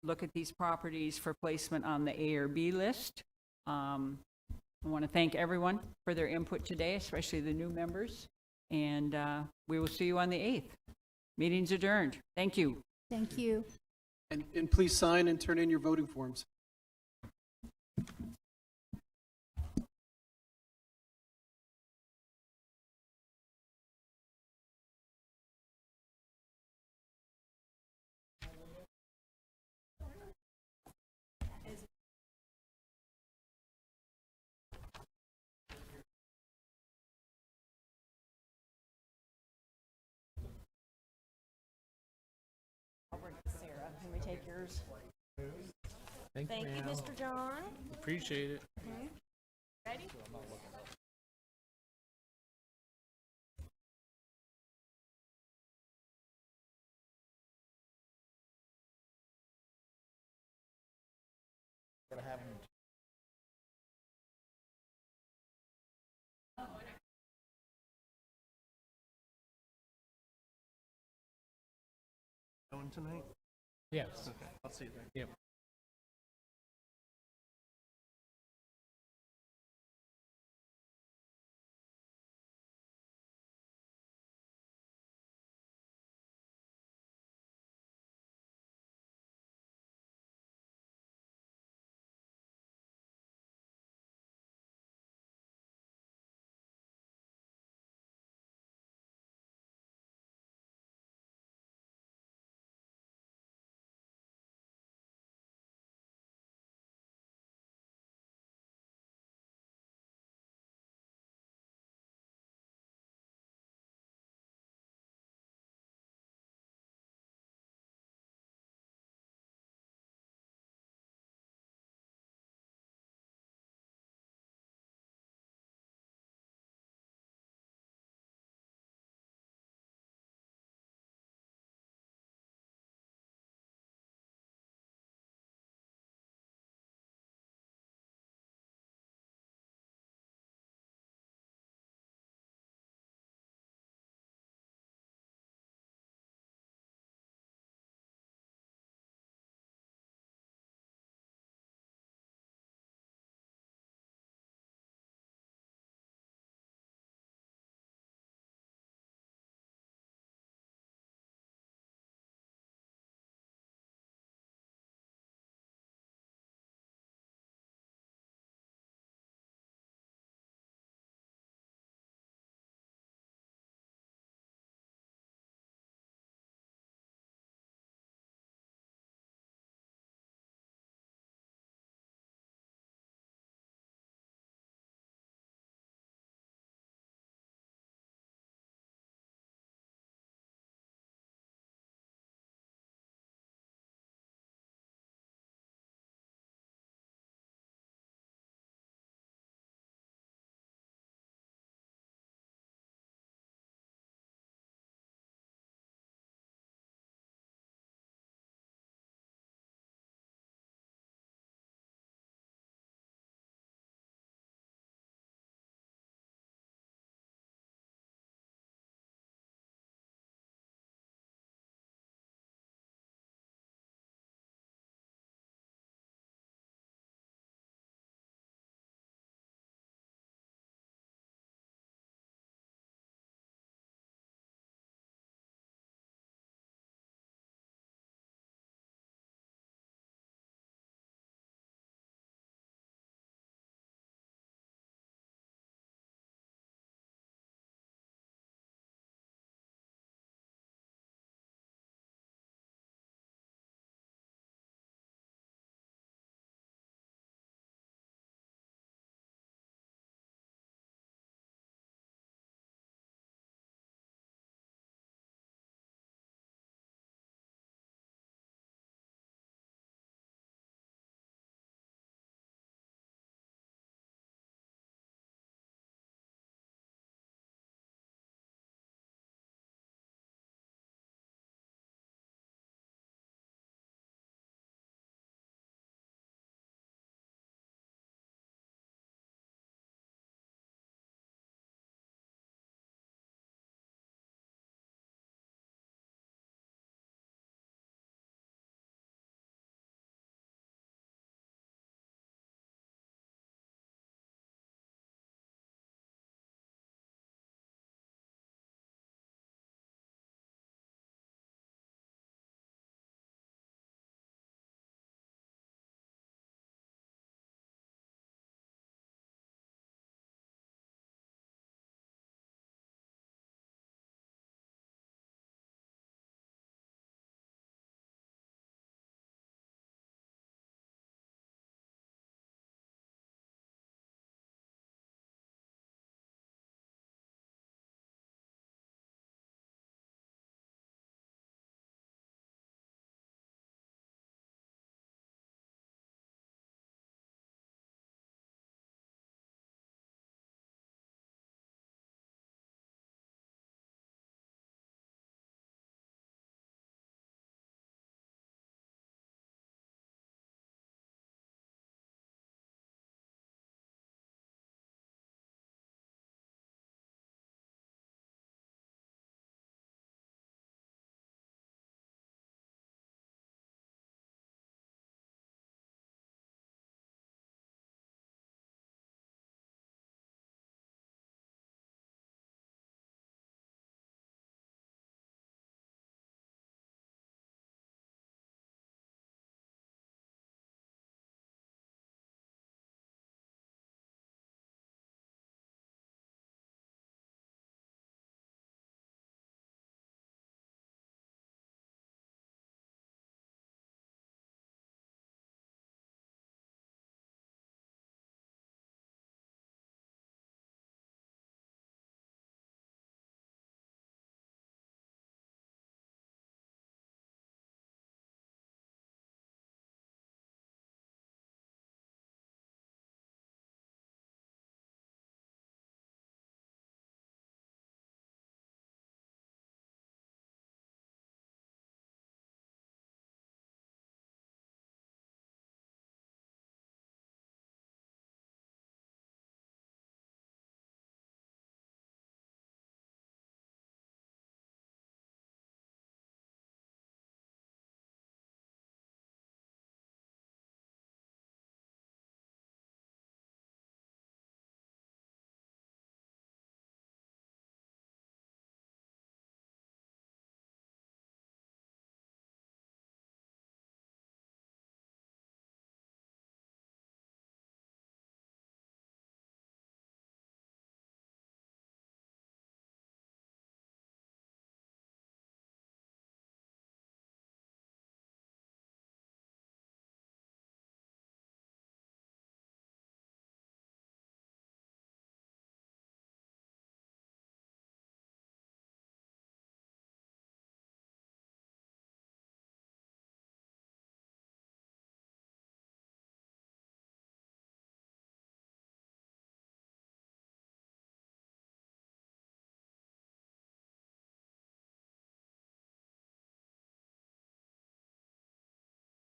look at these properties for placement on the A or B list. I want to thank everyone for their input today, especially the new members. And we will see you on the 8th. Meeting's adjourned. Thank you. Thank you. And please sign and turn in your voting forms. Sarah, can we take yours? Thank Thank you, ma'am. Mr. John. Appreciate it. Ready? Gonna have them. Going tonight? Yes. Okay, I'll see you then. Yep.